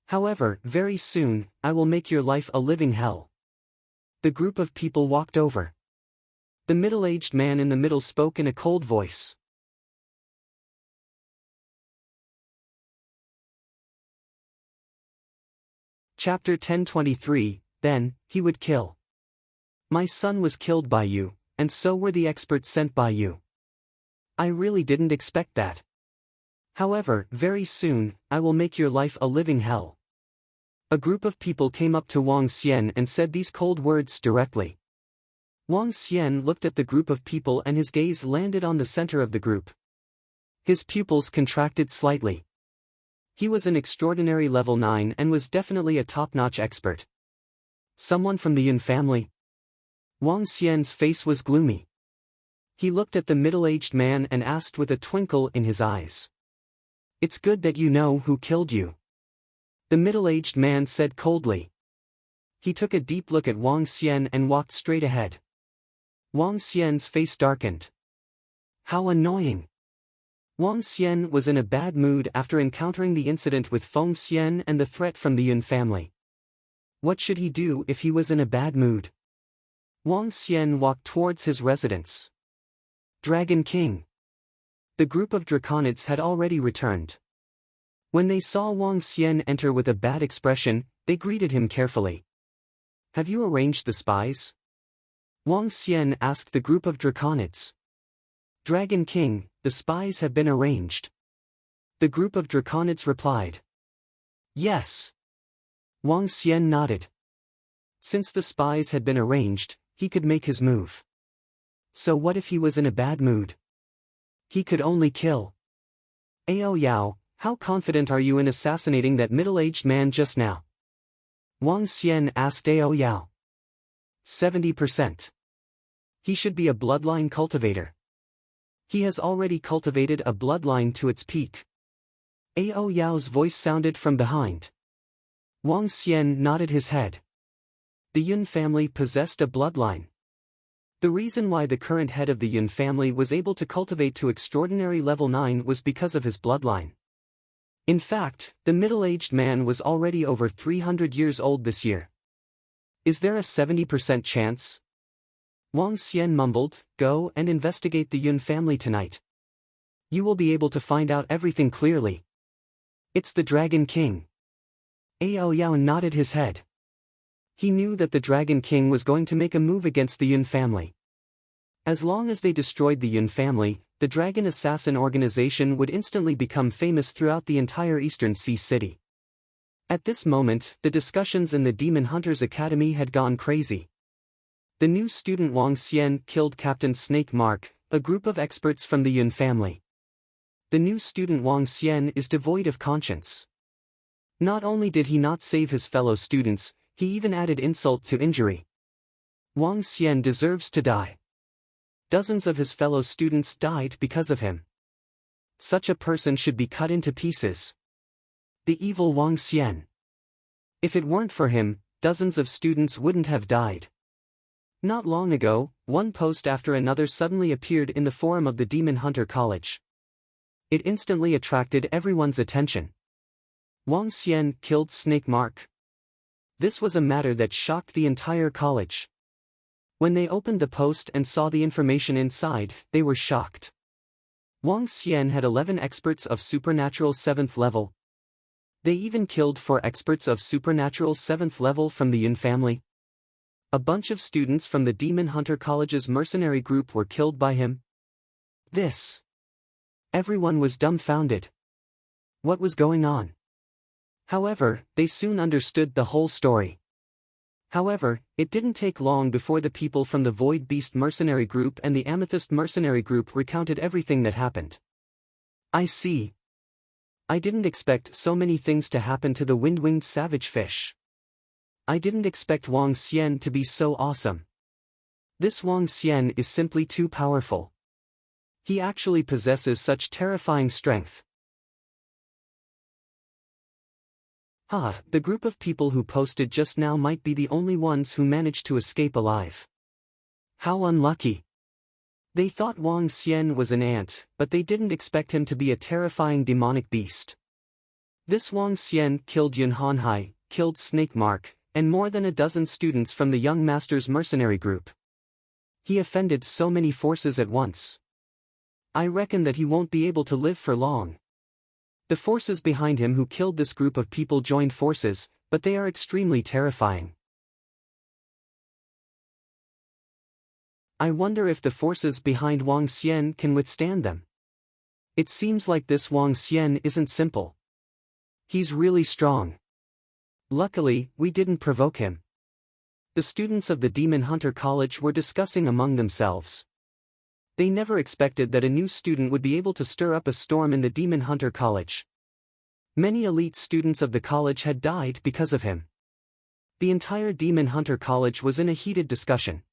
However, very soon, I will make your life a living hell. The group of people walked over. The middle-aged man in the middle spoke in a cold voice. Chapter 1023, Then, he would kill. My son was killed by you, and so were the experts sent by you. I really didn't expect that. However, very soon, I will make your life a living hell. A group of people came up to Wang Xian and said these cold words directly. Wang Xian looked at the group of people and his gaze landed on the center of the group. His pupils contracted slightly. He was an extraordinary level 9 and was definitely a top-notch expert. Someone from the Yun family? Wang Xian's face was gloomy. He looked at the middle-aged man and asked with a twinkle in his eyes. It's good that you know who killed you. The middle-aged man said coldly. He took a deep look at Wang Xian and walked straight ahead. Wang Xian's face darkened. How annoying. Wang Xian was in a bad mood after encountering the incident with Feng Xian and the threat from the Yun family. What should he do if he was in a bad mood? Wang Xian walked towards his residence. Dragon King. The group of draconids had already returned. When they saw Wang Xian enter with a bad expression, they greeted him carefully. Have you arranged the spies? Wang Xian asked the group of draconids. Dragon King, the spies have been arranged. The group of draconids replied. Yes. Wang Xian nodded. Since the spies had been arranged, he could make his move. So what if he was in a bad mood? He could only kill. Ao Yao, how confident are you in assassinating that middle-aged man just now? Wang Xian asked Ao Yao. 70%. He should be a bloodline cultivator. He has already cultivated a bloodline to its peak. Ao Yao's voice sounded from behind. Wang Xian nodded his head. The Yun family possessed a bloodline. The reason why the current head of the Yun family was able to cultivate to extraordinary level 9 was because of his bloodline. In fact, the middle-aged man was already over 300 years old this year. Is there a 70% chance? Wang Xian mumbled, "Go and investigate the Yun family tonight. You will be able to find out everything clearly. It's the Dragon King." Ao Yao nodded his head. He knew that the Dragon King was going to make a move against the Yun family. As long as they destroyed the Yun family, the Dragon Assassin organization would instantly become famous throughout the entire Eastern Sea City. At this moment, the discussions in the Demon Hunters Academy had gone crazy. The new student Wang Xian killed Captain Snake Mark, a group of experts from the Yun family. The new student Wang Xian is devoid of conscience. Not only did he not save his fellow students, he even added insult to injury. Wang Xian deserves to die. Dozens of his fellow students died because of him. Such a person should be cut into pieces. The evil Wang Xian. If it weren't for him, dozens of students wouldn't have died. Not long ago, one post after another suddenly appeared in the forum of the Demon Hunter College. It instantly attracted everyone's attention. Wang Xian killed Snake Mark. This was a matter that shocked the entire college. When they opened the post and saw the information inside, they were shocked. Wang Xian had 11 experts of supernatural 7th level. They even killed 4 experts of supernatural 7th level from the Yun family. A bunch of students from the Demon Hunter College's mercenary group were killed by him. Everyone was dumbfounded. What was going on? However, they soon understood the whole story. However, it didn't take long before the people from the Void Beast mercenary group and the Amethyst mercenary group recounted everything that happened. I see. I didn't expect so many things to happen to the wind-winged savage fish. I didn't expect Wang Xian to be so awesome. This Wang Xian is simply too powerful. He actually possesses such terrifying strength. The group of people who posted just now might be the only ones who managed to escape alive. How unlucky. They thought Wang Xian was an ant, but they didn't expect him to be a terrifying demonic beast. This Wang Xian killed Yun Hanhai, killed Snake Mark, and more than a dozen students from the Young Master's mercenary group. He offended so many forces at once. I reckon that he won't be able to live for long. The forces behind him who killed this group of people joined forces, but they are extremely terrifying. I wonder if the forces behind Wang Xian can withstand them. It seems like this Wang Xian isn't simple. He's really strong. Luckily, we didn't provoke him. The students of the Demon Hunter College were discussing among themselves. They never expected that a new student would be able to stir up a storm in the Demon Hunter College. Many elite students of the college had died because of him. The entire Demon Hunter College was in a heated discussion.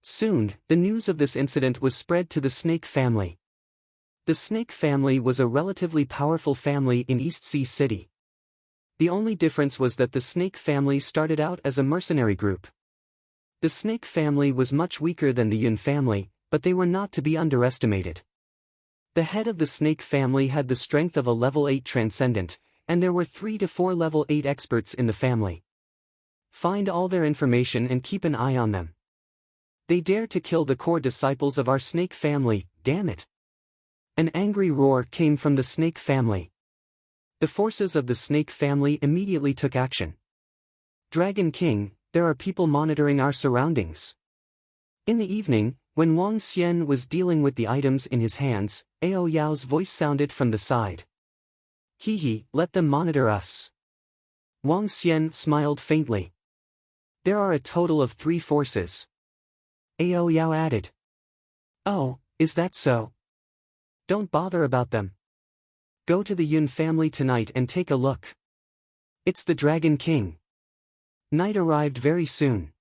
Soon, the news of this incident was spread to the Snake family. The Snake family was a relatively powerful family in East Sea City. The only difference was that the Snake family started out as a mercenary group. The Snake family was much weaker than the Yun family, but they were not to be underestimated. The head of the Snake family had the strength of a level 8 transcendent, and there were 3 to 4 level 8 experts in the family. Find all their information and keep an eye on them. They dare to kill the core disciples of our Snake family, damn it. An angry roar came from the Snake family. The forces of the Snake family immediately took action. Dragon King, there are people monitoring our surroundings. In the evening, when Wang Xian was dealing with the items in his hands, Ao Yao's voice sounded from the side. Hee, let them monitor us. Wang Xian smiled faintly. There are a total of 3 forces. Ao Yao added. Oh, is that so? Don't bother about them. Go to the Yun family tonight and take a look. It's the Dragon King. Night arrived very soon.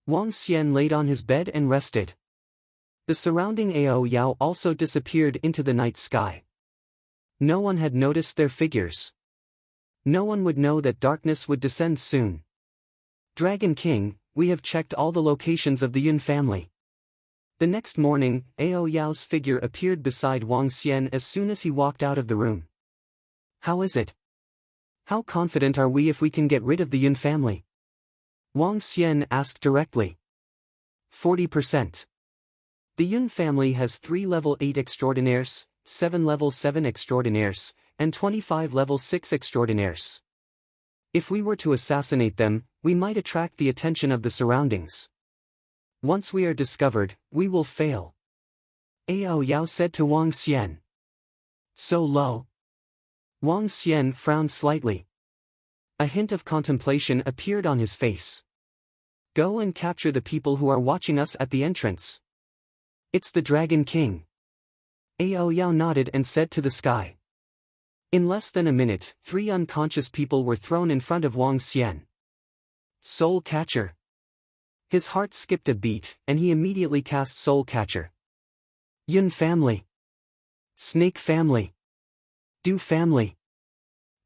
Wang Xian laid on his bed and rested. The surrounding Ao Yao also disappeared into the night sky. No one had noticed their figures. No one would know that darkness would descend soon. Dragon King, we have checked all the locations of the Yun family. The next morning, Ao Yao's figure appeared beside Wang Xian as soon as he walked out of the room. How is it? How confident are we if we can get rid of the Yun family? Wang Xian asked directly. 40%. The Yun family has 3 level 8 extraordinaires, 7 level 7 extraordinaires, and 25 level 6 extraordinaires. If we were to assassinate them, we might attract the attention of the surroundings. Once we are discovered, we will fail. Ao Yao said to Wang Xian. So low. Wang Xian frowned slightly. A hint of contemplation appeared on his face. Go and capture the people who are watching us at the entrance. It's the Dragon King. Ao Yao nodded and said to the sky. In less than a minute, 3 unconscious people were thrown in front of Wang Xian. Soul Catcher. His heart skipped a beat, and he immediately cast Soul Catcher. Yun family. Snake family. Du family.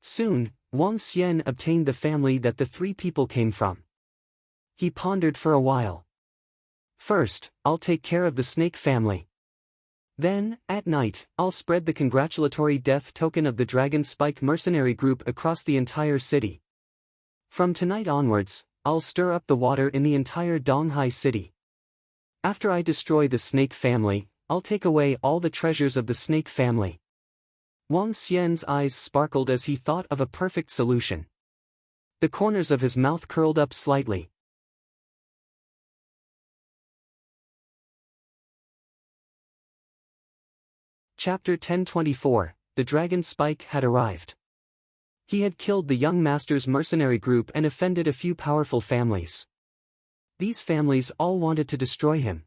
Soon, Wang Xian obtained the family that the 3 people came from. He pondered for a while. First, I'll take care of the snake family. Then, at night, I'll spread the congratulatory death token of the Dragon Spike mercenary group across the entire city. From tonight onwards, I'll stir up the water in the entire Donghai city. After I destroy the snake family, I'll take away all the treasures of the snake family. Wang Xian's eyes sparkled as he thought of a perfect solution. The corners of his mouth curled up slightly. Chapter 1024, The Dragon Spike had arrived. He had killed the young master's mercenary group and offended a few powerful families. These families all wanted to destroy him.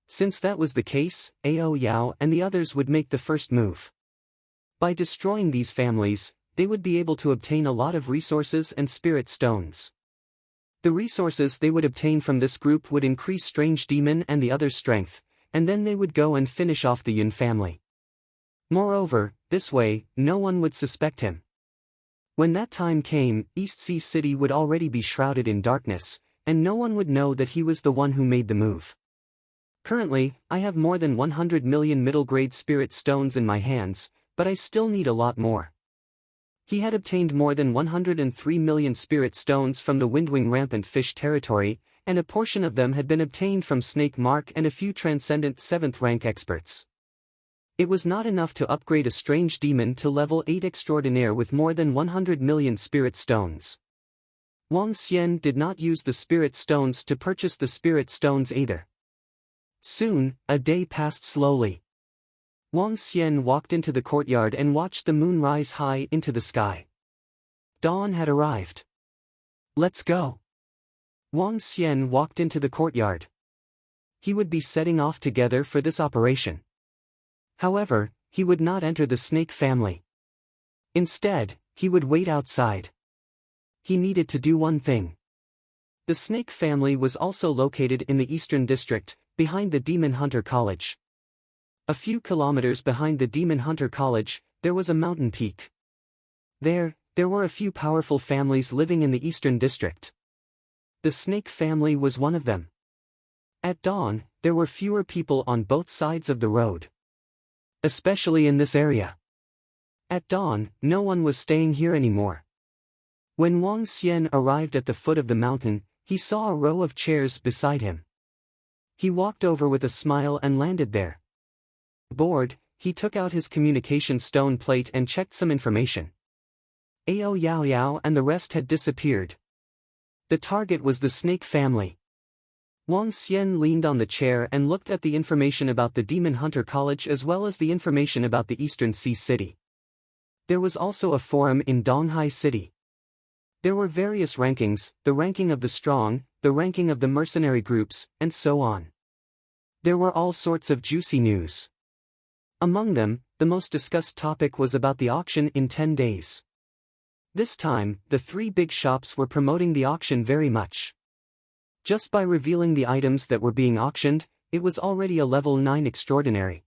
Since that was the case, Ao Yao and the others would make the first move. By destroying these families, they would be able to obtain a lot of resources and spirit stones. The resources they would obtain from this group would increase Strange Demon and the others' strength, and then they would go and finish off the Yun family. Moreover, this way, no one would suspect him. When that time came, East Sea City would already be shrouded in darkness, and no one would know that he was the one who made the move. Currently, I have more than 100 million middle-grade spirit stones in my hands, but I still need a lot more. He had obtained more than 103 million spirit stones from the Windwing Rampant Fish territory, and a portion of them had been obtained from Snake Mark and a few transcendent 7th rank experts. It was not enough to upgrade a strange demon to level 8 extraordinaire with more than 100 million spirit stones. Wang Xian did not use the spirit stones to purchase the spirit stones either. Soon, a day passed slowly. Wang Xian walked into the courtyard and watched the moon rise high into the sky. Dawn had arrived. Let's go. Wang Xian walked into the courtyard. He would be setting off together for this operation. However, he would not enter the snake family. Instead, he would wait outside. He needed to do one thing. The snake family was also located in the Eastern District, behind the Demon Hunter College. A few kilometers behind the Demon Hunter College, there was a mountain peak. There were a few powerful families living in the Eastern District. The snake family was one of them. At dawn, there were fewer people on both sides of the road. Especially in this area. At dawn, no one was staying here anymore. When Wang Xian arrived at the foot of the mountain, he saw a row of chairs beside him. He walked over with a smile and landed there. Bored, he took out his communication stone plate and checked some information. Ao Yao and the rest had disappeared. The target was the snake family. Wang Xian leaned on the chair and looked at the information about the Demon Hunter College as well as the information about the Eastern Sea City. There was also a forum in Donghai City. There were various rankings, the ranking of the strong, the ranking of the mercenary groups, and so on. There were all sorts of juicy news. Among them, the most discussed topic was about the auction in 10 days. This time, the 3 big shops were promoting the auction very much. Just by revealing the items that were being auctioned, it was already a level 9 extraordinary.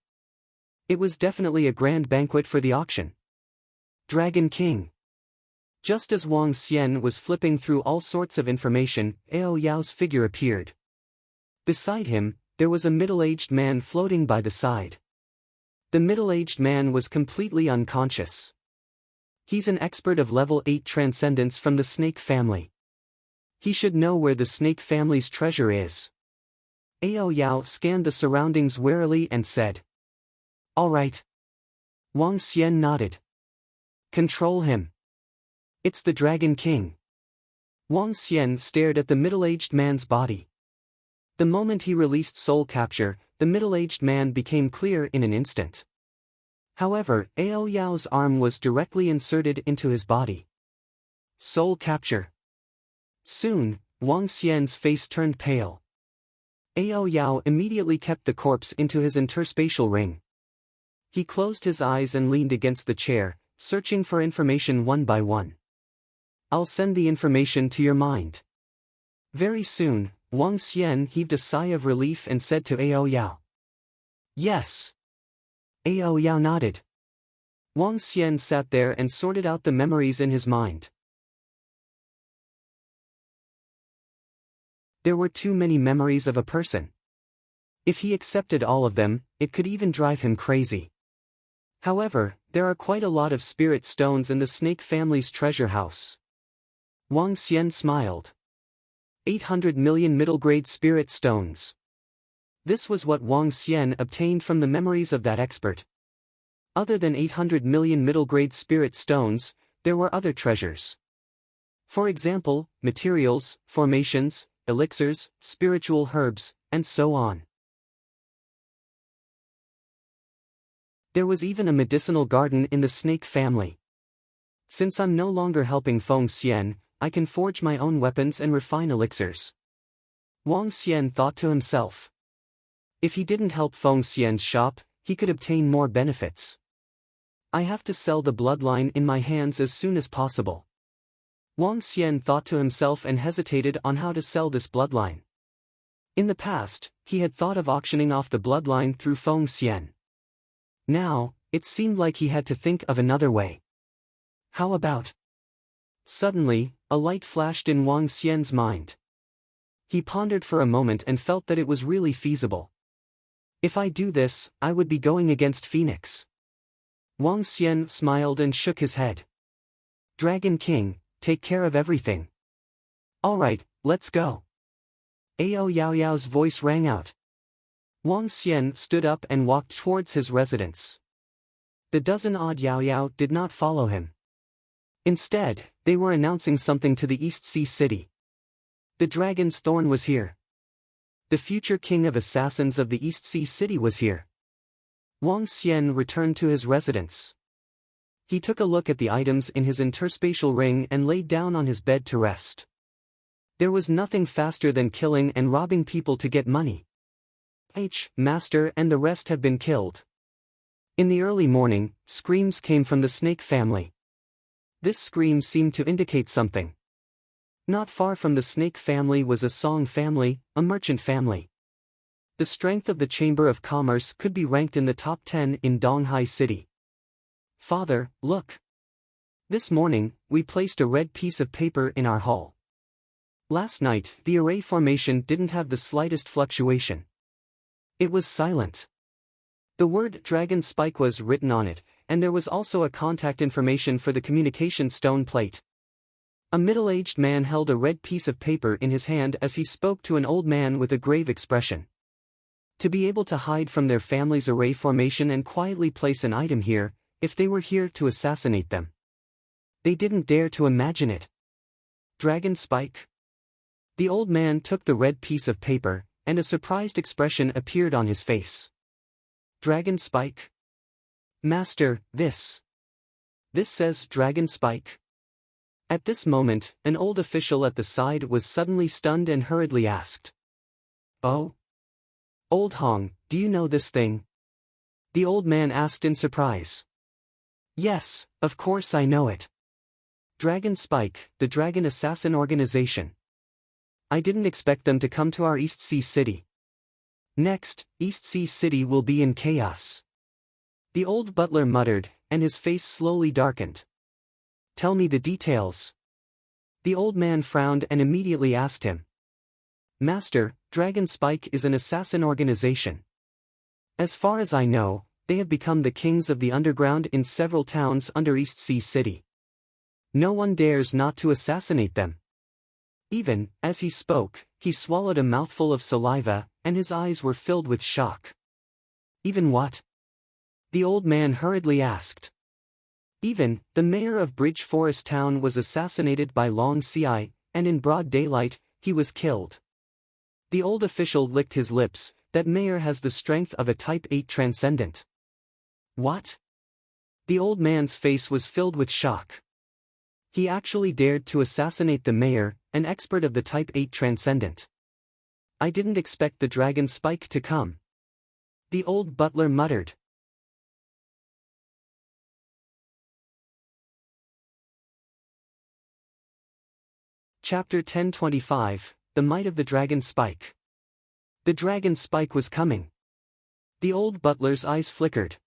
It was definitely a grand banquet for the auction. Dragon King. Just as Wang Xian was flipping through all sorts of information, Ao Yao's figure appeared. Beside him, there was a middle-aged man floating by the side. The middle-aged man was completely unconscious. He's an expert of level 8 transcendence from the snake family. He should know where the snake family's treasure is. Ao Yao scanned the surroundings warily and said, "All right." Wang Xian nodded. "Control him. It's the Dragon King." Wang Xian stared at the middle-aged man's body. The moment he released soul capture, the middle-aged man became clear in an instant. However, Ao Yao's arm was directly inserted into his body. Soul capture. Soon, Wang Xian's face turned pale. Ao Yao immediately kept the corpse into his interspatial ring. He closed his eyes and leaned against the chair, searching for information one by one. "I'll send the information to your mind." Very soon, Wang Xian heaved a sigh of relief and said to Ao Yao, "Yes." Ao Yao nodded. Wang Xian sat there and sorted out the memories in his mind. There were too many memories of a person. If he accepted all of them, it could even drive him crazy. However, there are quite a lot of spirit stones in the snake family's treasure house. Wang Xian smiled. 800 million middle-grade spirit stones. This was what Wang Xian obtained from the memories of that expert. Other than 800 million middle-grade spirit stones, there were other treasures. For example, materials, formations, elixirs, spiritual herbs, and so on. There was even a medicinal garden in the snake family. Since I'm no longer helping Feng Xian, I can forge my own weapons and refine elixirs. Wang Xian thought to himself. If he didn't help Feng Xian's shop, he could obtain more benefits. I have to sell the bloodline in my hands as soon as possible. Wang Xian thought to himself and hesitated on how to sell this bloodline. In the past, he had thought of auctioning off the bloodline through Feng Xian. Now, it seemed like he had to think of another way. How about? Suddenly, a light flashed in Wang Xian's mind. He pondered for a moment and felt that it was really feasible. If I do this, I would be going against Phoenix. Wang Xian smiled and shook his head. Dragon King, take care of everything. All right, let's go. Ao Yao Yao's voice rang out. Wang Xian stood up and walked towards his residence. The dozen-odd Yao Yao did not follow him. Instead, they were announcing something to the East Sea City. The Dragon's Thorn was here. The future king of assassins of the East Sea City was here. Wang Xian returned to his residence. He took a look at the items in his interspatial ring and laid down on his bed to rest. There was nothing faster than killing and robbing people to get money. Master and the rest have been killed. In the early morning, screams came from the snake family. This scream seemed to indicate something. Not far from the snake family was a Song family, a merchant family. The strength of the Chamber of Commerce could be ranked in the top 10 in Donghai City. Father, look. This morning, we placed a red piece of paper in our hall. Last night, the array formation didn't have the slightest fluctuation. It was silent. The word Dragon Spike was written on it, and there was also a contact information for the communication stone plate. A middle-aged man held a red piece of paper in his hand as he spoke to an old man with a grave expression. To be able to hide from their family's array formation and quietly place an item here, if they were here to assassinate them. They didn't dare to imagine it. Dragon Spike? The old man took the red piece of paper, and a surprised expression appeared on his face. Dragon Spike? Master, this says Dragon Spike. At this moment, an old official at the side was suddenly stunned and hurriedly asked. Oh? Old Hong, do you know this thing? The old man asked in surprise. Yes, of course I know it. Dragon Spike, the Dragon Assassin Organization. I didn't expect them to come to our East Sea City. Next, East Sea City will be in chaos. The old butler muttered, and his face slowly darkened. Tell me the details. The old man frowned and immediately asked him. Master, Dragon Spike is an assassin organization. As far as I know, they have become the kings of the underground in several towns under East Sea City. No one dares not to assassinate them. Even, as he spoke, he swallowed a mouthful of saliva, and his eyes were filled with shock. Even what? The old man hurriedly asked. Even, the mayor of Bridge Forest Town was assassinated by Long Ci, and in broad daylight, he was killed. The old official licked his lips. That mayor has the strength of a Type 8 transcendent. What? The old man's face was filled with shock. He actually dared to assassinate the mayor, an expert of the Type 8 transcendent. I didn't expect the Dragon Spike to come. The old butler muttered. Chapter 1025, The Might of the Dragon Spike. The Dragon Spike was coming. The old butler's eyes flickered.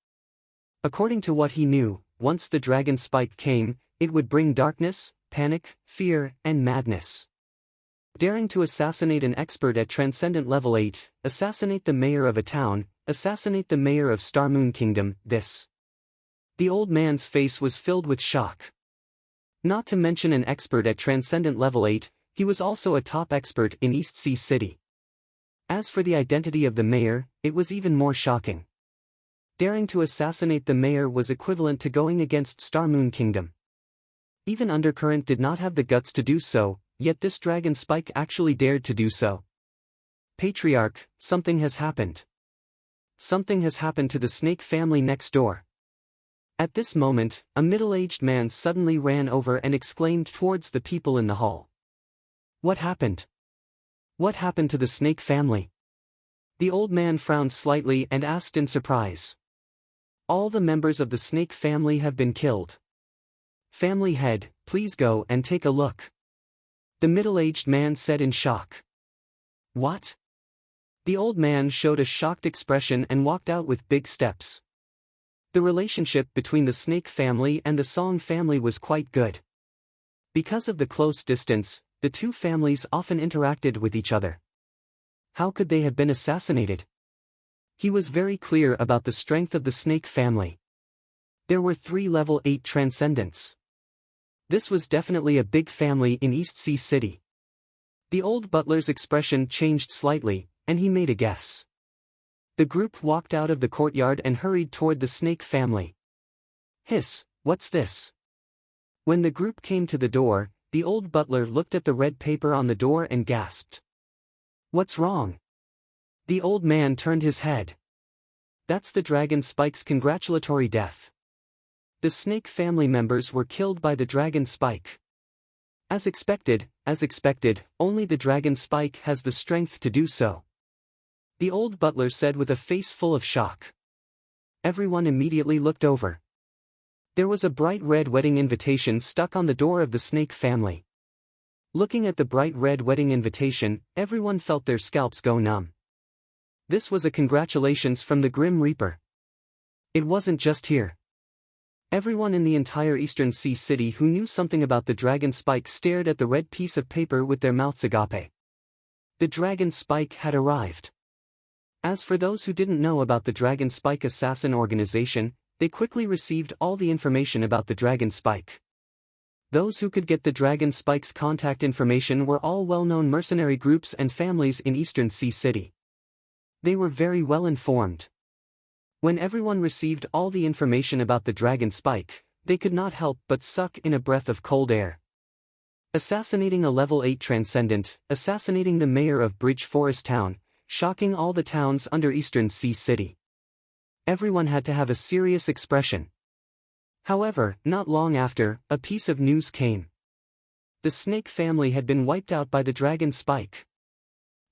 According to what he knew, once the Dragon Spike came, it would bring darkness, panic, fear, and madness. Daring to assassinate an expert at Transcendent Level 8, assassinate the mayor of a town, assassinate the mayor of Star Moon Kingdom, this. The old man's face was filled with shock. Not to mention an expert at Transcendent Level 8, he was also a top expert in East Sea City. As for the identity of the mayor, it was even more shocking. Daring to assassinate the mayor was equivalent to going against Star Moon Kingdom. Even Undercurrent did not have the guts to do so, yet this Dragon Spike actually dared to do so. Patriarch, something has happened. Something has happened to the snake family next door. At this moment, a middle-aged man suddenly ran over and exclaimed towards the people in the hall. What happened? What happened to the snake family? The old man frowned slightly and asked in surprise. All the members of the snake family have been killed. Family head, please go and take a look. The middle-aged man said in shock. What? The old man showed a shocked expression and walked out with big steps. The relationship between the snake family and the Song family was quite good. Because of the close distance, the two families often interacted with each other. How could they have been assassinated? He was very clear about the strength of the snake family. There were 3 level 8 transcendents. This was definitely a big family in East Sea City. The old butler's expression changed slightly, and he made a guess. The group walked out of the courtyard and hurried toward the snake family. Hiss, what's this? When the group came to the door, the old butler looked at the red paper on the door and gasped. What's wrong? The old man turned his head. That's the Dragon Spike's congratulatory death. The snake family members were killed by the Dragon Spike. As expected, only the Dragon Spike has the strength to do so. The old butler said with a face full of shock. Everyone immediately looked over. There was a bright red wedding invitation stuck on the door of the snake family. Looking at the bright red wedding invitation, everyone felt their scalps go numb. This was a congratulations from the Grim Reaper. It wasn't just here. Everyone in the entire Eastern Sea City who knew something about the Dragon Spike stared at the red piece of paper with their mouths agape. The Dragon Spike had arrived. As for those who didn't know about the Dragon Spike assassin organization, they quickly received all the information about the Dragon Spike. Those who could get the Dragon Spike's contact information were all well-known mercenary groups and families in Eastern Sea City. They were very well informed. When everyone received all the information about the Dragon Spike, they could not help but suck in a breath of cold air. Assassinating a level 8 transcendent, assassinating the mayor of Bridge Forest Town, shocking all the towns under Eastern Sea City. Everyone had to have a serious expression. However, not long after, a piece of news came. The snake family had been wiped out by the Dragon Spike.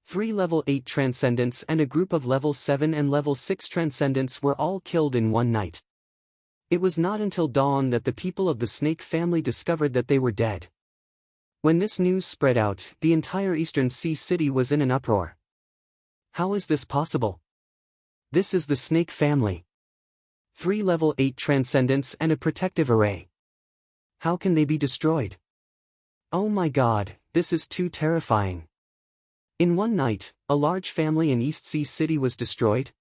3 level 8 transcendents and a group of level 7 and level 6 transcendents were all killed in one night. It was not until dawn that the people of the snake family discovered that they were dead. When this news spread out, the entire Eastern Sea City was in an uproar. How is this possible? This is the snake family. 3 level 8 transcendence and a protective array. How can they be destroyed? Oh my god, this is too terrifying. In one night, a large family in East Sea City was destroyed.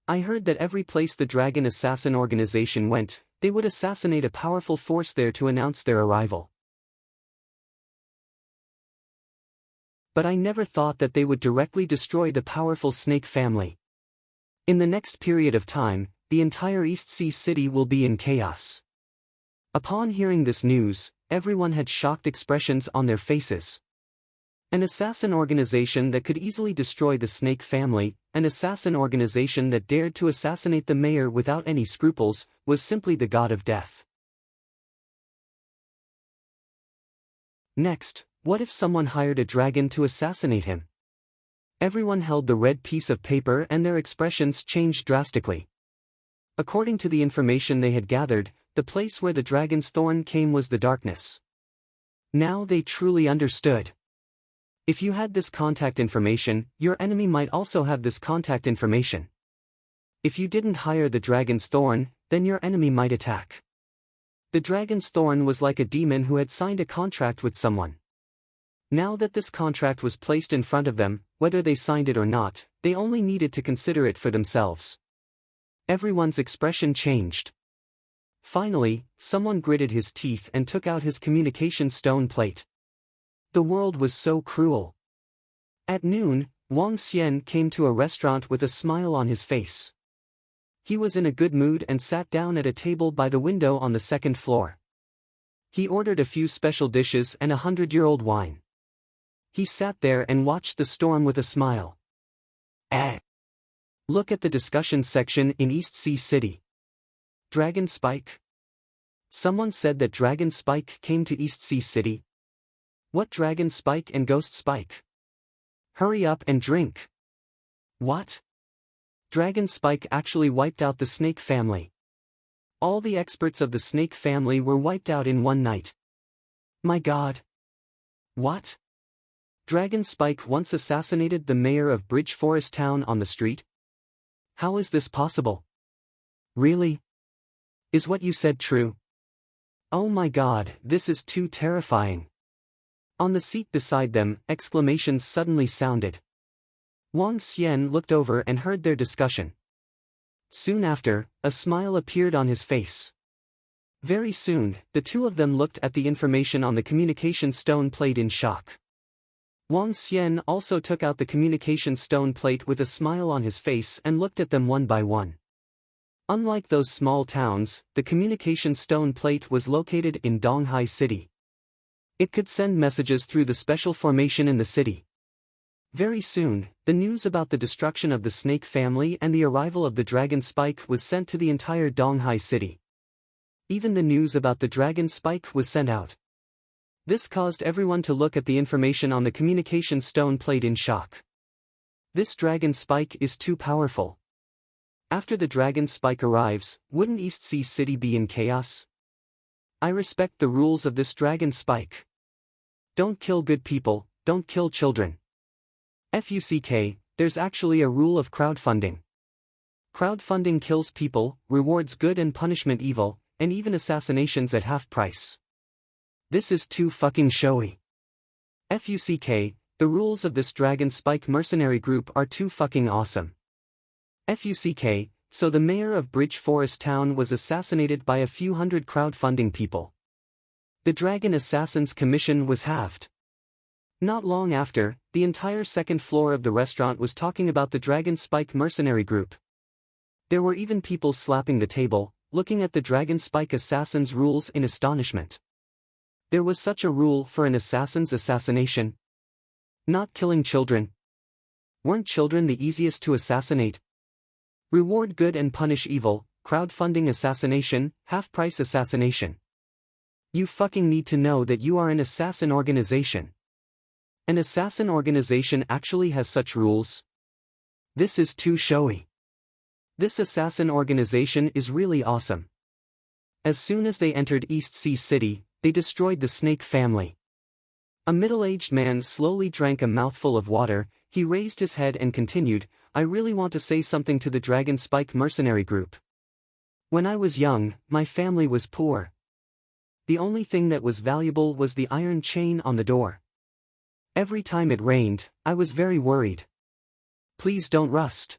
I heard that every place the Dragon Assassin organization went, they would assassinate a powerful force there to announce their arrival. But I never thought that they would directly destroy the powerful Snake family. In the next period of time, the entire East Sea City will be in chaos. Upon hearing this news, everyone had shocked expressions on their faces. An assassin organization that could easily destroy the Snake family, an assassin organization that dared to assassinate the mayor without any scruples, was simply the god of death. Next, what if someone hired a dragon to assassinate him? Everyone held the red piece of paper and their expressions changed drastically. According to the information they had gathered, the place where the dragon's thorn came was the darkness. Now they truly understood. If you had this contact information, your enemy might also have this contact information. If you didn't hire the dragon's thorn, then your enemy might attack. The dragon's thorn was like a demon who had signed a contract with someone. Now that this contract was placed in front of them, whether they signed it or not, they only needed to consider it for themselves. Everyone's expression changed. Finally, someone gritted his teeth and took out his communication stone plate. The world was so cruel. At noon, Wang Xian came to a restaurant with a smile on his face. He was in a good mood and sat down at a table by the window on the second floor. He ordered a few special dishes and 100-year-old wine. He sat there and watched the storm with a smile. Look at the discussion section in East Sea City. Dragon Spike? Someone said that Dragon Spike came to East Sea City. What Dragon Spike and Ghost Spike? Hurry up and drink. What? Dragon Spike actually wiped out the Snake family. All the experts of the Snake family were wiped out in one night. My god. What? Dragon Spike once assassinated the mayor of Bridge Forest Town on the street? How is this possible? Really? Is what you said true? Oh my god, this is too terrifying. On the seat beside them, exclamations suddenly sounded. Wang Xian looked over and heard their discussion. Soon after, a smile appeared on his face. Very soon, the two of them looked at the information on the communication stone plate in shock. Wang Xian also took out the communication stone plate with a smile on his face and looked at them one by one. Unlike those small towns, the communication stone plate was located in Donghai City. It could send messages through the special formation in the city. Very soon, the news about the destruction of the Snake family and the arrival of the Dragon Spike was sent to the entire Donghai City. Even the news about the Dragon Spike was sent out. This caused everyone to look at the information on the communication stone plate in shock. This Dragon Spike is too powerful. After the Dragon Spike arrives, wouldn't East Sea City be in chaos? I respect the rules of this Dragon Spike. Don't kill good people, don't kill children. FUCK, there's actually a rule of crowdfunding. Crowdfunding kills people, rewards good and punishment evil, and even assassinations at half price. This is too fucking showy. FUCK, the rules of this Dragon Spike mercenary group are too fucking awesome. FUCK, so the mayor of Bridge Forest Town was assassinated by a few hundred crowdfunding people. The Dragon Assassins Commission was halved. Not long after, the entire second floor of the restaurant was talking about the Dragon Spike mercenary group. There were even people slapping the table, looking at the Dragon Spike Assassins rules in astonishment. There was such a rule for an assassin's assassination. Not killing children. Weren't children the easiest to assassinate? Reward good and punish evil, crowdfunding assassination, half-price assassination. You fucking need to know that you are an assassin organization. An assassin organization actually has such rules? This is too showy. This assassin organization is really awesome. As soon as they entered East Sea City, they destroyed the Snake family. A middle-aged man slowly drank a mouthful of water. He raised his head and continued, I really want to say something to the Dragon Spike mercenary group. When I was young, my family was poor. The only thing that was valuable was the iron chain on the door. Every time it rained, I was very worried. Please don't rust.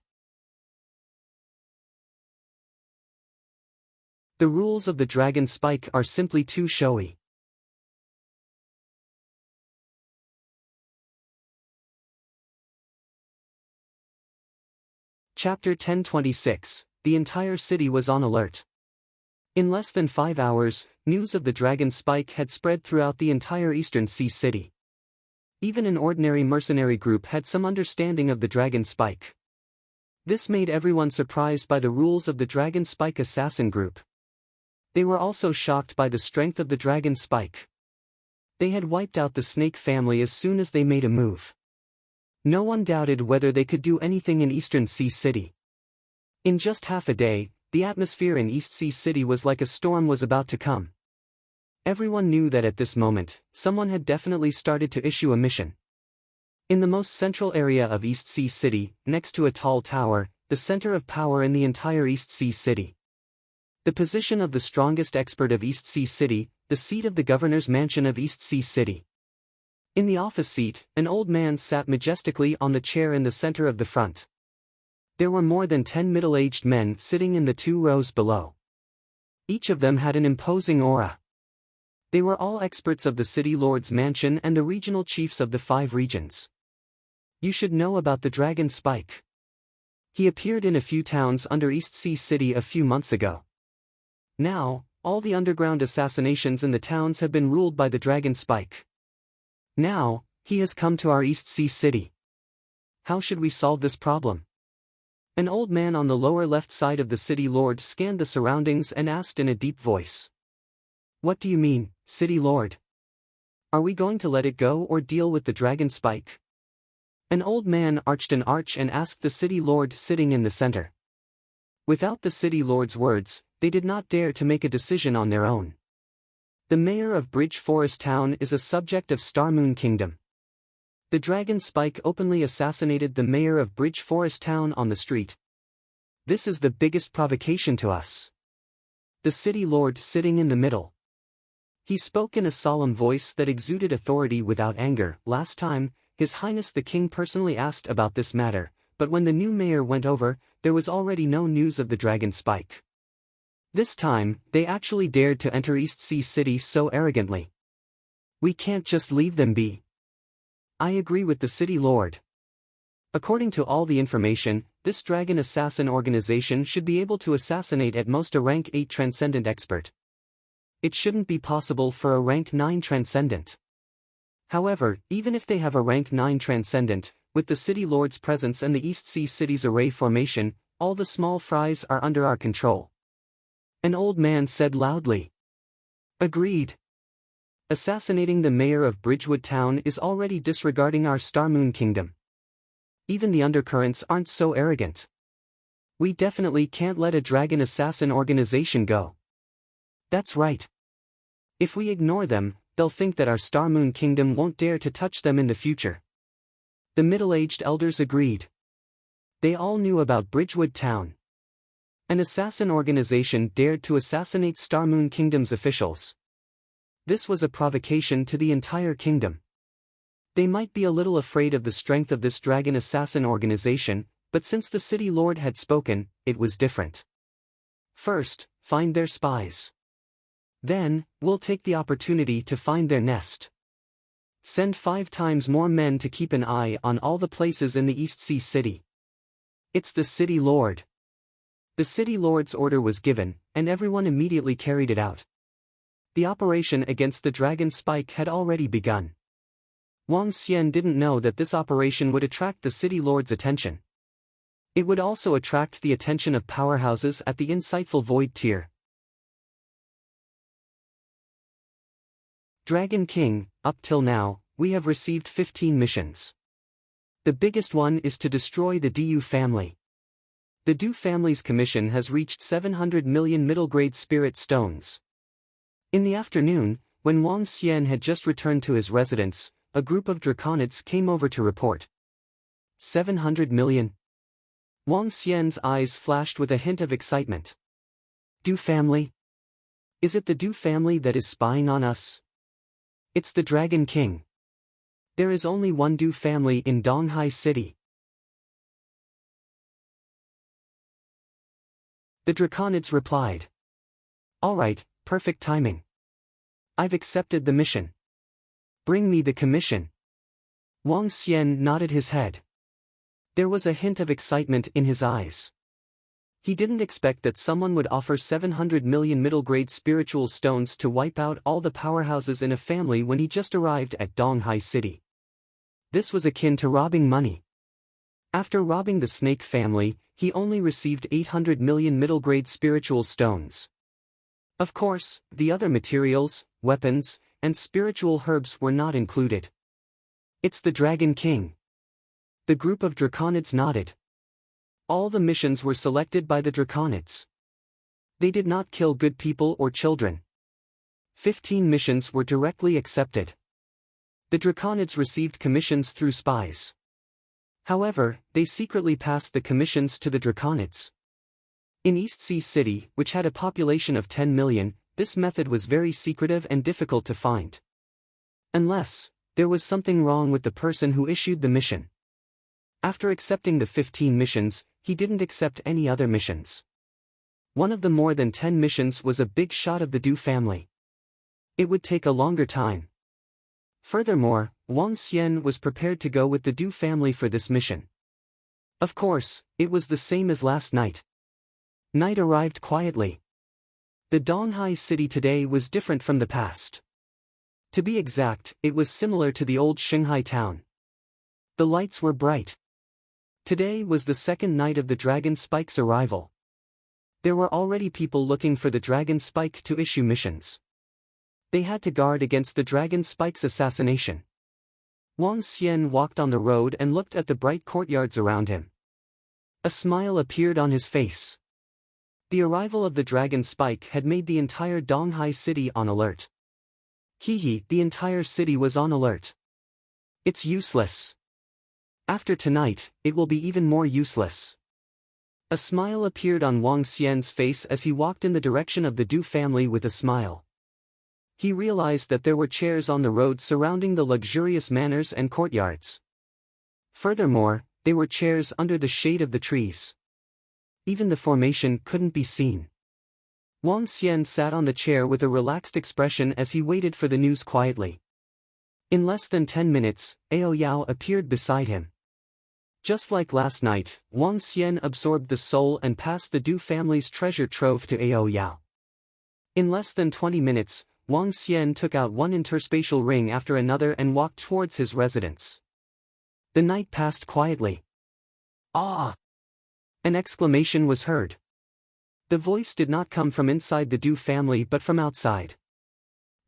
The rules of the dragon spike are simply too showy. Chapter 1026. The entire city was on alert. In less than 5 hours, news of the dragon spike had spread throughout the entire Eastern Sea city. Even an ordinary mercenary group had some understanding of the dragon spike. This made everyone surprised by the rules of the dragon spike assassin group. They were also shocked by the strength of the dragon spike. They had wiped out the snake family as soon as they made a move. No one doubted whether they could do anything in Eastern Sea City. In just half a day, the atmosphere in East Sea City was like a storm was about to come. Everyone knew that at this moment, someone had definitely started to issue a mission. In the most central area of East Sea City, next to a tall tower, the center of power in the entire East Sea City. The position of the strongest expert of East Sea City, the seat of the governor's mansion of East Sea City. In the office seat, an old man sat majestically on the chair in the center of the front. There were more than 10 middle-aged men sitting in the 2 rows below. Each of them had an imposing aura. They were all experts of the city lord's mansion and the regional chiefs of the 5 regions. You should know about the dragon spike. He appeared in a few towns under East Sea City a few months ago. Now, all the underground assassinations in the towns have been ruled by the dragon spike. Now, he has come to our East Sea City. How should we solve this problem? An old man on the lower left side of the city lord scanned the surroundings and asked in a deep voice. What do you mean, city lord? Are we going to let it go or deal with the dragon spike? An old man arched an arch and asked the city lord sitting in the center. Without the city lord's words, they did not dare to make a decision on their own. The mayor of Bridge Forest Town is a subject of Star Moon Kingdom. The dragon spike openly assassinated the mayor of Bridge Forest Town on the street. This is the biggest provocation to us. The city lord sitting in the middle. He spoke in a solemn voice that exuded authority without anger. Last time, His Highness the King personally asked about this matter, but when the new mayor went over, there was already no news of the dragon spike. This time, they actually dared to enter East Sea City so arrogantly. We can't just leave them be. I agree with the city lord. According to all the information, this dragon assassin organization should be able to assassinate at most a rank 8 transcendent expert. It shouldn't be possible for a rank 9 transcendent. However, even if they have a rank 9 transcendent, with the city lord's presence and the East Sea City's array formation, all the small fries are under our control. An old man said loudly. Agreed. Assassinating the mayor of Bridgewood Town is already disregarding our Star Moon Kingdom. Even the undercurrents aren't so arrogant. We definitely can't let a dragon assassin organization go. That's right. If we ignore them, they'll think that our Star Moon Kingdom won't dare to touch them in the future. The middle-aged elders agreed. They all knew about Bridgewood Town. An assassin organization dared to assassinate Star Moon Kingdom's officials. This was a provocation to the entire kingdom. They might be a little afraid of the strength of this dragon assassin organization, but since the city lord had spoken, it was different. First, find their spies. Then, we'll take the opportunity to find their nest. Send 5 times more men to keep an eye on all the places in the East Sea City. It's the city lord. The city lord's order was given, and everyone immediately carried it out. The operation against the dragon spike had already begun. Wang Xian didn't know that this operation would attract the city lord's attention. It would also attract the attention of powerhouses at the insightful void tier. Dragon King, up till now, we have received 15 missions. The biggest one is to destroy the Du family. The Du family's commission has reached 700 million middle-grade spirit stones. In the afternoon, when Wang Xian had just returned to his residence, a group of draconids came over to report. 700 million. Wang Xian's eyes flashed with a hint of excitement. Du family? Is it the Du family that is spying on us? It's the Dragon King. There is only one Du family in Donghai City. The Draconids replied. Alright, perfect timing. I've accepted the mission. Bring me the commission. Wang Xian nodded his head. There was a hint of excitement in his eyes. He didn't expect that someone would offer 700 million middle-grade spiritual stones to wipe out all the powerhouses in a family when he just arrived at Donghai City. This was akin to robbing money. After robbing the Snake family, he only received 800 million middle-grade spiritual stones. Of course, the other materials, weapons, and spiritual herbs were not included. It's the Dragon King. The group of Draconids nodded. All the missions were selected by the Draconids. They did not kill good people or children. 15 missions were directly accepted. The Draconids received commissions through spies. However, they secretly passed the commissions to the Draconids. In East Sea City, which had a population of 10 million, this method was very secretive and difficult to find. Unless there was something wrong with the person who issued the mission. After accepting the 15 missions, he didn't accept any other missions. One of the more than 10 missions was a big shot of the Du family. It would take a longer time. Furthermore, Wang Xian was prepared to go with the Du family for this mission. Of course, it was the same as last night. Night arrived quietly. The Donghai City today was different from the past. To be exact, it was similar to the old Shanghai town. The lights were bright. Today was the second night of the Dragon Spike's arrival. There were already people looking for the Dragon Spike to issue missions. They had to guard against the Dragon Spike's assassination. Wang Xian walked on the road and looked at the bright courtyards around him. A smile appeared on his face. The arrival of the Dragon Spike had made the entire Donghai City on alert. The entire city was on alert. It's useless. After tonight, it will be even more useless. A smile appeared on Wang Xian's face as he walked in the direction of the Du family with a smile. He realized that there were chairs on the road surrounding the luxurious manors and courtyards. Furthermore, they were chairs under the shade of the trees. Even the formation couldn't be seen. Wang Xian sat on the chair with a relaxed expression as he waited for the news quietly. In less than 10 minutes, Ao Yao appeared beside him. Just like last night, Wang Xian absorbed the soul and passed the Du family's treasure trove to Ao Yao. In less than 20 minutes, Wang Xian took out one interspatial ring after another and walked towards his residence. The night passed quietly. Ah! An exclamation was heard. The voice did not come from inside the Du family but from outside.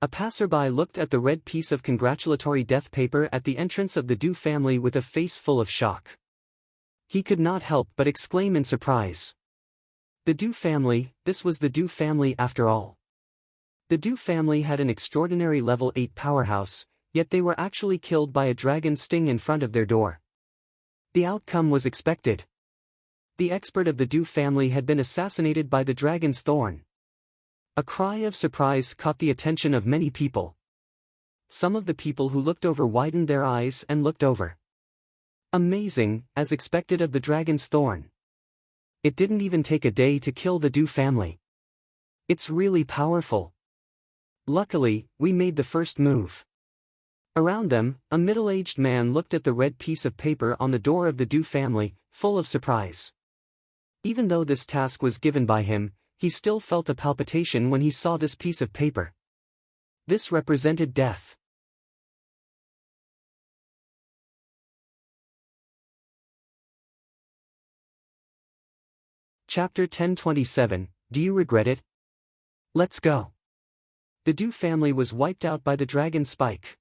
A passerby looked at the red piece of congratulatory death paper at the entrance of the Du family with a face full of shock. He could not help but exclaim in surprise. The Du family, this was the Du family after all. The Du family had an extraordinary level 8 powerhouse, yet they were actually killed by a dragon sting in front of their door. The outcome was expected. The expert of the Du family had been assassinated by the dragon's thorn. A cry of surprise caught the attention of many people. Some of the people who looked over widened their eyes and looked over. Amazing, as expected of the dragon's thorn. It didn't even take a day to kill the Du family. It's really powerful. Luckily, we made the first move. Around them, a middle-aged man looked at the red piece of paper on the door of the Du family, full of surprise. Even though this task was given by him, he still felt a palpitation when he saw this piece of paper. This represented death. Chapter 1027, Do you regret it? Let's go. The Du family was wiped out by the Dragon Spike.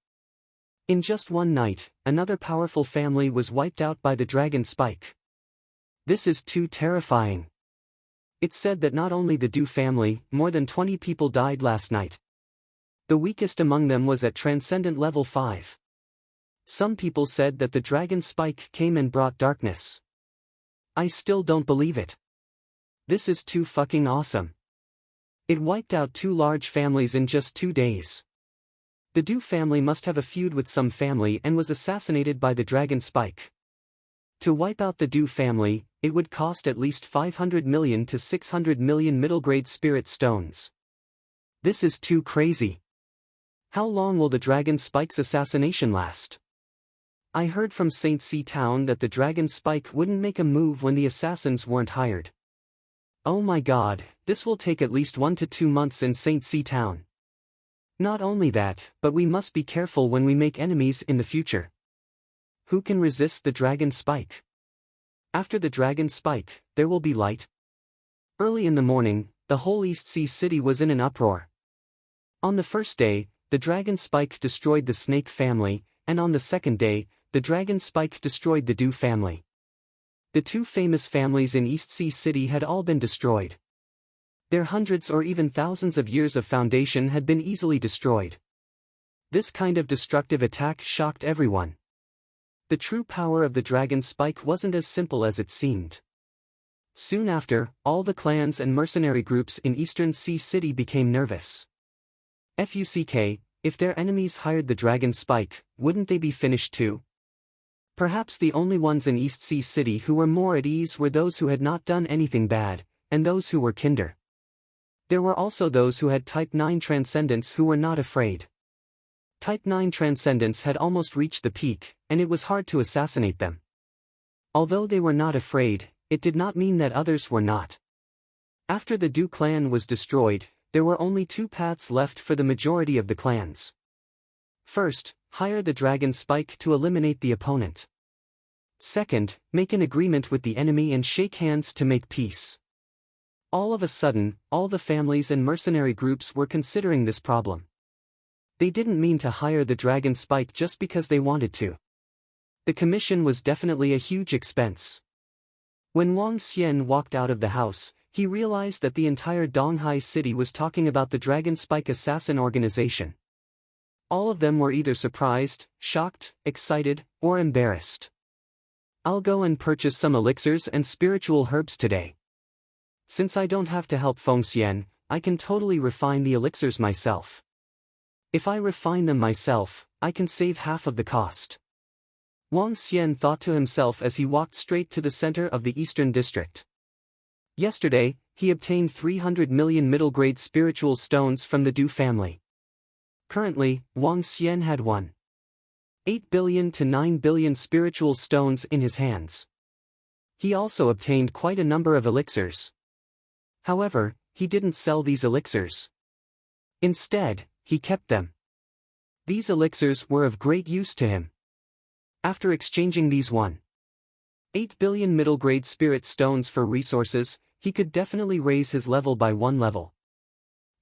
In just one night, another powerful family was wiped out by the Dragon Spike. This is too terrifying. It's said that not only the Du family, more than 20 people died last night. The weakest among them was at Transcendent Level 5. Some people said that the Dragon Spike came and brought darkness. I still don't believe it. This is too fucking awesome. It wiped out 2 large families in just 2 days. The Du family must have a feud with some family and was assassinated by the dragon Spike. To wipe out the Du family, it would cost at least 500 million to 600 million middle-grade spirit stones. This is too crazy. How long will the dragon Spike's assassination last? I heard from St. C Town that the dragon Spike wouldn't make a move when the assassins weren't hired. Oh my god, this will take at least 1 to 2 months in St. C Town. Not only that, but we must be careful when we make enemies in the future. Who can resist the dragon Spike? After the dragon Spike, there will be light. Early in the morning, the whole East Sea city was in an uproar. On the first day, the dragon Spike destroyed the snake family, and on the second day, the dragon Spike destroyed the Du family. The 2 famous families in East Sea City had all been destroyed. Their hundreds or even thousands of years of foundation had been easily destroyed. This kind of destructive attack shocked everyone. The true power of the dragon Spike wasn't as simple as it seemed. Soon after, all the clans and mercenary groups in Eastern Sea City became nervous. FUCK, if their enemies hired the dragon Spike, wouldn't they be finished too? Perhaps the only ones in East Sea City who were more at ease were those who had not done anything bad, and those who were kinder. There were also those who had Type 9 transcendence who were not afraid. Type 9 transcendence had almost reached the peak, and it was hard to assassinate them. Although they were not afraid, it did not mean that others were not. After the Du clan was destroyed, there were only 2 paths left for the majority of the clans. First, hire the dragon Spike to eliminate the opponent. Second, make an agreement with the enemy and shake hands to make peace. All of a sudden, all the families and mercenary groups were considering this problem. They didn't mean to hire the dragon Spike just because they wanted to. The commission was definitely a huge expense. When Wang Xian walked out of the house, he realized that the entire Donghai city was talking about the dragon Spike assassin organization. All of them were either surprised, shocked, excited, or embarrassed. I'll go and purchase some elixirs and spiritual herbs today. Since I don't have to help Feng Xian, I can totally refine the elixirs myself. If I refine them myself, I can save half of the cost. Wang Xian thought to himself as he walked straight to the center of the Eastern District. Yesterday, he obtained 300 million middle-grade spiritual stones from the Du family. Currently, Wang Xian had 1.8 billion to 9 billion spiritual stones in his hands. He also obtained quite a number of elixirs. However, he didn't sell these elixirs. Instead, he kept them. These elixirs were of great use to him. After exchanging these 1.8 billion middle-grade spirit stones for resources, he could definitely raise his level by 1 level.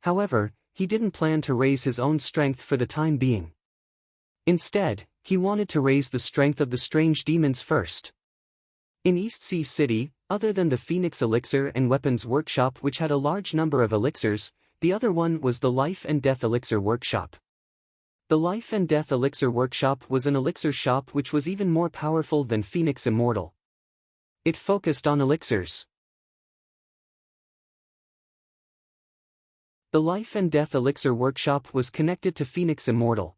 However, he didn't plan to raise his own strength for the time being. Instead, he wanted to raise the strength of the strange demons first. In East Sea City, other than the Phoenix Elixir and Weapons Workshop which had a large number of elixirs, the other one was the Life and Death Elixir Workshop. The Life and Death Elixir Workshop was an elixir shop which was even more powerful than Phoenix Immortal. It focused on elixirs. The Life and Death Elixir Workshop was connected to Phoenix Immortal.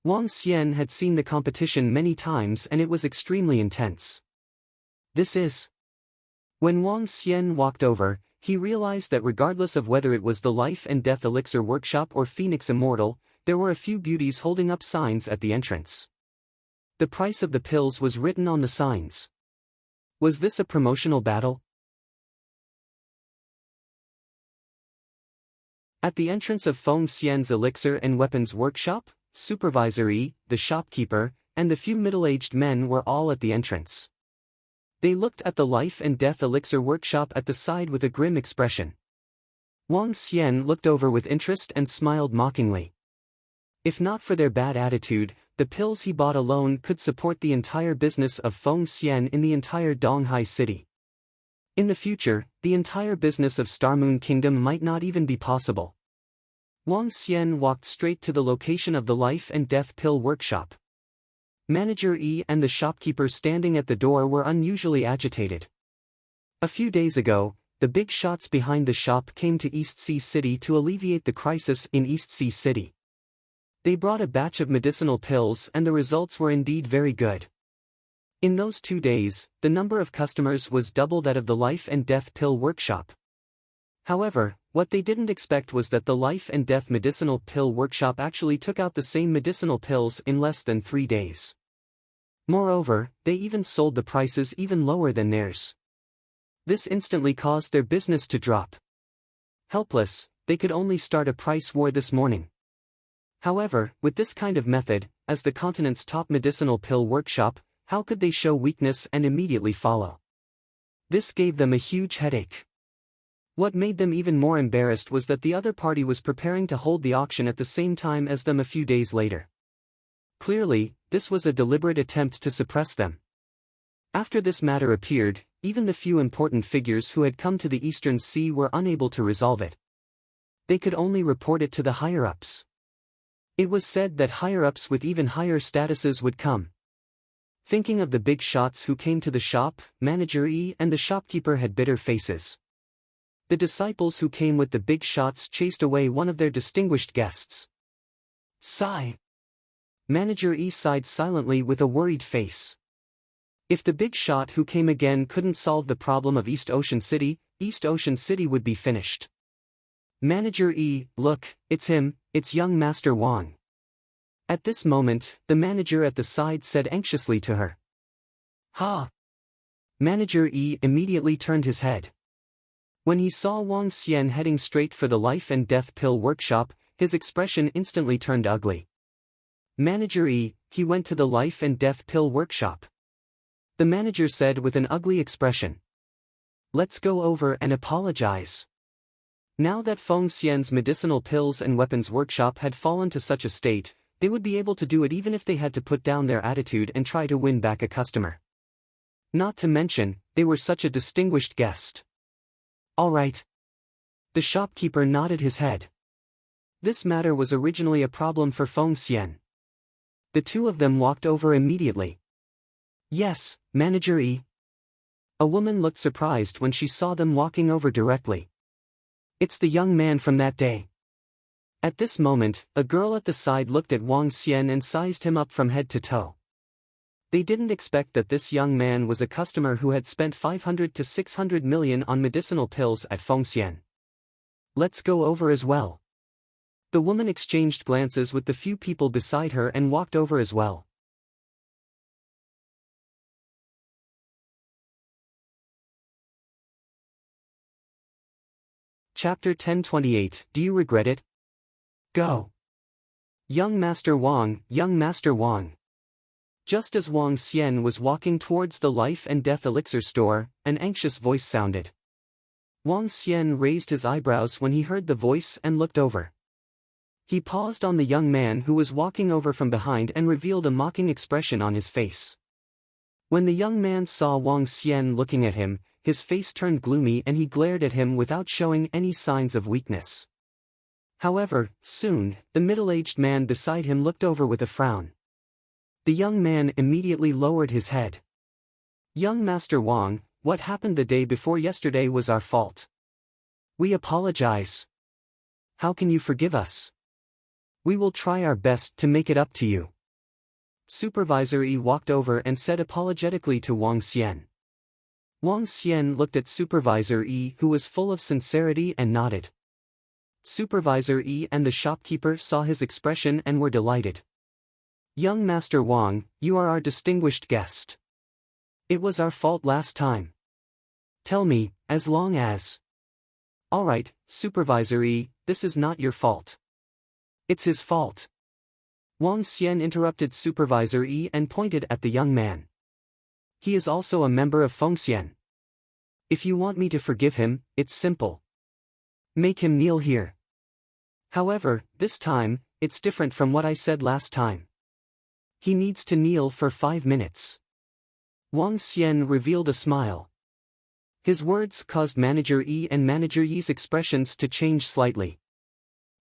Wang Xian had seen the competition many times and it was extremely intense. This is. When Wang Xian walked over, he realized that regardless of whether it was the Life and Death Elixir Workshop or Phoenix Immortal, there were a few beauties holding up signs at the entrance. The price of the pills was written on the signs. Was this a promotional battle? At the entrance of Feng Xian's Elixir and Weapons Workshop, Supervisor Yi, the shopkeeper, and the few middle-aged men were all at the entrance. They looked at the Life and Death Elixir Workshop at the side with a grim expression. Wang Xian looked over with interest and smiled mockingly. If not for their bad attitude, the pills he bought alone could support the entire business of Feng Xian in the entire Donghai city. In the future, the entire business of Starmoon Kingdom might not even be possible. Wang Xian walked straight to the location of the Life and Death Pill Workshop. Manager Yi and the shopkeeper standing at the door were unusually agitated. A few days ago, the big shots behind the shop came to East Sea City to alleviate the crisis in East Sea City. They brought a batch of medicinal pills and the results were indeed very good. In those 2 days, the number of customers was double that of the Life and Death Pill Workshop. However, what they didn't expect was that the Life and Death Medicinal Pill Workshop actually took out the same medicinal pills in less than 3 days. Moreover, they even sold the prices even lower than theirs. This instantly caused their business to drop. Helpless, they could only start a price war this morning. However, with this kind of method, as the continent's top medicinal pill workshop, how could they show weakness and immediately follow? This gave them a huge headache. What made them even more embarrassed was that the other party was preparing to hold the auction at the same time as them a few days later. Clearly, this was a deliberate attempt to suppress them. After this matter appeared, even the few important figures who had come to the Eastern Sea were unable to resolve it. They could only report it to the higher-ups. It was said that higher-ups with even higher statuses would come. Thinking of the big shots who came to the shop, Manager E and the shopkeeper had bitter faces. The disciples who came with the big shots chased away one of their distinguished guests. Sigh. Manager E sighed silently with a worried face. If the big shot who came again couldn't solve the problem of East Ocean City would be finished. Manager E, look, it's him, it's young Master Wang. At this moment, the manager at the side said anxiously to her. Ha! Manager E immediately turned his head. When he saw Wang Xian heading straight for the Life and Death Pill Workshop, his expression instantly turned ugly. Manager E, he went to the Life and Death Pill Workshop. The manager said with an ugly expression. Let's go over and apologize. Now that Feng Xian's medicinal pills and weapons workshop had fallen to such a state, they would be able to do it even if they had to put down their attitude and try to win back a customer. Not to mention, they were such a distinguished guest. All right. The shopkeeper nodded his head. This matter was originally a problem for Feng Xian. The two of them walked over immediately. Yes, Manager E. A woman looked surprised when she saw them walking over directly. It's the young man from that day. At this moment, a girl at the side looked at Wang Xian and sized him up from head to toe. They didn't expect that this young man was a customer who had spent 500 to 600 million on medicinal pills at Feng Xian. Let's go over as well. The woman exchanged glances with the few people beside her and walked over as well. Chapter 1028, Do you regret it? Go. Young Master Wang, young Master Wang. Just as Wang Xian was walking towards the Life and Death Elixir store, an anxious voice sounded. Wang Xian raised his eyebrows when he heard the voice and looked over. He paused on the young man who was walking over from behind and revealed a mocking expression on his face. When the young man saw Wang Xian looking at him, his face turned gloomy and he glared at him without showing any signs of weakness. However, soon, the middle-aged man beside him looked over with a frown. The young man immediately lowered his head. Young Master Wang, what happened the day before yesterday was our fault. We apologize. How can you forgive us? We will try our best to make it up to you. Supervisor Yi walked over and said apologetically to Wang Xian. Wang Xian looked at Supervisor Yi, who was full of sincerity, and nodded. Supervisor Yi and the shopkeeper saw his expression and were delighted. Young Master Wang, you are our distinguished guest. It was our fault last time. Tell me, as long as... All right, Supervisor Yi, this is not your fault. It's his fault. Wang Xian interrupted Supervisor Yi and pointed at the young man. He is also a member of Feng Xian. If you want me to forgive him, it's simple. Make him kneel here. However, this time, it's different from what I said last time. He needs to kneel for 5 minutes. Wang Xian revealed a smile. His words caused Manager Yi and Manager Yi's expressions to change slightly.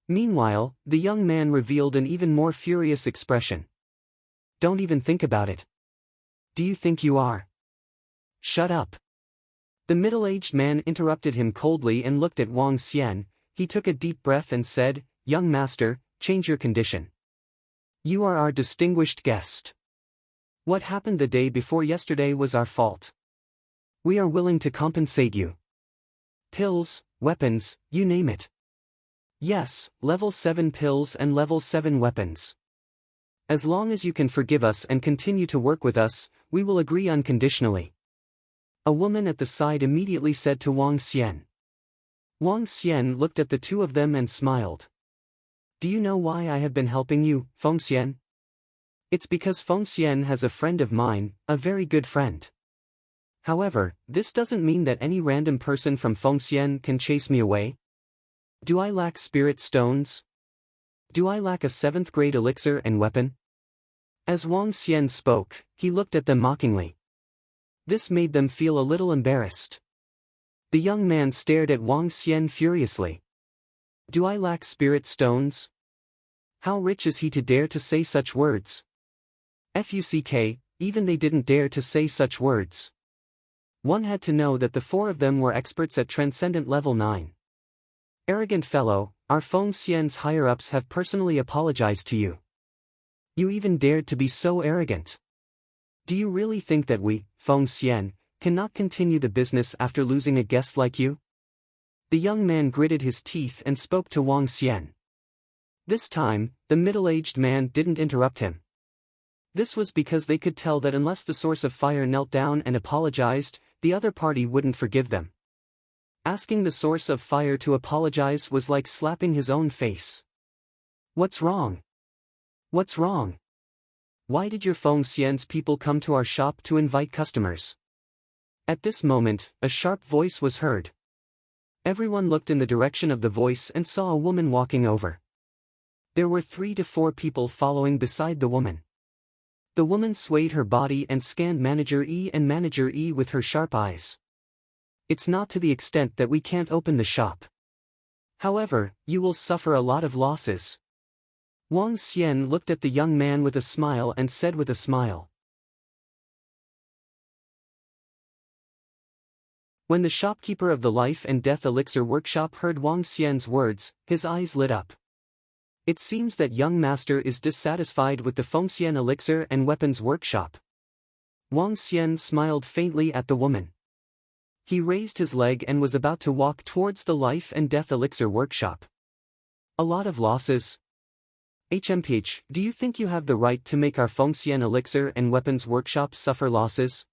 Meanwhile, the young man revealed an even more furious expression. Don't even think about it. Do you think you are? Shut up. The middle-aged man interrupted him coldly and looked at Wang Xian. He took a deep breath and said, "Young master, change your condition. You are our distinguished guest. What happened the day before yesterday was our fault. We are willing to compensate you. Pills, weapons, you name it. Yes, level 7 pills and level 7 weapons. As long as you can forgive us and continue to work with us, we will agree unconditionally." A woman at the side immediately said to Wang Xian. Wang Xian looked at the two of them and smiled. "Do you know why I have been helping you, Feng Xian? It's because Feng Xian has a friend of mine, a very good friend. However, this doesn't mean that any random person from Feng Xian can chase me away. Do I lack spirit stones? Do I lack a 7th grade elixir and weapon?" As Wang Xian spoke, he looked at them mockingly. This made them feel a little embarrassed. The young man stared at Wang Xian furiously. "Do I lack spirit stones? How rich is he to dare to say such words?" Fuck, even they didn't dare to say such words. One had to know that the four of them were experts at Transcendent Level 9. "Arrogant fellow, our Feng Xian's higher-ups have personally apologized to you. You even dared to be so arrogant. Do you really think that we, Feng Xian, cannot continue the business after losing a guest like you?" The young man gritted his teeth and spoke to Wang Xian. This time, the middle-aged man didn't interrupt him. This was because they could tell that unless the source of fire knelt down and apologized, the other party wouldn't forgive them. Asking the source of fire to apologize was like slapping his own face. "What's wrong? What's wrong? Why did your Feng Xian's people come to our shop to invite customers?" At this moment, a sharp voice was heard. Everyone looked in the direction of the voice and saw a woman walking over. There were 3 to 4 people following beside the woman. The woman swayed her body and scanned Manager E and Manager E with her sharp eyes. "It's not to the extent that we can't open the shop. However, you will suffer a lot of losses." Wang Xian looked at the young man with a smile and said with a smile. When the shopkeeper of the Life and Death Elixir Workshop heard Wang Xian's words, his eyes lit up. It seems that young master is dissatisfied with the Feng Xian Elixir and Weapons Workshop. Wang Xian smiled faintly at the woman. He raised his leg and was about to walk towards the Life and Death Elixir Workshop. "A lot of losses? HMPH, do you think you have the right to make our Feng Xian Elixir and Weapons Workshop suffer losses?"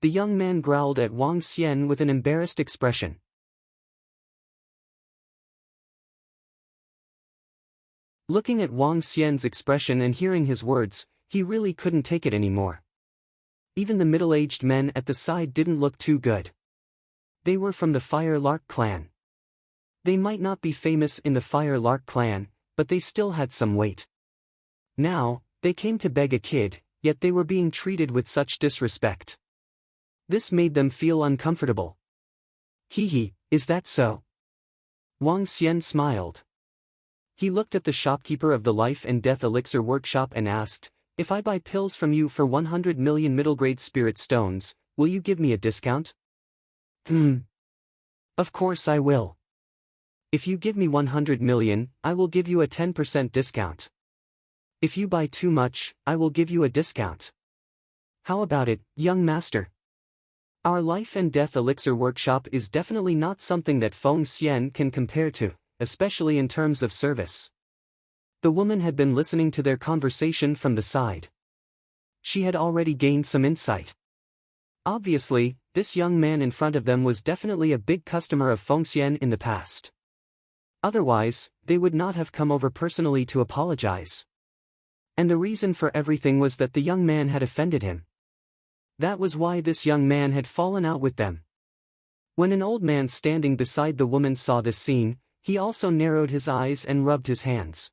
The young man growled at Wang Xian with an embarrassed expression. Looking at Wang Xian's expression and hearing his words, he really couldn't take it anymore. Even the middle-aged men at the side didn't look too good. They were from the Fire Lark clan. They might not be famous in the Fire Lark clan, but they still had some weight. Now, they came to beg a kid, yet they were being treated with such disrespect. This made them feel uncomfortable. "Hee, is that so?" Wang Xian smiled. He looked at the shopkeeper of the Life and Death Elixir Workshop and asked, "If I buy pills from you for 100 million middle-grade spirit stones, will you give me a discount?" Of course I will. If you give me 100 million, I will give you a 10% discount. If you buy too much, I will give you a discount. How about it, young master? Our Life and Death Elixir Workshop is definitely not something that Feng Xian can compare to, especially in terms of service. The woman had been listening to their conversation from the side. She had already gained some insight. Obviously, this young man in front of them was definitely a big customer of Feng Xian in the past. Otherwise, they would not have come over personally to apologize. And the reason for everything was that the young man had offended him. That was why this young man had fallen out with them. When an old man standing beside the woman saw this scene, he also narrowed his eyes and rubbed his hands.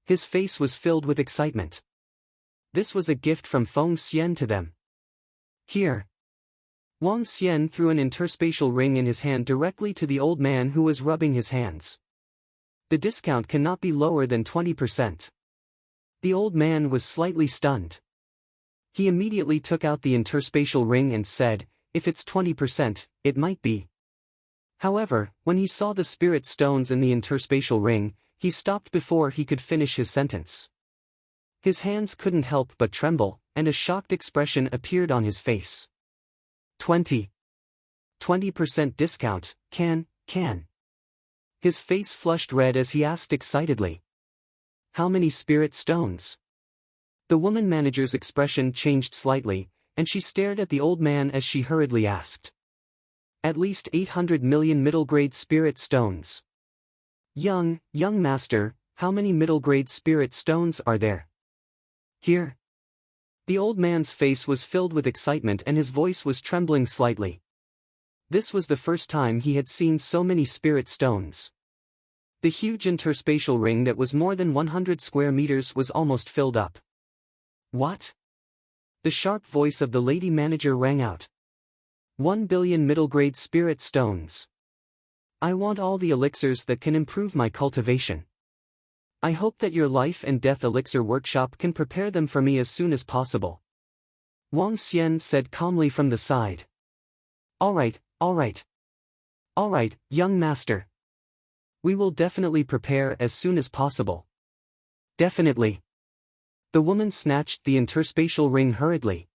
His face was filled with excitement. This was a gift from Feng Xian to them. "Here." Wang Xian threw an interspatial ring in his hand directly to the old man who was rubbing his hands. "The discount cannot be lower than 20%. The old man was slightly stunned. He immediately took out the interspatial ring and said, if it's 20%, it might be. However, when he saw the spirit stones in the interspatial ring, he stopped before he could finish his sentence. His hands couldn't help but tremble, and a shocked expression appeared on his face. 20% discount, can. His face flushed red as he asked excitedly. How many spirit stones? The woman manager's expression changed slightly, and she stared at the old man as she hurriedly asked. At least 800 million middle-grade spirit stones. Young master, how many middle-grade spirit stones are there? Here. The old man's face was filled with excitement and his voice was trembling slightly. This was the first time he had seen so many spirit stones. The huge interspatial ring that was more than 100 square meters was almost filled up. What? The sharp voice of the lady manager rang out. 1 billion middle-grade spirit stones. I want all the elixirs that can improve my cultivation. I hope that your life and death elixir workshop can prepare them for me as soon as possible. Wang Xian said calmly from the side. All right, young master. We will definitely prepare as soon as possible. Definitely. The woman snatched the interspatial ring hurriedly.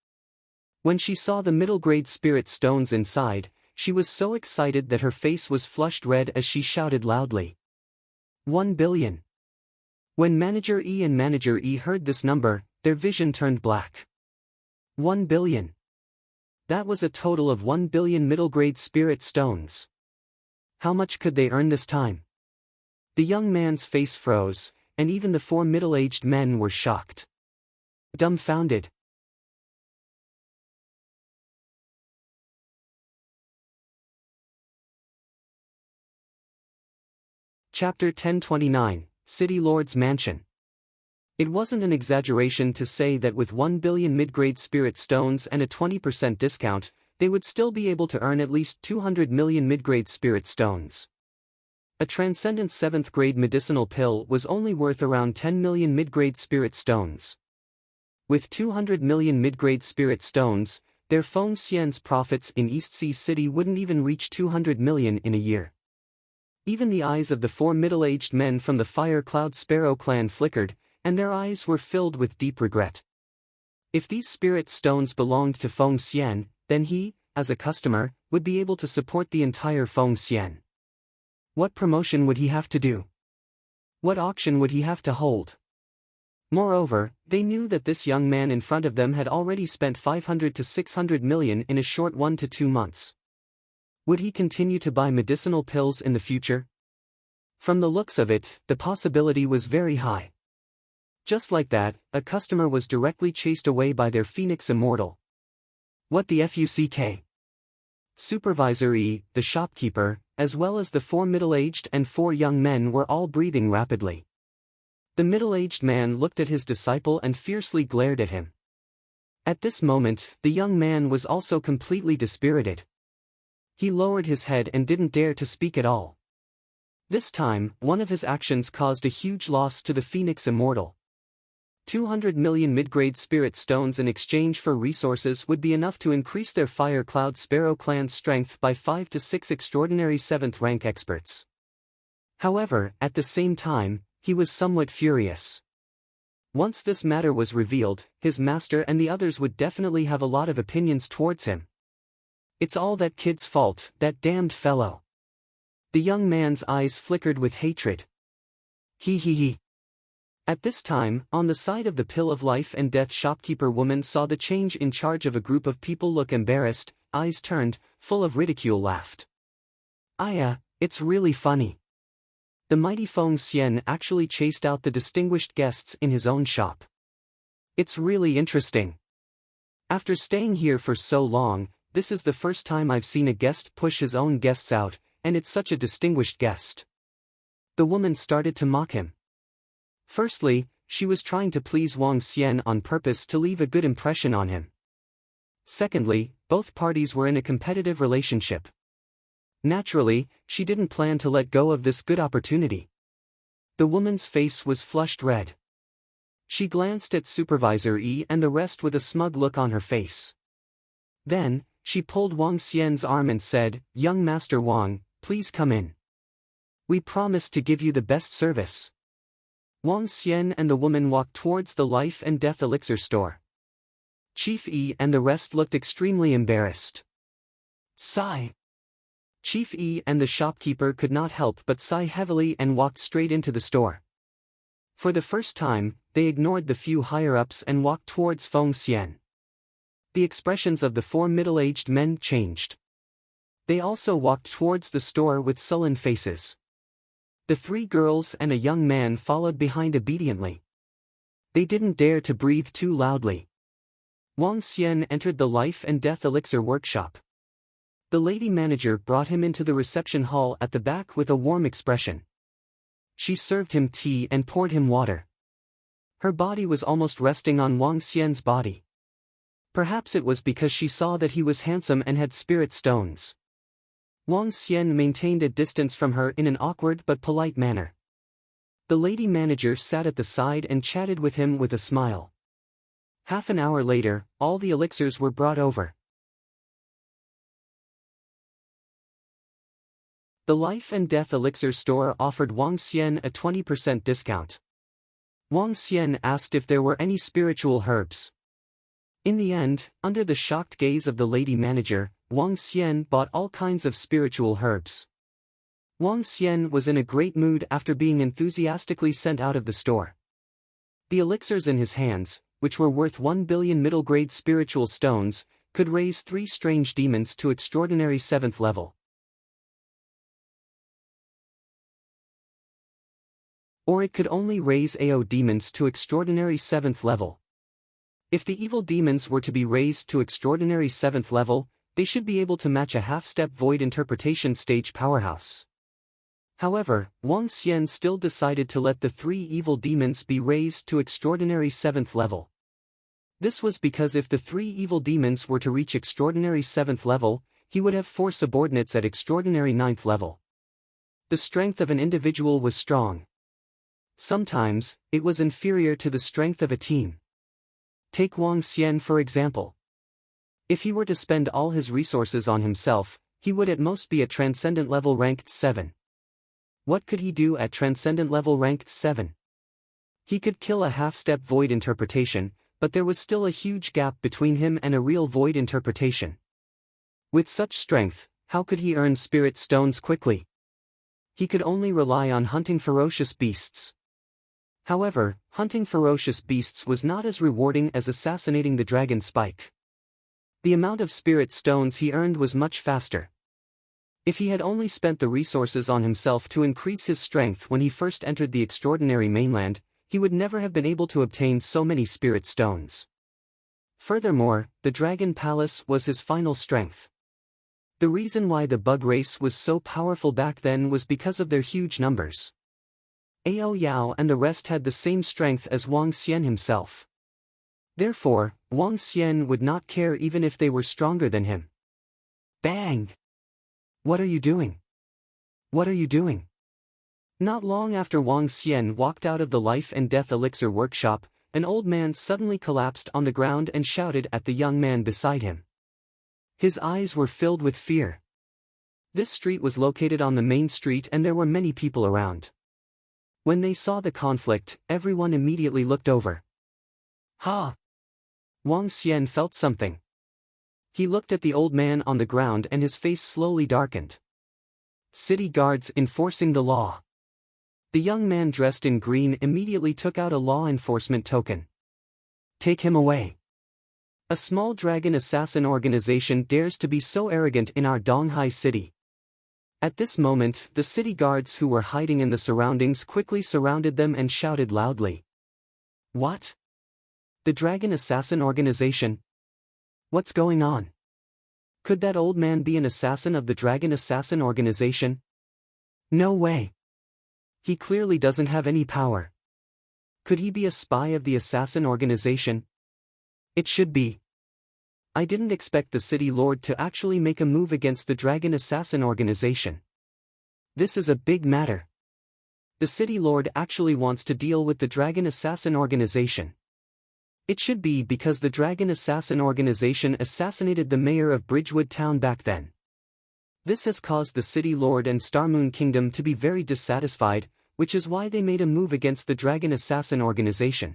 When she saw the middle-grade spirit stones inside, she was so excited that her face was flushed red as she shouted loudly. 1 billion. When Manager E and Manager E heard this number, their vision turned black. 1 billion. That was a total of 1 billion middle-grade spirit stones. How much could they earn this time? The young man's face froze, and even the 4 middle-aged men were shocked. Dumbfounded. Chapter 1029, City Lord's Mansion. It wasn't an exaggeration to say that with 1 billion mid-grade spirit stones and a 20% discount, they would still be able to earn at least 200 million mid-grade spirit stones. A transcendent 7th grade medicinal pill was only worth around 10 million mid-grade spirit stones. With 200 million mid-grade spirit stones, their Feng Xian's profits in East Sea City wouldn't even reach 200 million in a year. Even the eyes of the 4 middle-aged men from the Fire Cloud Sparrow clan flickered, and their eyes were filled with deep regret. If these spirit stones belonged to Feng Xian, then he, as a customer, would be able to support the entire Feng Xian. What promotion would he have to do? What auction would he have to hold? Moreover, they knew that this young man in front of them had already spent 500 to 600 million in a short 1 to 2 months. Would he continue to buy medicinal pills in the future? From the looks of it, the possibility was very high. Just like that, a customer was directly chased away by their Phoenix Immortal. What the fuck? Supervisor E, the shopkeeper, as well as the 4 middle-aged and 4 young men were all breathing rapidly. The middle-aged man looked at his disciple and fiercely glared at him. At this moment, the young man was also completely dispirited. He lowered his head and didn't dare to speak at all. This time, one of his actions caused a huge loss to the Phoenix Immortal. 200 million mid-grade spirit stones in exchange for resources would be enough to increase their Fire Cloud Sparrow clan's strength by 5 to 6 extraordinary 7th rank experts. However, at the same time, he was somewhat furious. Once this matter was revealed, his master and the others would definitely have a lot of opinions towards him. It's all that kid's fault, that damned fellow. The young man's eyes flickered with hatred. He. At this time, on the side of the Pill of Life and Death shopkeeper woman saw the change in charge of a group of people look embarrassed, eyes turned, full of ridicule laughed. It's really funny. The mighty Feng Xian actually chased out the distinguished guests in his own shop. It's really interesting. After staying here for so long, this is the first time I've seen a guest push his own guests out, and it's such a distinguished guest. The woman started to mock him. Firstly, she was trying to please Wang Xian on purpose to leave a good impression on him. Secondly, both parties were in a competitive relationship. Naturally, she didn't plan to let go of this good opportunity. The woman's face was flushed red. She glanced at Supervisor E and the rest with a smug look on her face. Then, she pulled Wang Xian's arm and said, "Young Master Wang, please come in. We promise to give you the best service." Wang Xian and the woman walked towards the life and death elixir store. Chief Yi and the rest looked extremely embarrassed. Sigh. Chief Yi and the shopkeeper could not help but sigh heavily and walked straight into the store. For the first time, they ignored the few higher-ups and walked towards Feng Xian. The expressions of the four middle-aged men changed. They also walked towards the store with sullen faces. The three girls and a young man followed behind obediently. They didn't dare to breathe too loudly. Wang Xian entered the life and death elixir workshop. The lady manager brought him into the reception hall at the back with a warm expression. She served him tea and poured him water. Her body was almost resting on Wang Xian's body. Perhaps it was because she saw that he was handsome and had spirit stones. Wang Xian maintained a distance from her in an awkward but polite manner. The lady manager sat at the side and chatted with him with a smile. Half an hour later, all the elixirs were brought over. The Life and Death Elixir store offered Wang Xian a 20% discount. Wang Xian asked if there were any spiritual herbs. In the end, under the shocked gaze of the lady manager, Wang Xian bought all kinds of spiritual herbs. Wang Xian was in a great mood after being enthusiastically sent out of the store. The elixirs in his hands, which were worth 1 billion middle-grade spiritual stones, could raise 3 strange demons to extraordinary 7th level. Or it could only raise AO demons to extraordinary 7th level. If the evil demons were to be raised to extraordinary 7th level, they should be able to match a half-step void interpretation stage powerhouse. However, Wang Xian still decided to let the 3 evil demons be raised to extraordinary 7th level. This was because if the 3 evil demons were to reach extraordinary 7th level, he would have 4 subordinates at extraordinary 9th level. The strength of an individual was strong. Sometimes, it was inferior to the strength of a team. Take Wang Xian for example. If he were to spend all his resources on himself, he would at most be at Transcendent level ranked 7. What could he do at Transcendent level ranked 7? He could kill a half-step void interpretation, but there was still a huge gap between him and a real void interpretation. With such strength, how could he earn spirit stones quickly? He could only rely on hunting ferocious beasts. However, hunting ferocious beasts was not as rewarding as assassinating the dragon Spike. The amount of spirit stones he earned was much faster. If he had only spent the resources on himself to increase his strength when he first entered the extraordinary mainland, he would never have been able to obtain so many spirit stones. Furthermore, the Dragon Palace was his final strength. The reason why the bug race was so powerful back then was because of their huge numbers. Ao Yao and the rest had the same strength as Wang Xian himself. Therefore, Wang Xian would not care even if they were stronger than him. Bang! What are you doing? What are you doing? Not long after Wang Xian walked out of the Life and Death Elixir workshop, an old man suddenly collapsed on the ground and shouted at the young man beside him. His eyes were filled with fear. This street was located on the main street and there were many people around. When they saw the conflict, everyone immediately looked over. Ha! Wang Xian felt something. He looked at the old man on the ground and his face slowly darkened. City guards enforcing the law. The young man dressed in green immediately took out a law enforcement token. Take him away. A small dragon assassin organization dares to be so arrogant in our Donghai city. At this moment, the city guards who were hiding in the surroundings quickly surrounded them and shouted loudly. What? The Dragon Assassin Organization? What's going on? Could that old man be an assassin of the Dragon Assassin Organization? No way. He clearly doesn't have any power. Could he be a spy of the Assassin Organization? It should be. I didn't expect the city lord to actually make a move against the Dragon Assassin Organization. This is a big matter. The city lord actually wants to deal with the Dragon Assassin Organization. It should be because the Dragon Assassin organization assassinated the mayor of Bridgewood Town back then. This has caused the City Lord and Starmoon Kingdom to be very dissatisfied, which is why they made a move against the Dragon Assassin organization.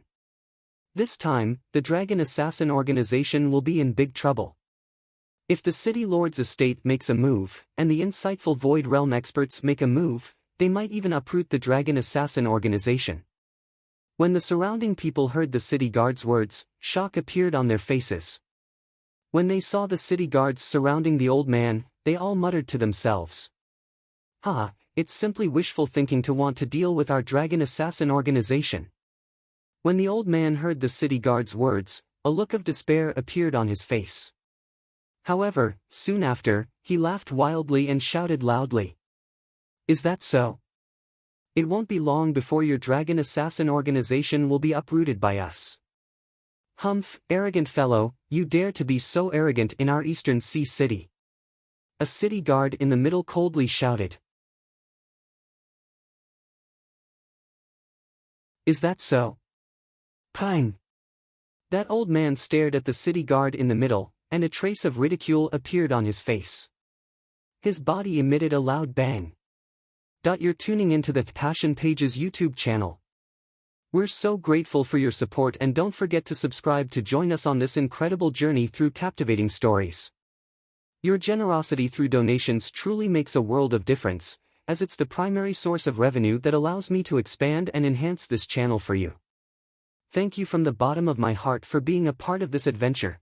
This time, the Dragon Assassin organization will be in big trouble. If the City Lord's estate makes a move, and the insightful Void Realm experts make a move, they might even uproot the Dragon Assassin organization. When the surrounding people heard the city guards' words, shock appeared on their faces. When they saw the city guards surrounding the old man, they all muttered to themselves. It's simply wishful thinking to want to deal with our Dragon Assassin organization. When the old man heard the city guards' words, a look of despair appeared on his face. However, soon after, he laughed wildly and shouted loudly. Is that so? It won't be long before your Dragon Assassin organization will be uprooted by us. Humph, arrogant fellow, you dare to be so arrogant in our Eastern Sea City. A city guard in the middle coldly shouted. Is that so? Pang! That old man stared at the city guard in the middle, and a trace of ridicule appeared on his face. His body emitted a loud bang. You're tuning into the Passion Pages YouTube channel. We're so grateful for your support, and don't forget to subscribe to join us on this incredible journey through captivating stories. Your generosity through donations truly makes a world of difference, as it's the primary source of revenue that allows me to expand and enhance this channel for you. Thank you from the bottom of my heart for being a part of this adventure.